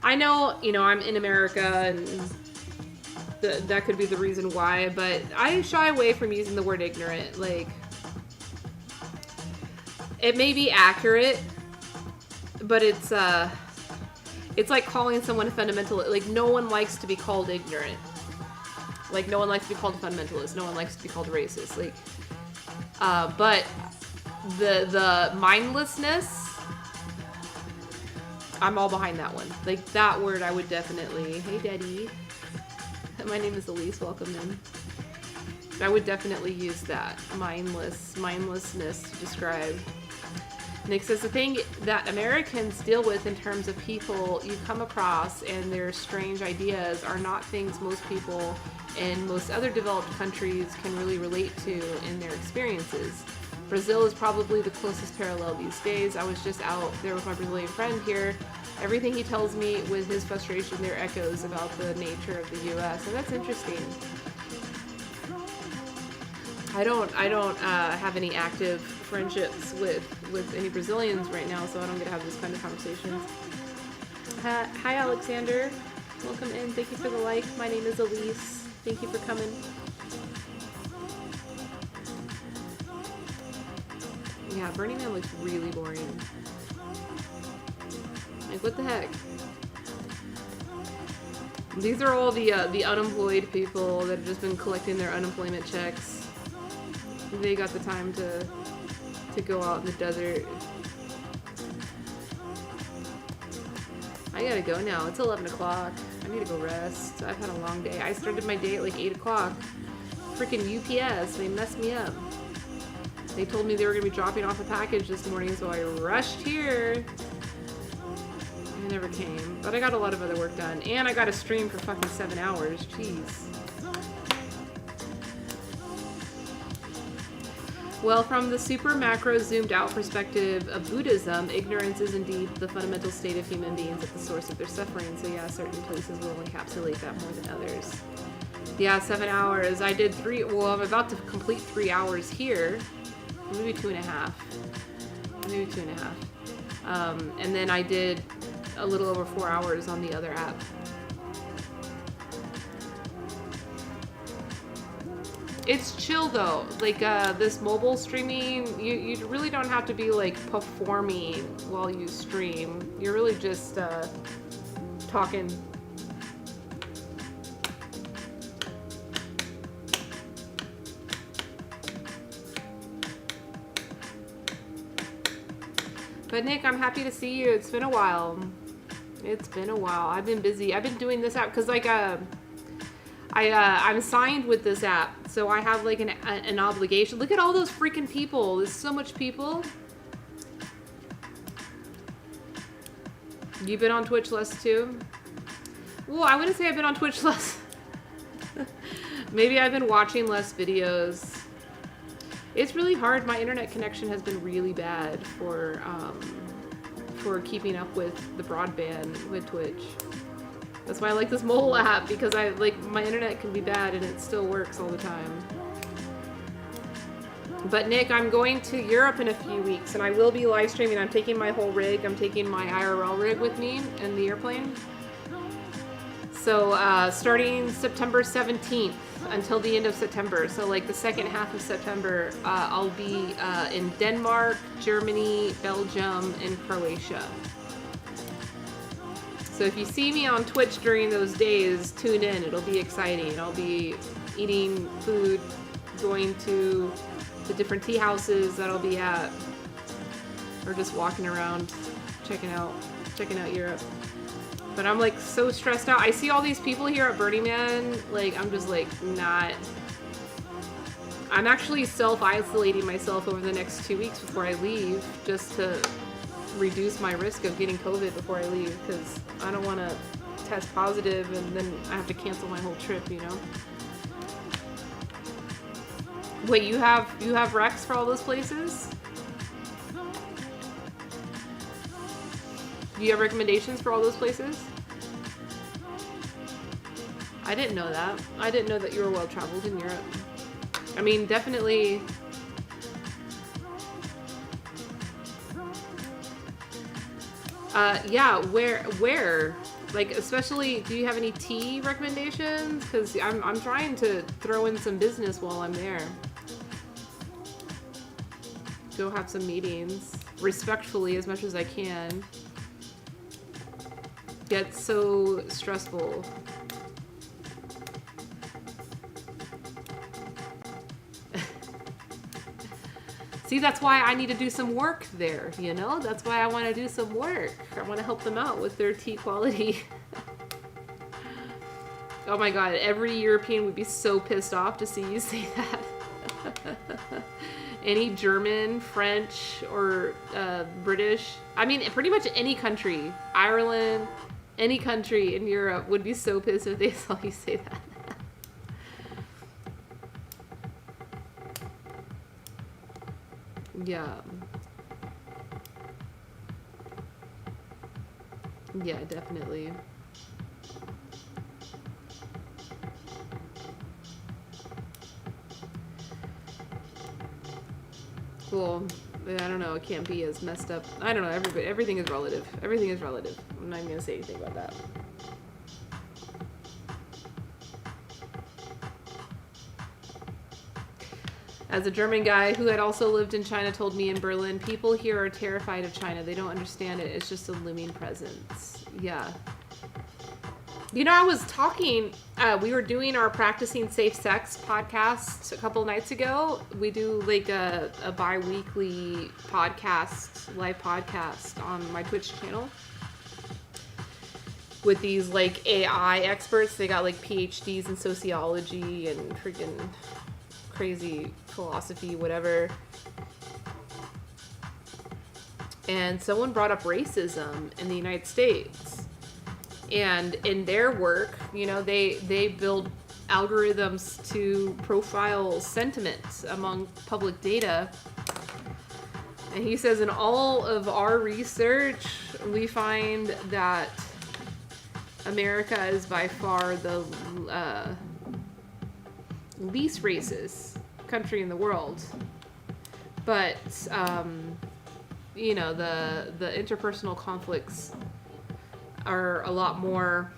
I know, you know, I'm in America and that could be the reason why, but I shy away from using the word ignorant. Like, it may be accurate, but it's like calling someone a fundamentalist. Like, no one likes to be called ignorant. Like, no one likes to be called a fundamentalist. No one likes to be called racist. Like, but the mindlessness, I'm all behind that one. Like, that word I would definitely, hey daddy, my name is Elise, welcome in. I would definitely use that, mindlessness to describe. Nick says the thing that Americans deal with in terms of people you come across and their strange ideas are not things most people in most other developed countries can really relate to in their experiences. Brazil is probably the closest parallel these days. I was just out there with my Brazilian friend here. Everything he tells me with his frustration, there echoes about the nature of the U.S. And that's interesting. I don't have any active friendships with any Brazilians right now, so I don't get to have those kind of conversations. Hi, Alexander. Welcome in. Thank you for the like. My name is Elise. Thank you for coming. Yeah, Burning Man looks really boring. Like, what the heck? These are all the unemployed people that have just been collecting their unemployment checks. They got the time to go out in the desert. I gotta go now. It's 11 o'clock. I need to go rest. I've had a long day. I started my day at like 8 o'clock. Freaking UPS, they messed me up. They told me they were gonna be dropping off a package this morning, so I rushed here. It never came, but I got a lot of other work done, and I got a stream for fucking 7 hours. Jeez. Well, from the super macro zoomed out perspective of Buddhism, ignorance is indeed the fundamental state of human beings at the source of their suffering. So yeah, certain places will encapsulate that more than others. Yeah, 7 hours. I did 3, well, I'm about to complete 3 hours here. Maybe 2.5. Maybe 2.5. And then I did a little over 4 hours on the other app. It's chill though. Like this mobile streaming, you really don't have to be like performing while you stream. You're really just talking. But Nick, I'm happy to see you. It's been a while. It's been a while. I've been busy. I've been doing this app because like I'm signed with this app, so I have like an obligation. Look at all those freaking people. There's so much people. You've been on Twitch less too? Well, I wouldn't say I've been on Twitch less. Maybe I've been watching less videos. It's really hard. My internet connection has been really bad for keeping up with the broadband with Twitch. That's why I like this mobile app, because my internet can be bad and it still works all the time. But Nick, I'm going to Europe in a few weeks and I will be live streaming. I'm taking my whole rig. I'm taking my IRL rig with me in the airplane. So starting September 17th until the end of September, so like the second half of September, I'll be in Denmark, Germany, Belgium, and Croatia. So if you see me on Twitch during those days, tune in. It'll be exciting. I'll be eating food, going to the different tea houses that I'll be at, or just walking around, checking out Europe. But I'm like so stressed out. I see all these people here at Burning Man. Like, I'm just like not. I'm actually self-isolating myself over the next 2 weeks before I leave, just to reduce my risk of getting COVID before I leave, because I don't want to test positive and then I have to cancel my whole trip, you know? Wait, you have recs for all those places? Do you have recommendations for all those places? I didn't know that. I didn't know that you were well traveled in Europe. I mean, definitely. Yeah, where? Like, especially, do you have any tea recommendations? Because I'm trying to throw in some business while I'm there. Go have some meetings, respectfully as much as I can. Gets so stressful. See, that's why I need to do some work there, you know? That's why I want to do some work. I want to help them out with their tea quality. Oh my god, every European would be so pissed off to see you say that. Any German, French, or British, I mean, pretty much any country, Ireland, any country in Europe would be so pissed if they saw you say that. Yeah. Yeah, definitely. Cool. I don't know. It can't be as messed up. I don't know. Everything is relative. Everything is relative. I'm not even gonna say anything about that. As a German guy who had also lived in China told me in Berlin, people here are terrified of China. They don't understand it. It's just a looming presence. Yeah. You know, I was talking, we were doing our Practicing Safe Sex podcast a couple nights ago. We do like a bi-weekly podcast, live podcast on my Twitch channel with these like AI experts. They got like PhDs in sociology and freaking crazy philosophy, whatever. And someone brought up racism in the United States. And in their work, you know, they build algorithms to profile sentiment among public data. And he says in all of our research, we find that America is by far the least racist country in the world, but you know, the interpersonal conflicts are a lot more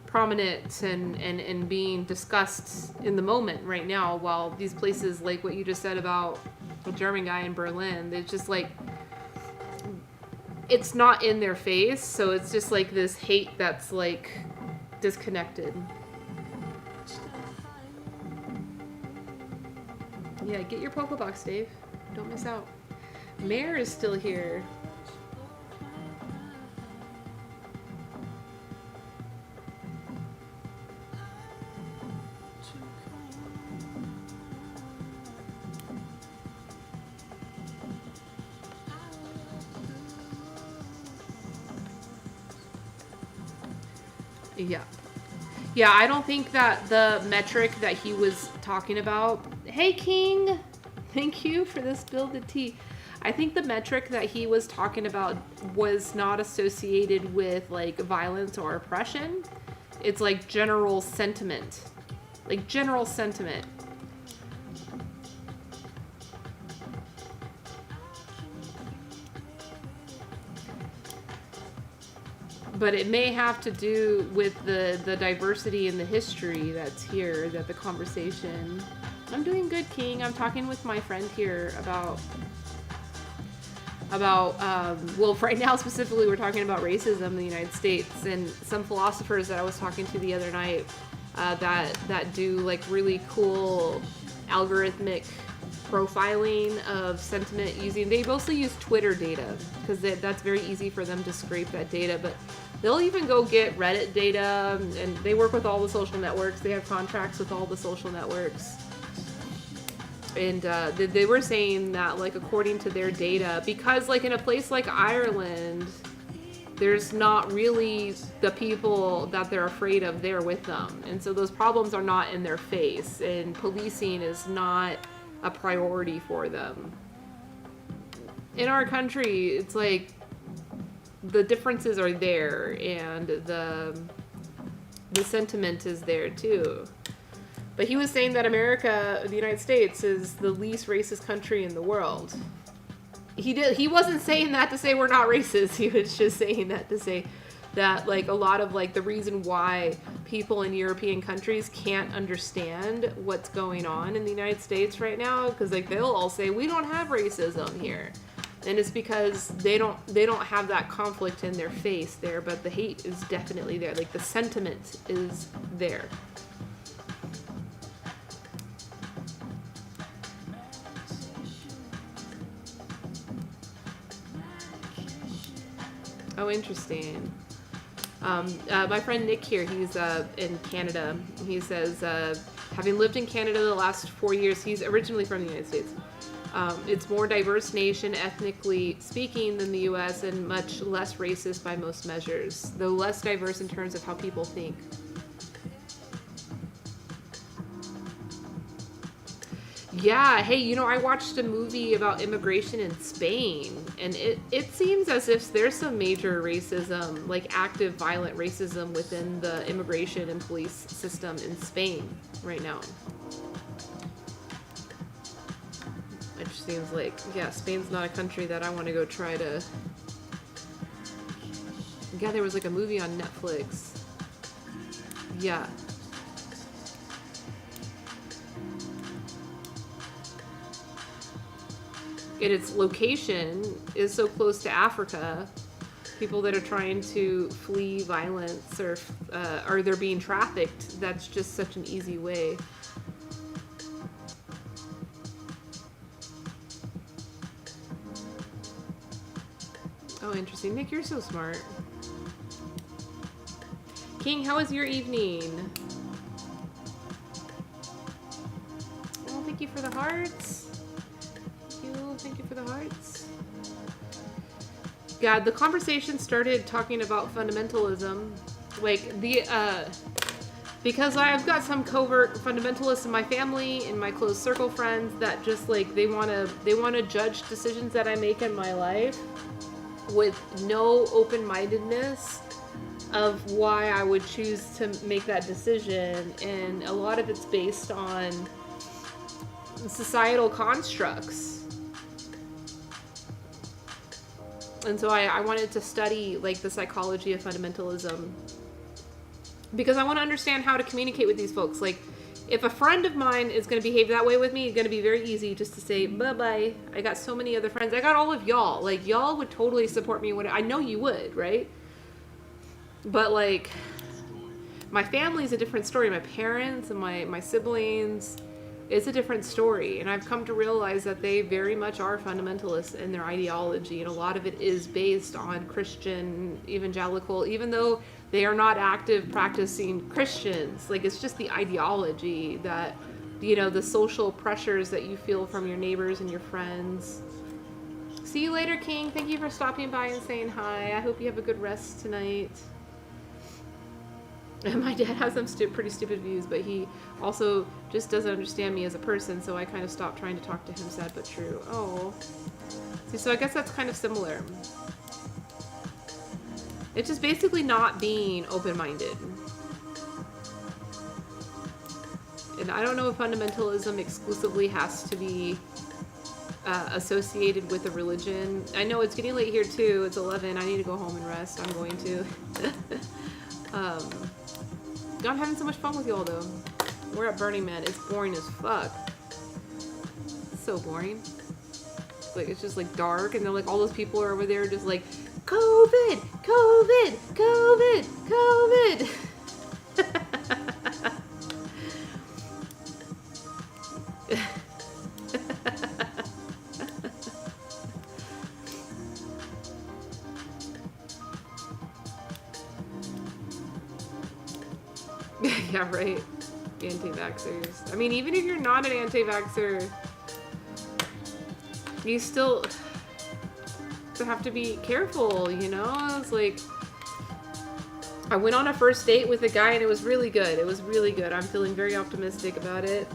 prominent and being discussed in the moment right now, while these places like what you just said about the German guy in Berlin, it's just like, it's not in their face, so it's just like this hate that's like disconnected. Yeah, get your Pokebox, Dave. Don't miss out. Mare is still here. Yeah. Yeah, I don't think that the metric that he was talking about... Hey, King! Thank you for this build of tea. I think the metric that he was talking about was not associated with, like, violence or oppression. It's, like, general sentiment. Like, general sentiment. But it may have to do with the diversity and the history that's here, that the conversation... I'm doing good, King. I'm talking with my friend here about well, right now specifically we're talking about racism in the United States, and some philosophers that I was talking to the other night that do like really cool algorithmic profiling of sentiment using, they mostly use Twitter data because that's very easy for them to scrape that data, but they'll even go get Reddit data, and they work with all the social networks. They have contracts with all the social networks. And they were saying that, like, according to their data, because, like, in a place like Ireland, there's not really the people that they're afraid of there with them. And so those problems are not in their face, and policing is not a priority for them. In our country, it's like the differences are there, and the sentiment is there too. But he was saying that America, the United States, is the least racist country in the world. He wasn't saying that to say we're not racist. He was just saying that to say that, like, a lot of, like, the reason why people in European countries can't understand what's going on in the United States right now, because, like, they'll all say we don't have racism here, and it's because they don't have that conflict in their face there, but the hate is definitely there. Like, the sentiment is there. Oh, interesting. My friend Nick here, he's in Canada. He says, having lived in Canada the last 4 years, he's originally from the United States. It's more diverse nation, ethnically speaking, than the U.S. and much less racist by most measures, though less diverse in terms of how people think. Yeah, hey, you know, I watched a movie about immigration in Spain, and it seems as if there's some major racism, like active violent racism within the immigration and police system in Spain right now. It just seems like, yeah, Spain's not a country that I want to go try to... Yeah, there was like a movie on Netflix. Yeah. And its location is so close to Africa. People that are trying to flee violence or they're being trafficked, that's just such an easy way. Oh, interesting. Nick, you're so smart. King, how was your evening? Oh, thank you for the hearts. Thank you for the hearts. God, the conversation started talking about fundamentalism. Like, because I've got some covert fundamentalists in my family, in my close circle friends, that just, like, they want to judge decisions that I make in my life with no open-mindedness of why I would choose to make that decision. And a lot of it's based on societal constructs. And so I wanted to study, like, the psychology of fundamentalism, because I want to understand how to communicate with these folks. Like, if a friend of mine is going to behave that way with me, it's going to be very easy just to say, bye-bye. I got so many other friends. I got all of y'all. Like, y'all would totally support me. I know you would, right? But, like, my family's a different story. My parents and my siblings... It's a different story, and I've come to realize that they very much are fundamentalists in their ideology, and a lot of it is based on Christian evangelical, even though they are not active practicing Christians. Like, it's just the ideology that, you know, the social pressures that you feel from your neighbors and your friends. See you later, King. Thank you for stopping by and saying hi. I hope you have a good rest tonight. And my dad has some pretty stupid views, but he also just doesn't understand me as a person, so I kind of stopped trying to talk to him. Sad but true. Oh. See, so I guess that's kind of similar. It's just basically not being open-minded. And I don't know if fundamentalism exclusively has to be associated with a religion. I know it's getting late here too. It's 11. I need to go home and rest. I'm going to. I'm having so much fun with y'all though. We're at Burning Man. It's boring as fuck. It's so boring. Like, it's just like dark, and then like all those people are over there just like, COVID, COVID, COVID, COVID. Yeah, right. Anti-vaxxers. I mean, even if you're not an anti-vaxxer, you still have to be careful, you know? It's like, I went on a first date with a guy and it was really good. It was really good. I'm feeling very optimistic about it.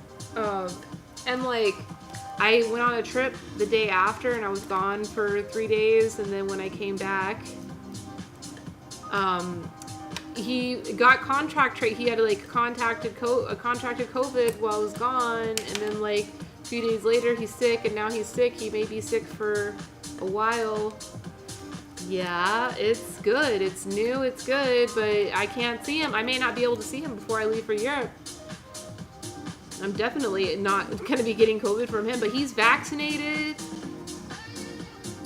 And like, I went on a trip the day after and I was gone for 3 days. And then when I came back, he got he had like contracted COVID while I was gone. And then like a few days later, he's sick and now he's sick. He may be sick for a while. Yeah, it's good. It's new. It's good, but I can't see him. I may not be able to see him before I leave for Europe. I'm definitely not going to be getting COVID from him, but he's vaccinated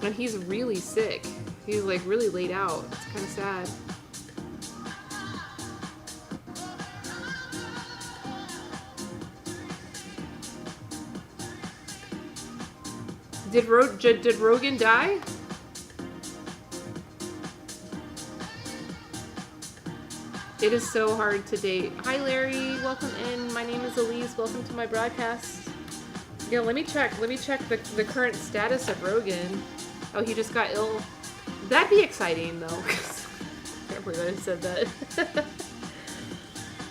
and he's really sick. He's like really laid out. It's kind of sad. Did Rogan die? It is so hard to date. Hi, Larry. Welcome in. My name is Elise. Welcome to my broadcast. Yeah, let me check the current status of Rogan. Oh, he just got ill. That'd be exciting, though. I can't believe I said that.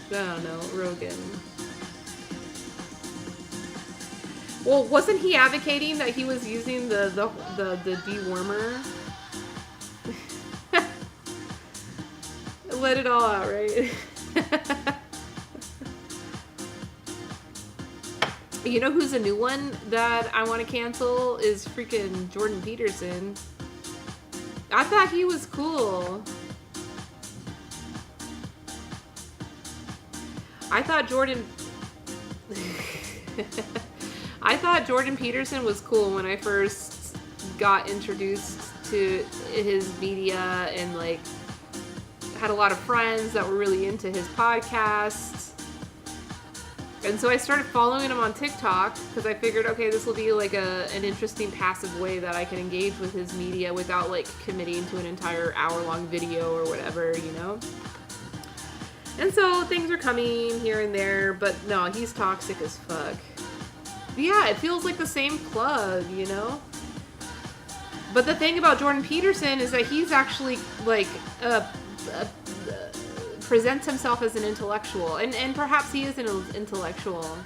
I don't know. Rogan. Well, wasn't he advocating that he was using the dewormer? Let it all out, right? You know who's a new one that I want to cancel is freaking Jordan Peterson. I thought he was cool. I thought Jordan Peterson was cool when I first got introduced to his media and like had a lot of friends that were really into his podcasts. And so I started following him on TikTok because I figured, okay, this will be like an interesting passive way that I can engage with his media without like committing to an entire hour-long video or whatever, you know? And so things are coming here and there, but no, he's toxic as fuck. Yeah, it feels like the same plug, you know? But the thing about Jordan Peterson is that he's actually like presents himself as an intellectual, and perhaps he is an intellectual,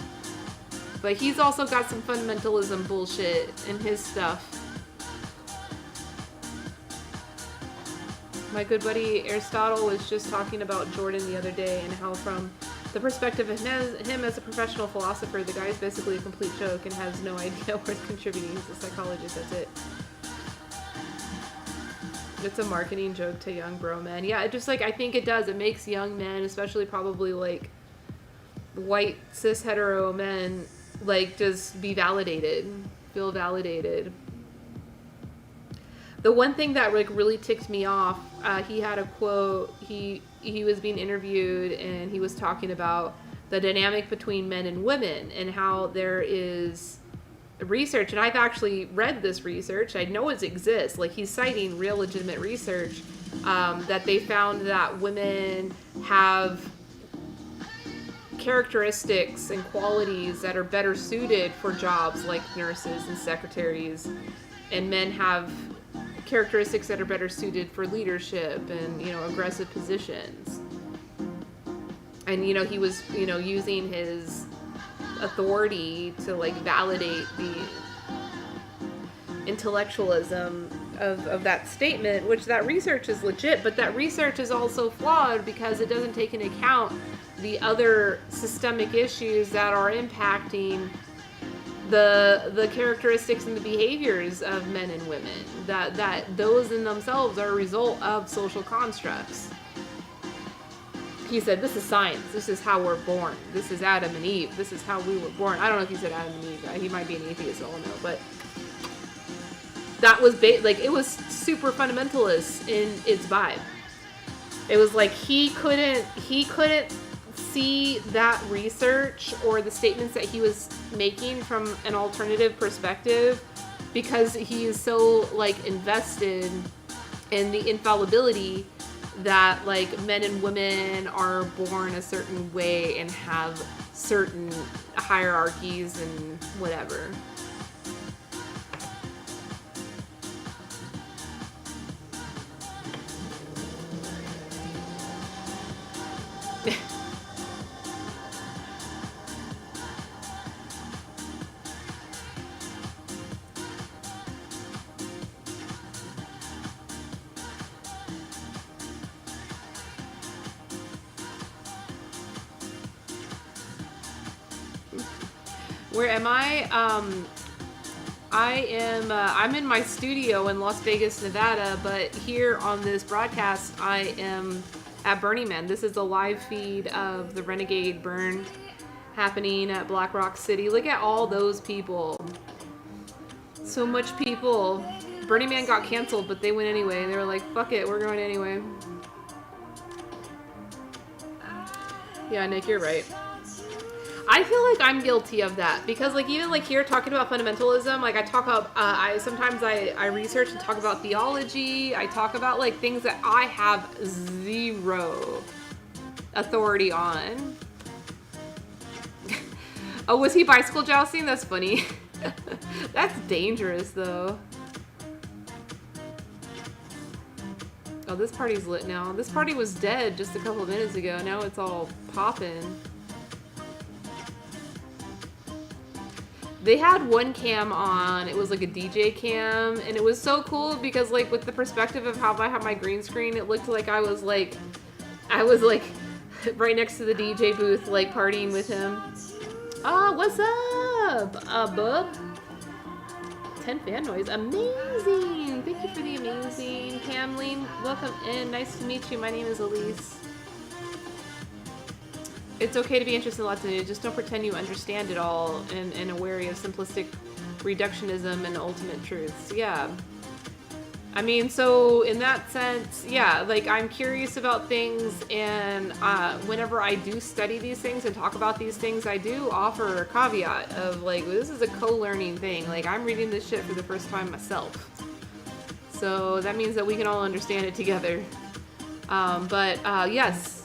but he's also got some fundamentalism bullshit in his stuff. My good buddy Aristotle was just talking about Jordan the other day and how from the perspective of him as a professional philosopher, the guy's basically a complete joke and has no idea worth contributing. He's a psychologist, that's it. It's a marketing joke to young bro men. Yeah, it just like, I think it does. It makes young men, especially probably like white cis hetero men, like just be validated, feel validated. The one thing that like really ticked me off, he had a quote. He was being interviewed and he was talking about the dynamic between men and women and how there is research, and I've actually read this research. I know it exists. Like, he's citing real legitimate research that they found that women have characteristics and qualities that are better suited for jobs like nurses and secretaries, and men have characteristics that are better suited for leadership and, you know, aggressive positions. And, you know, he was, you know, using his authority to like validate the intellectualism of that statement, which that research is legit, but that research is also flawed because it doesn't take into account the other systemic issues that are impacting the characteristics and the behaviors of men and women, that those in themselves are a result of social constructs. He said, this is science. This is how we're born. This is Adam and Eve. This is how we were born. I don't know if he said Adam and Eve. He might be an atheist, I don't know. But that was, like, it was super fundamentalist in its vibe. It was like he couldn't see that research or the statements that he was making from an alternative perspective because he is so, like, invested in the infallibility that like men and women are born a certain way and have certain hierarchies and whatever. Where am I? I'm in my studio in Las Vegas, Nevada, but here on this broadcast, I am at Burning Man. This is a live feed of the Renegade Burn happening at Black Rock City. Look at all those people. So much people. Burning Man got canceled, but they went anyway. They were like, fuck it, we're going anyway. Yeah, Nick, you're right. I feel like I'm guilty of that because like even like here talking about fundamentalism, like I talk about, sometimes I research and talk about theology. I talk about like things that I have zero authority on. Oh, was he bicycle jousting? That's funny. That's dangerous though. Oh, this party's lit now. This party was dead just a couple of minutes ago. Now it's all popping. They had one cam on, it was like a DJ cam, and it was so cool because like with the perspective of how I have my green screen, it looked like I was like right next to the DJ booth, like partying with him. Oh, what's up, bub? 10 fan noise, amazing! Thank you for the amazing. Camleen, welcome in, nice to meet you, my name is Elise. It's okay to be interested in lots of news. Just don't pretend you understand it all and are wary of simplistic reductionism and ultimate truths. Yeah. I mean, so in that sense, yeah, like I'm curious about things, and whenever I do study these things and talk about these things, I do offer a caveat of like, this is a co-learning thing. Like I'm reading this shit for the first time myself. So that means that we can all understand it together. Yes.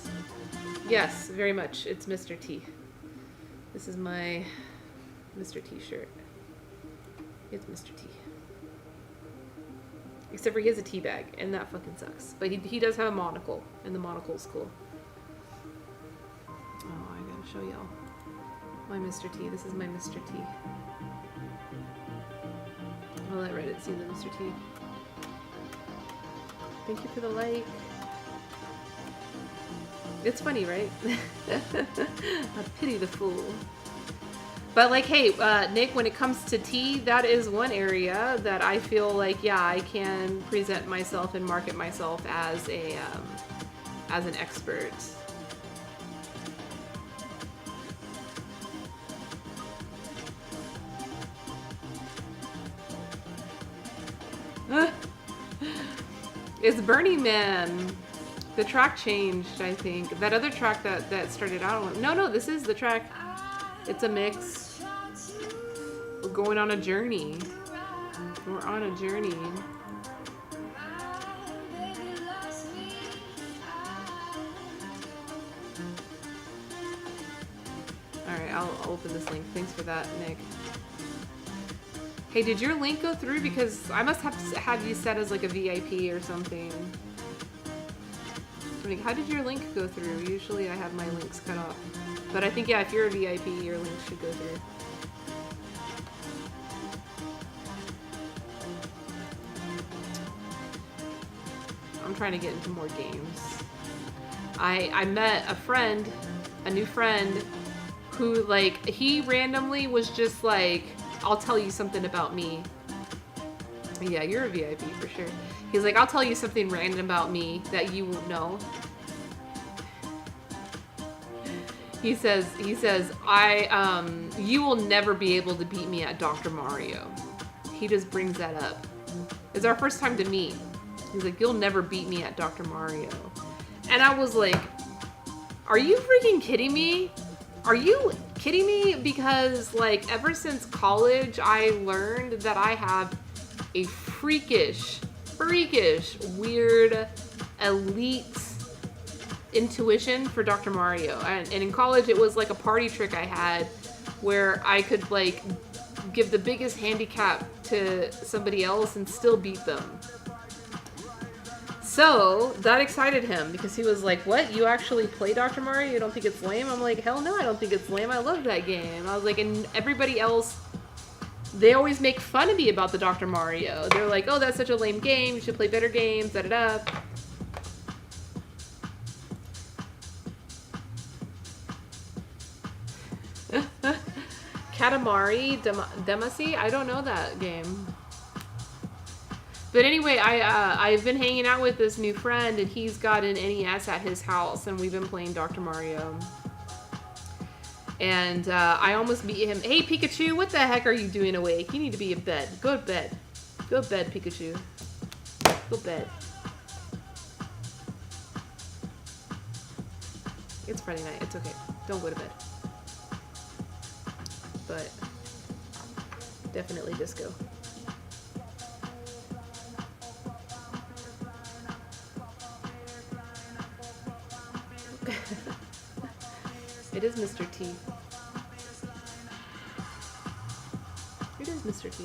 Yes, very much. It's Mr. T. This is my Mr. T shirt. It's Mr. T. Except for he has a tea bag, and that fucking sucks. But he does have a monocle, and the monocle's cool. Oh, I gotta show y'all. My Mr. T. This is my Mr. T. I'll let Reddit see the Mr. T. Thank you for the like. It's funny, right? I pity the fool. But like, hey, Nick, when it comes to tea, that is one area that I feel like, yeah, I can present myself and market myself as an expert. It's Burning Man. The track changed, I think. That other track that started out. No, this is the track. It's a mix. We're going on a journey. We're on a journey. Alright, I'll open this link. Thanks for that, Nick. Hey, did your link go through? Because I must have you set as like a VIP or something. How did your link go through? Usually I have my links cut off. But I think, yeah, if you're a VIP, your link should go through. I'm trying to get into more games. I met a new friend, who, like, he randomly was just like, I'll tell you something about me. Yeah, you're a VIP for sure. He's like, I'll tell you something random about me that you won't know. He says, you will never be able to beat me at Dr. Mario. He just brings that up. It's our first time to meet. He's like, you'll never beat me at Dr. Mario. And I was like, are you freaking kidding me? Are you kidding me? Because like ever since college, I learned that I have a freakish, weird elite intuition for Dr. Mario. And in college, it was like a party trick I had where I could like give the biggest handicap to somebody else and still beat them. So that excited him because he was like, what? You actually play Dr. Mario? You don't think it's lame? I'm like, hell no, I don't think it's lame. I love that game. I was like, and everybody else, they always make fun of me about the Dr. Mario. They're like, oh, that's such a lame game. You should play better games, da-da-da. Katamari Damacy? I don't know that game. But anyway, I've been hanging out with this new friend, and he's got an NES at his house, and we've been playing Dr. Mario. And I almost beat him. Hey, Pikachu, what the heck are you doing awake? You need to be in bed. Go to bed. Go to bed, Pikachu. Go to bed. It's Friday night. It's okay. Don't go to bed. But definitely disco. It is Mr. T. It is Mr. T.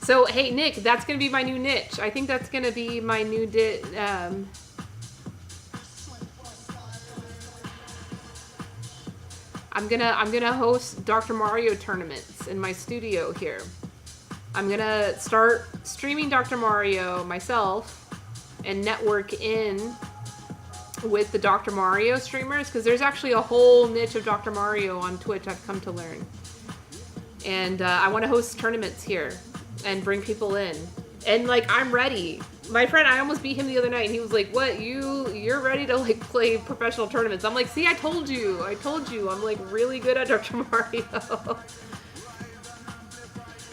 So, hey, Nick, that's going to be my new niche. I think that's going to be my new I'm gonna host Dr. Mario tournaments in my studio here. I'm gonna start streaming Dr. Mario myself and network in with the Dr. Mario streamers, because there's actually a whole niche of Dr. Mario on Twitch I've come to learn. And I want to host tournaments here and bring people in. And like, I'm ready. My friend, I almost beat him the other night, and he was like, what, you're ready to like play professional tournaments? I'm like, see, I told you, I'm like really good at Dr. Mario.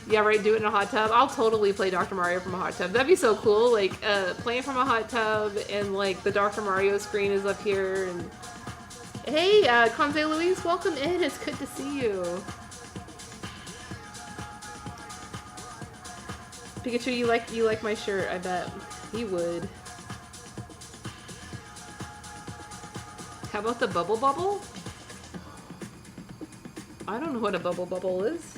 Yeah, right, do it in a hot tub. I'll totally play Dr. Mario from a hot tub. That'd be so cool, like playing from a hot tub, and like the Dr. Mario screen is up here. And hey, Conze Luis, welcome in, it's good to see you. Pikachu, you like my shirt, I bet. He would. How about the Bubble Bubble? I don't know what a Bubble Bubble is.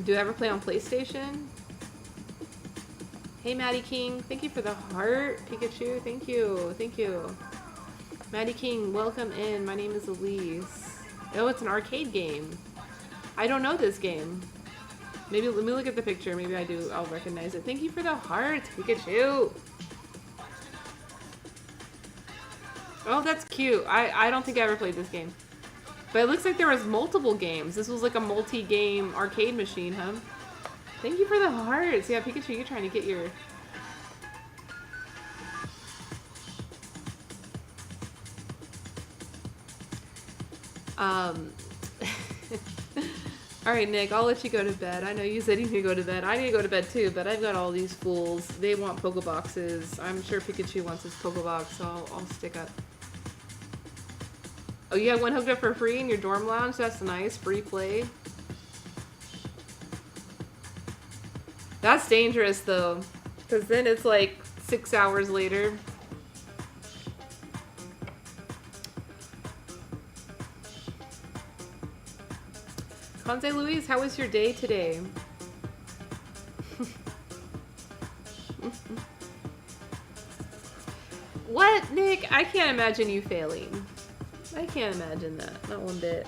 Do you ever play on PlayStation? Hey, Maddie King. Thank you for the heart, Pikachu. Thank you. Thank you. Maddie King, welcome in. My name is Elise. Oh, it's an arcade game. I don't know this game. Maybe, let me look at the picture. Maybe I do. I'll recognize it. Thank you for the heart, Pikachu. Oh, that's cute. I don't think I ever played this game. But it looks like there was multiple games. This was like a multi-game arcade machine, huh? Thank you for the hearts. Yeah, Pikachu, you're trying to get your... Alright, Nick, I'll let you go to bed. I know you said you need to go to bed. I need to go to bed too, but I've got all these fools. They want Pokeboxes. I'm sure Pikachu wants his Pokebox, so I'll stick up. Oh, you have one hooked up for free in your dorm lounge? That's nice. Free play. That's dangerous, though. Because then it's like 6 hours later. Conze Luis, how was your day today? What, Nick? I can't imagine you failing. I can't imagine that. Not one bit.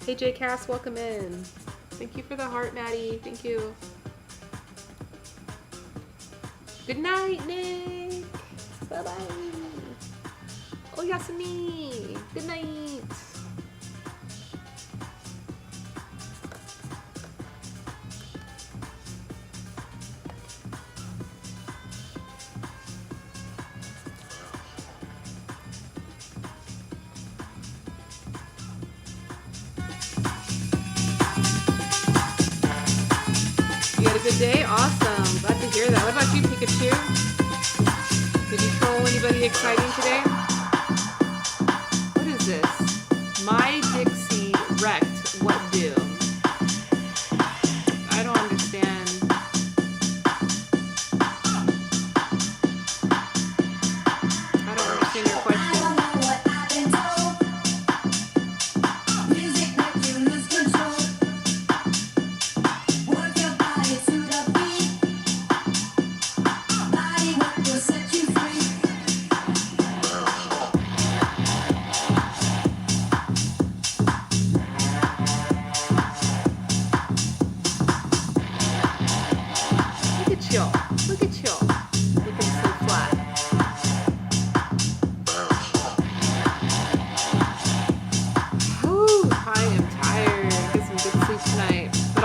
Hey, J Cass, welcome in. Thank you for the heart, Maddie. Thank you. Good night, Nick. Bye-bye. Oh, Yasumi. Good night. Good day? Awesome. Glad to hear that. What about you, Pikachu? Did you troll anybody exciting today? What is this? My Dixie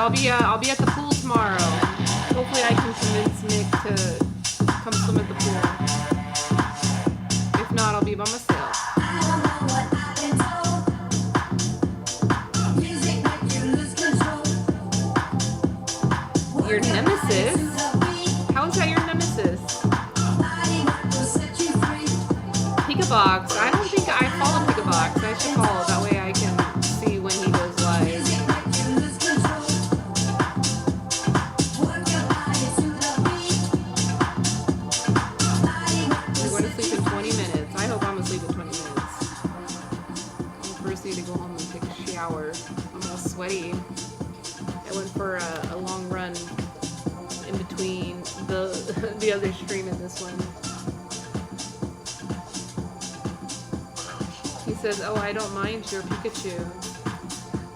I'll be at the pool tomorrow. Hopefully I can convince Nick to come swim at the pool. If not, I'll be by myself. Your nemesis? How is that your nemesis? Pikabox. I don't think I follow Pikabox. I should follow. That way I can see when he goes live. We're going to sleep in 20 minutes. I hope I'm asleep in 20 minutes. I first need to go home and take a shower. I'm all sweaty. I went for a long run in between the other stream and this one. He says, oh, I don't mind your Pikachu.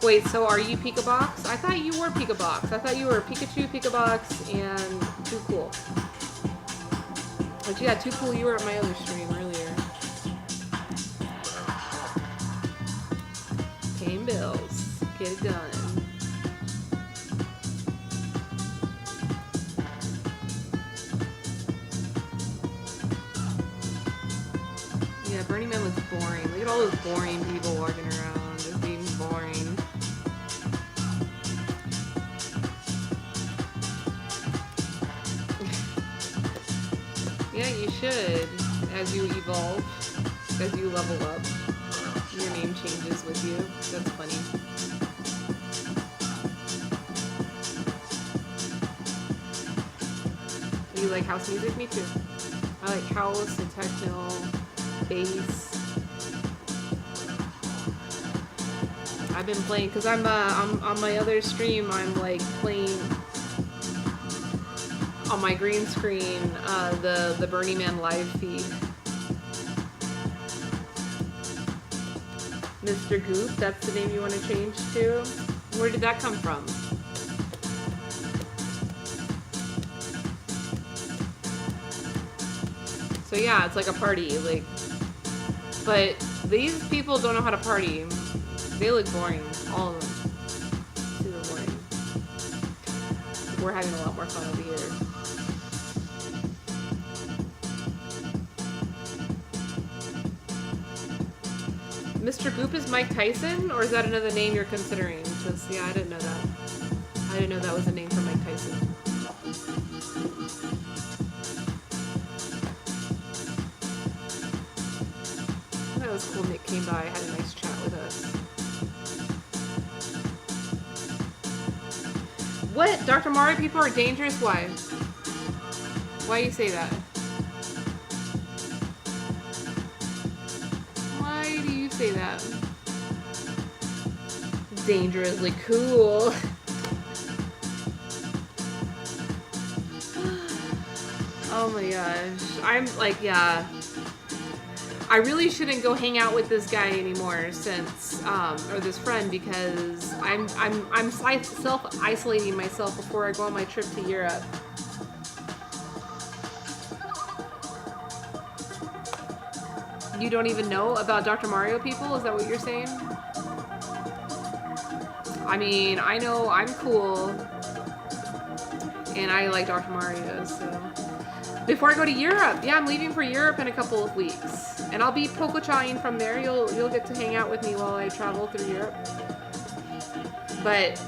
Wait, so are you Pikabox? I thought you were Pikabox. I thought you were Pikachu, Pikabox, and Too Cool. But yeah, Too Cool, you were at my other stream earlier. Paying bills. Get it done. Yeah, Burning Man was boring. Look at all those boring people walking around, just being boring. Yeah, you should. As you evolve, as you level up, your name changes with you. That's funny. You like house music? Me too. I like house and techno, bass. I've been playing because I'm on my other stream. I'm like playing on my green screen the Burning Man live feed. Mr. Goop, that's the name you want to change to? Where did that come from? So yeah, it's like a party, like, but these people don't know how to party. They look boring, all of them. Super boring. We're having a lot more fun over here. Mr. Goop is Mike Tyson, or is that another name you're considering? Because yeah, I didn't know that. I didn't know that was a name for Mike Tyson. That was cool. Nick came by, had a nice chat with us. What? Dr. Mario people are dangerous? Why? Why you say that? Why do you say that? Dangerously cool. Oh my gosh. I'm like, yeah. I really shouldn't go hang out with this guy anymore since, or this friend, because I'm self-isolating myself before I go on my trip to Europe. You don't even know about Dr. Mario people? Is that what you're saying? I mean, I know I'm cool, and I like Dr. Mario, so. Before I go to Europe, yeah, I'm leaving for Europe in a couple of weeks, and I'll be Poco-chaing from there. You'll get to hang out with me while I travel through Europe. But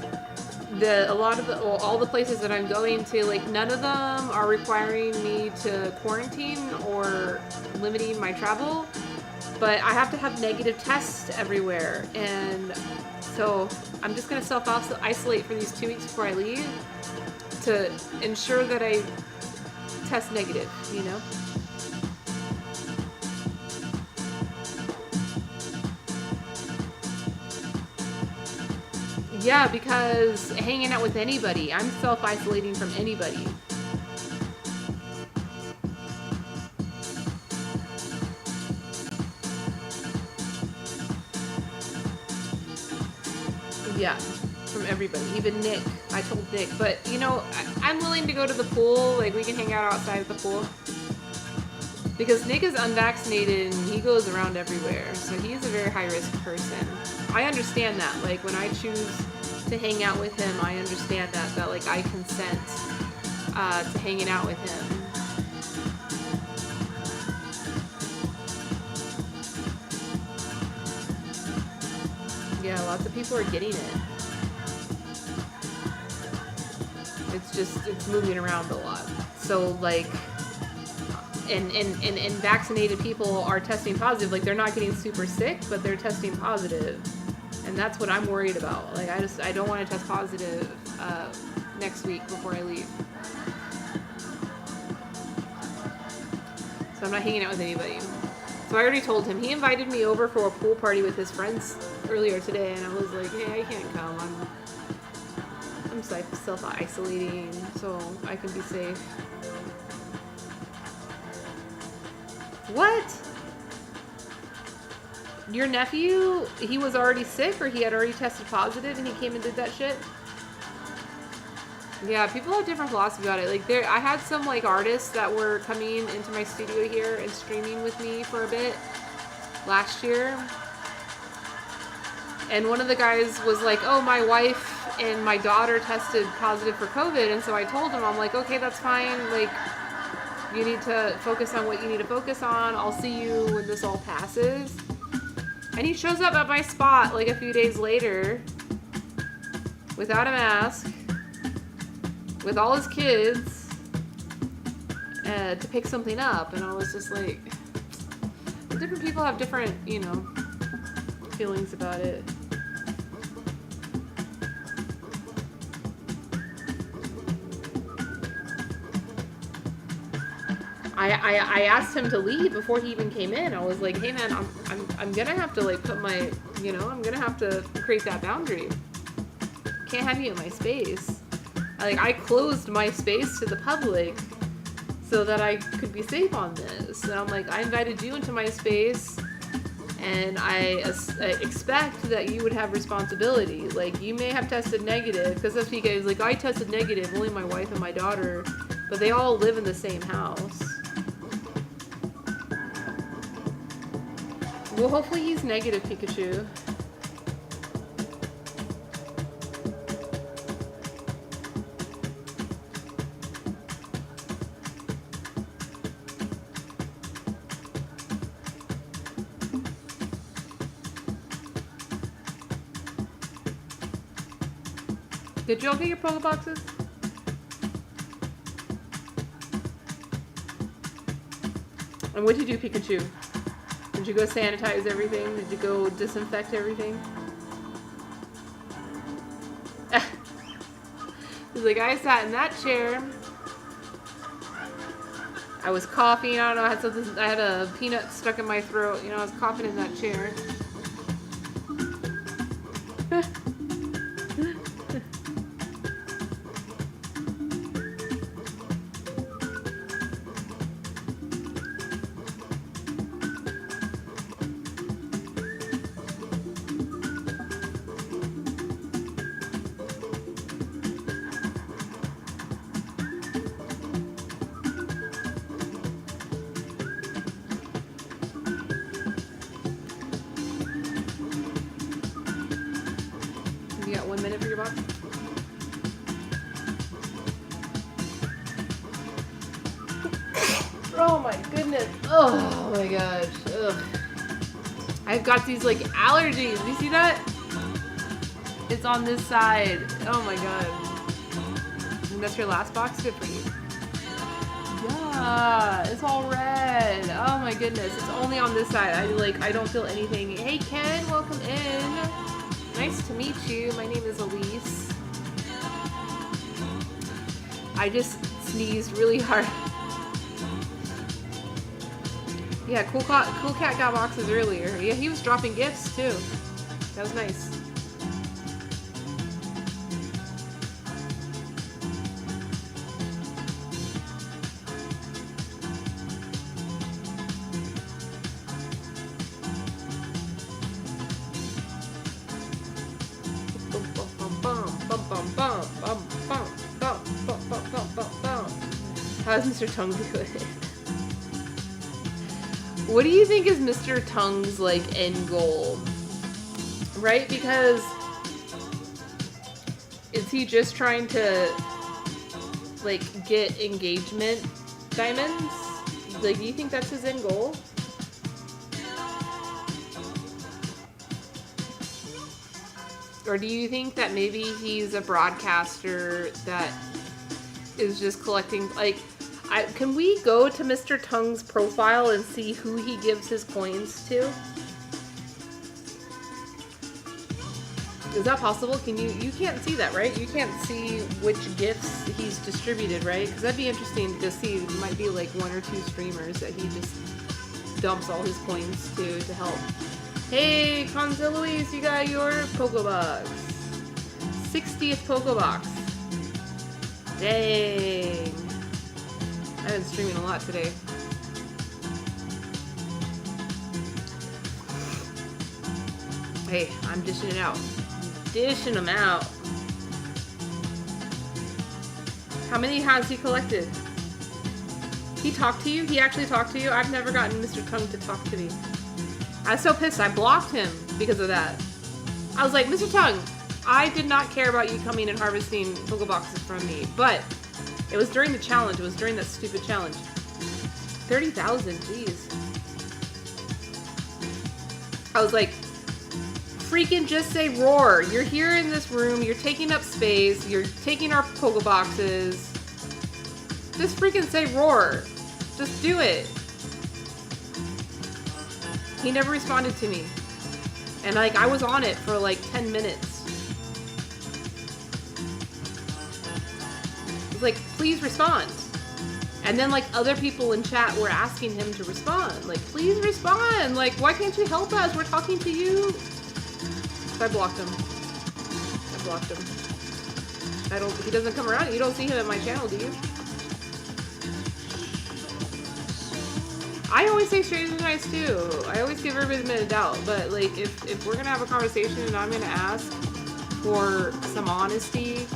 all the places that I'm going to, like, none of them are requiring me to quarantine or limiting my travel. But I have to have negative tests everywhere, and so I'm just gonna self-isolate for these 2 weeks before I leave to ensure that I test negative, you know? Yeah, because hanging out with anybody, I'm self-isolating from anybody. Yeah, from everybody, even Nick. I told Nick, but you know, I'm willing to go to the pool. Like, we can hang out outside of the pool. Because Nick is unvaccinated and he goes around everywhere, so he's a very high-risk person. I understand that. Like, when I choose to hang out with him, I understand that like I consent to hanging out with him. Yeah, lots of people are getting it. It's moving around a lot. So like, and vaccinated people are testing positive. Like they're not getting super sick, but they're testing positive. And that's what I'm worried about. Like I don't want to test positive next week before I leave. So I'm not hanging out with anybody. So I already told him. He invited me over for a pool party with his friends earlier today, and I was like, hey, I can't come. I'm self-isolating, so I can be safe. What? Your nephew, he was already sick, or he had already tested positive and he came and did that shit? Yeah, people have different philosophy about it. Like I had some like artists that were coming into my studio here and streaming with me for a bit last year. And one of the guys was like, oh, my wife and my daughter tested positive for COVID. And so I told him, I'm like, okay, that's fine. Like, you need to focus on what you need to focus on. I'll see you when this all passes. And he shows up at my spot like a few days later without a mask, with all his kids, to pick something up. And I was just like, different people have different, you know, feelings about it. I asked him to leave before he even came in. I was like, hey man, I'm gonna have to like put my, you know, I'm gonna have to create that boundary. Can't have you in my space. I closed my space to the public so that I could be safe on this. And I'm like, I invited you into my space, and I expect that you would have responsibility. Like, you may have tested negative, because that's because, like, I tested negative, only my wife and my daughter, but they all live in the same house. Well, hopefully he's negative, Pikachu. Did you all get your Poke Boxes? And what did you do, Pikachu? Did you go sanitize everything? Did you go disinfect everything? He's like, I sat in that chair. I was coughing. I don't know. I had a peanut stuck in my throat. You know, I was coughing in that chair. You got 1 minute for your box? Oh my goodness. Oh my gosh. Ugh. I've got these like allergies. You see that? It's on this side. Oh my god. And that's your last box? Good for you. Yeah, it's all red. Oh my goodness. It's only on this side. I don't feel anything. Hey Ken, welcome in. Nice to meet you. My name is Elise. I just sneezed really hard. Yeah, Cool Cat got boxes earlier. Yeah, he was dropping gifts too. That was nice. How's Mr. Tongue doing? What do you think is Mr. Tongue's like end goal? Right? Because Is he just trying to, like, get engagement diamonds? Like, do you think that's his end goal? Or do you think that maybe he's a broadcaster that is just collecting, like, can we go to Mr. Tongue's profile and see who he gives his coins to? Is that possible? Can you can't see that, right? You can't see which gifts he's distributed, right? Because that'd be interesting to see. It might be like 1 or 2 streamers that he just dumps all his coins to help. Hey, Conza Luis, you got your Pokébox. 60th Pokébox. Dang. I've been streaming a lot today. Hey, I'm dishing it out. Dishing them out. How many has he collected? He talked to you? He actually talked to you? I've never gotten Mr. Tongue to talk to me. I was so pissed. I blocked him because of that. I was like, Mr. Tongue, I did not care about you coming and harvesting Pokéboxes from me, but it was during the challenge. It was during that stupid challenge. 30,000, jeez. I was like, freaking just say roar. You're here in this room. You're taking up space. You're taking our Pokéboxes. Just freaking say roar. Just do it. He never responded to me. And like, I was on it for like 10 minutes. I was like, please respond. And then like other people in chat were asking him to respond. Like, please respond. Like, why can't you help us? We're talking to you. So I blocked him. I blocked him. He doesn't come around. You don't see him at my channel, do you? I always say straight and nice too. I always give everybody the benefit of the doubt. But like, if we're gonna have a conversation and I'm gonna ask for some honesty,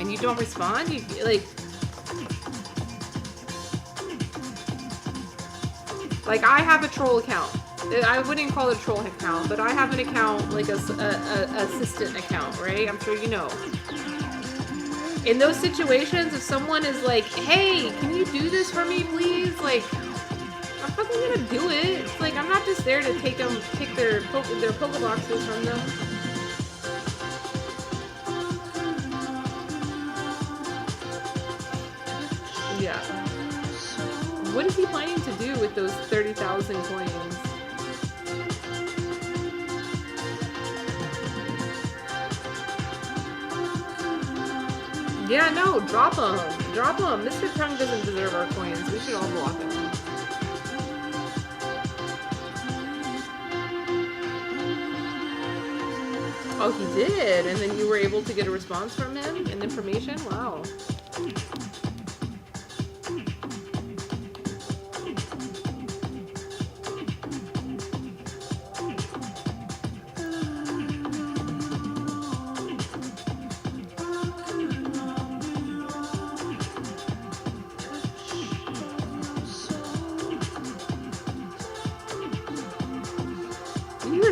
and you don't respond, you like I have a troll account. I wouldn't call it a troll account, but I have an account, like a assistant account, right? I'm sure you know. In those situations, if someone is like, hey, can you do this for me, please? Like, I'm fucking gonna do it. It's like, I'm not just there to pick their Pokéboxes from them. Yeah. What is he planning to do with those 30,000 coins? Yeah, no, drop them. Drop them. Mr. Tongue doesn't deserve our coins. We should all block him. Oh, he did? And then you were able to get a response from him and information? Wow.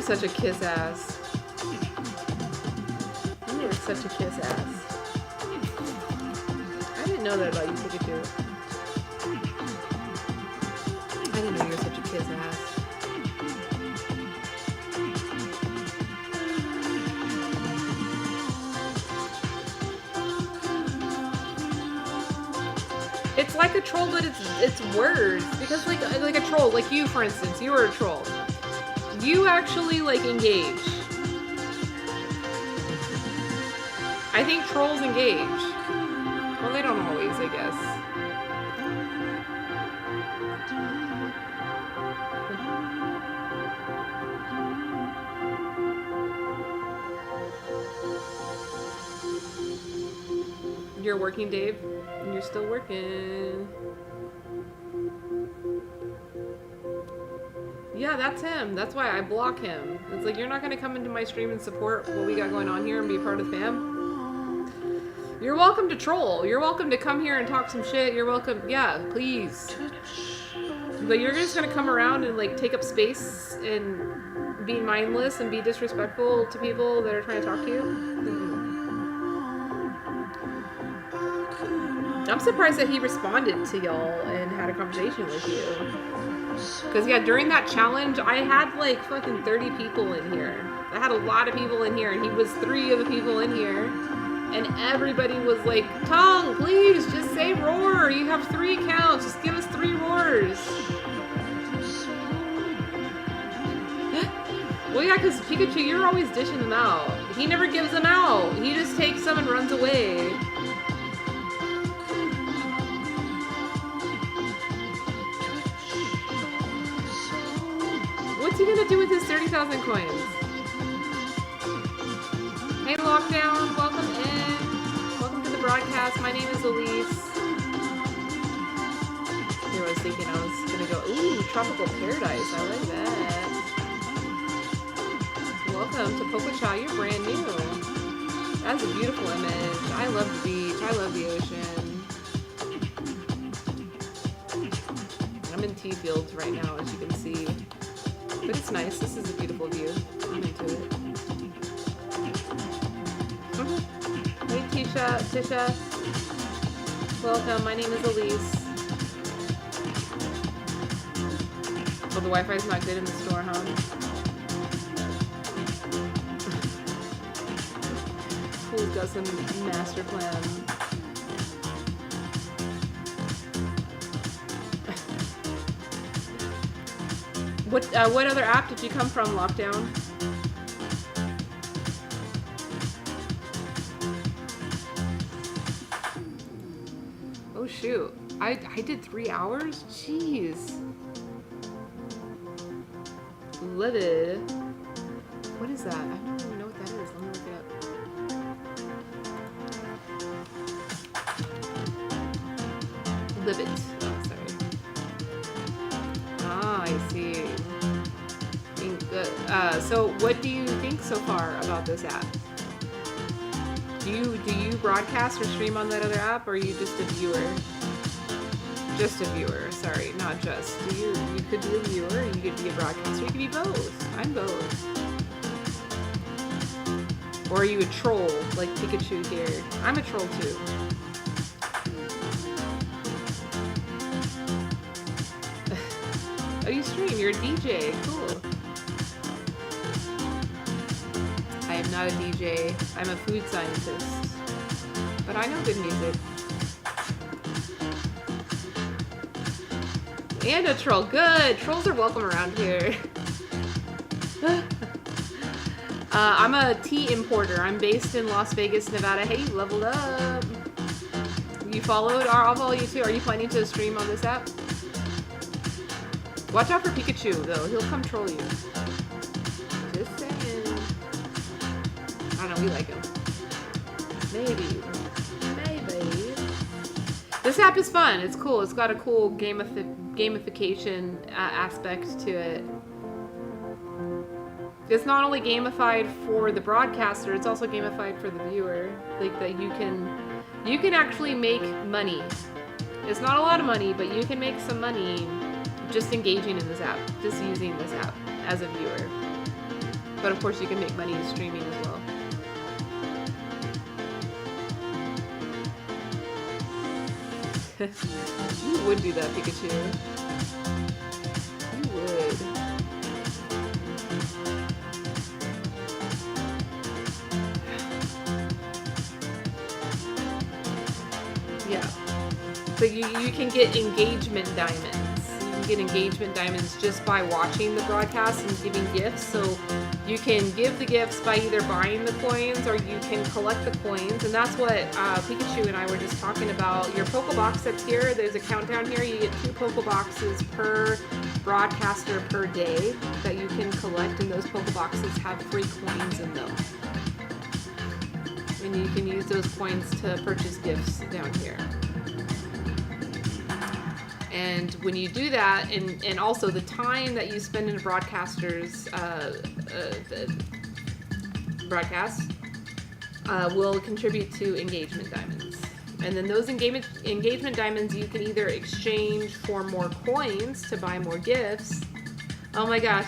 Such a kiss ass. You were such a kiss ass. I didn't know that about you, Pikachu. I didn't know you were such a kiss ass. It's like a troll, but it's words. Because like a troll, like you for instance, you were a troll. You actually, like, engage. I think trolls engage. Well, they don't always, I guess. You're working, Dave? You're still working. Yeah, that's him. That's why I block him. It's like, you're not going to come into my stream and support what we got going on here and be part of the fam. You're welcome to troll. You're welcome to come here and talk some shit. You're welcome. Yeah, please. But you're just going to come around and, like, take up space and be mindless and be disrespectful to people that are trying to talk to you. I'm surprised that he responded to y'all and had a conversation with you. Because, yeah, during that challenge, I had like fucking 30 people in here. I had a lot of people in here, and he was 3 of the people in here. And everybody was like, Tongue, please, just say roar. You have 3 accounts. Just give us 3 roars. Well, yeah, because Pikachu, you're always dishing them out. He never gives them out. He just takes them and runs away. What's he gonna do with his 30,000 coins? Hey, Lockdown, welcome in. Welcome to the broadcast. My name is Elise. Here, I was thinking I was gonna go, ooh, Tropical Paradise. I like that. Welcome to Pococha. You're brand new. That's a beautiful image. I love the beach. I love the ocean. I'm in tea fields right now, as you can see. But it's nice. This is a beautiful view. I'm into it. Hey, Tisha. Welcome. My name is Elise. Oh, the Wi-Fi's not good in the store, huh? Fool's got some master plan. What other app did you come from, Lockdown? Oh shoot. I did 3 hours? Jeez. Livid. What is that? I don't even know what that is. Let me look it up. Livid. Oh, sorry. Ah, I see. So what do you think so far about this app? Do you broadcast or stream on that other app, or are you just a viewer? Just a viewer, sorry, not just. You could be a viewer, you could be a broadcaster, you could be both. I'm both. Or are you a troll, like Pikachu here? I'm a troll too. Oh, you stream, you're a DJ, cool. I am not a DJ, I'm a food scientist. But I know good music. And a troll, good! Trolls are welcome around here. I'm a tea importer. I'm based in Las Vegas, Nevada. Hey, you leveled up. You followed? I'll follow you too. Are you planning to stream on this app? Watch out for Pikachu, though. He'll come troll you. Just saying. I don't know, we like him. Maybe. This app is fun. It's cool. It's got a cool gamification aspect to it. It's not only gamified for the broadcaster, it's also gamified for the viewer. Like that you can actually make money. It's not a lot of money, but you can make some money just engaging in this app, just using this app as a viewer. But of course you can make money streaming as well. You would do that, Pikachu. You would. Yeah. So you can get engagement diamonds. You can get engagement diamonds just by watching the broadcast and giving gifts. So you can give the gifts by either buying the coins or you can collect the coins. And that's what Pikachu and I were just talking about. Your Pokebox that's here, there's a countdown here. You get 2 Pokeboxes per broadcaster per day that you can collect. And those Pokeboxes have free coins in them. And you can use those coins to purchase gifts down here. And when you do that, and also the time that you spend in a broadcaster's broadcast will contribute to engagement diamonds. And then those engagement diamonds you can either exchange for more coins to buy more gifts. Oh my gosh.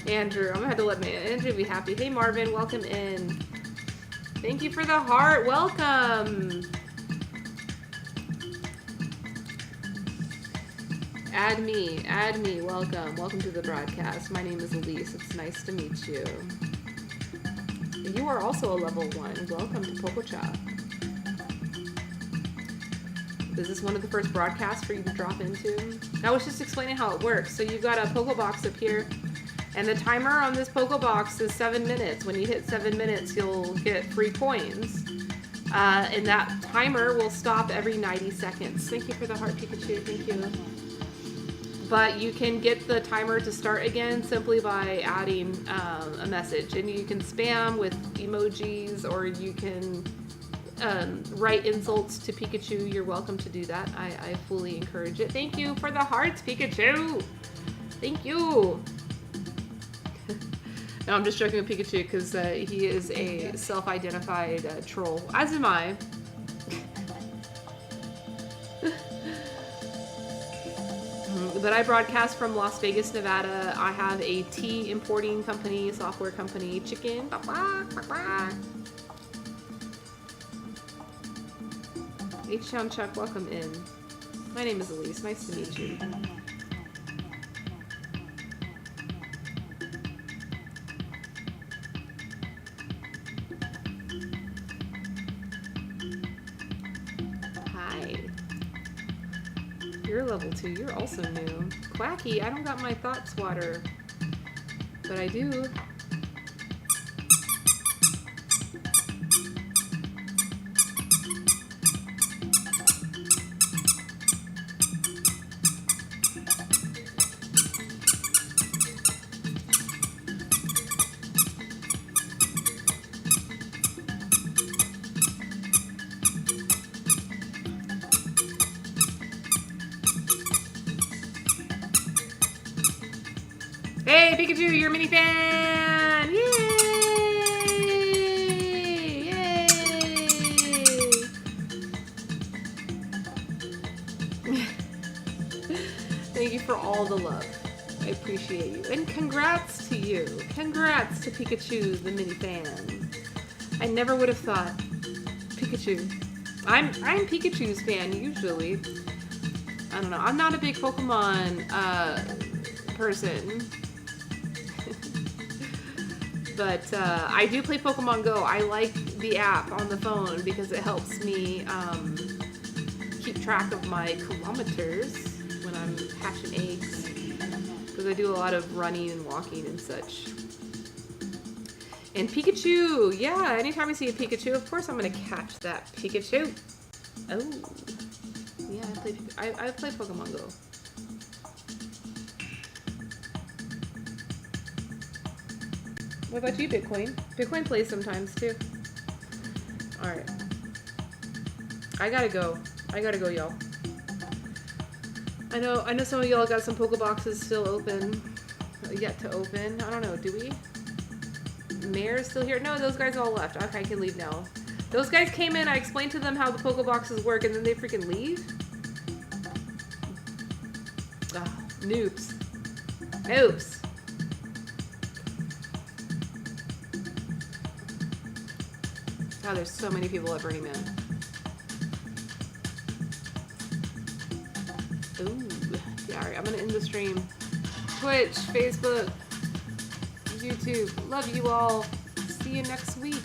Andrew, I'm gonna have to let Andrew be happy. Hey Marvin, welcome in. Thank you for the heart. Welcome. Add me. Welcome. Welcome to the broadcast. My name is Elise. It's nice to meet you. You are also a level 1. Welcome to PocoChat. Is this one of the first broadcasts for you to drop into? I was just explaining how it works. So you've got a Pokébox up here, and the timer on this Pokébox is 7 minutes. When you hit 7 minutes, you'll get free coins. And that timer will stop every 90 seconds. Thank you for the heart, Pikachu. Thank you. But you can get the timer to start again simply by adding a message. And you can spam with emojis, or you can write insults to Pikachu. You're welcome to do that. I fully encourage it. Thank you for the hearts, Pikachu. Thank you. No, I'm just joking with Pikachu because he is a self-identified troll, as am I. But I broadcast from Las Vegas, Nevada. I have a tea importing company, software company, chicken. H-Town Chuck, welcome in. My name is Elise. Nice to meet you. Hi. You're level 2. You're also new. Quacky, I don't got my thoughts water. But I do. Hey, Pikachu, you're a mini fan! Yay! Yay! Thank you for all the love. I appreciate you. And congrats to you. Congrats to Pikachu, the mini fan. I never would have thought. Pikachu. I'm Pikachu's fan, usually. I don't know. I'm not a big Pokemon person. But I do play Pokemon Go. I like the app on the phone because it helps me keep track of my kilometers when I'm hatching eggs. Because I do a lot of running and walking and such. And Pikachu! Yeah, anytime I see a Pikachu, of course I'm going to catch that Pikachu. Oh. Yeah, I play Pokemon Go. What about you, Bitcoin? Bitcoin plays sometimes, too. Alright. I gotta go, y'all. I know some of y'all got some Pokeboxes still open. Yet to open. I don't know, do we? Mayor's still here? No, those guys all left. Okay, I can leave now. Those guys came in, I explained to them how the Pokeboxes work, and then they freaking leave? Ah, noobs. Noobs. God, there's so many people at Burning Man. Ooh. Yeah, alright, I'm gonna end the stream. Twitch, Facebook, YouTube. Love you all. See you next week.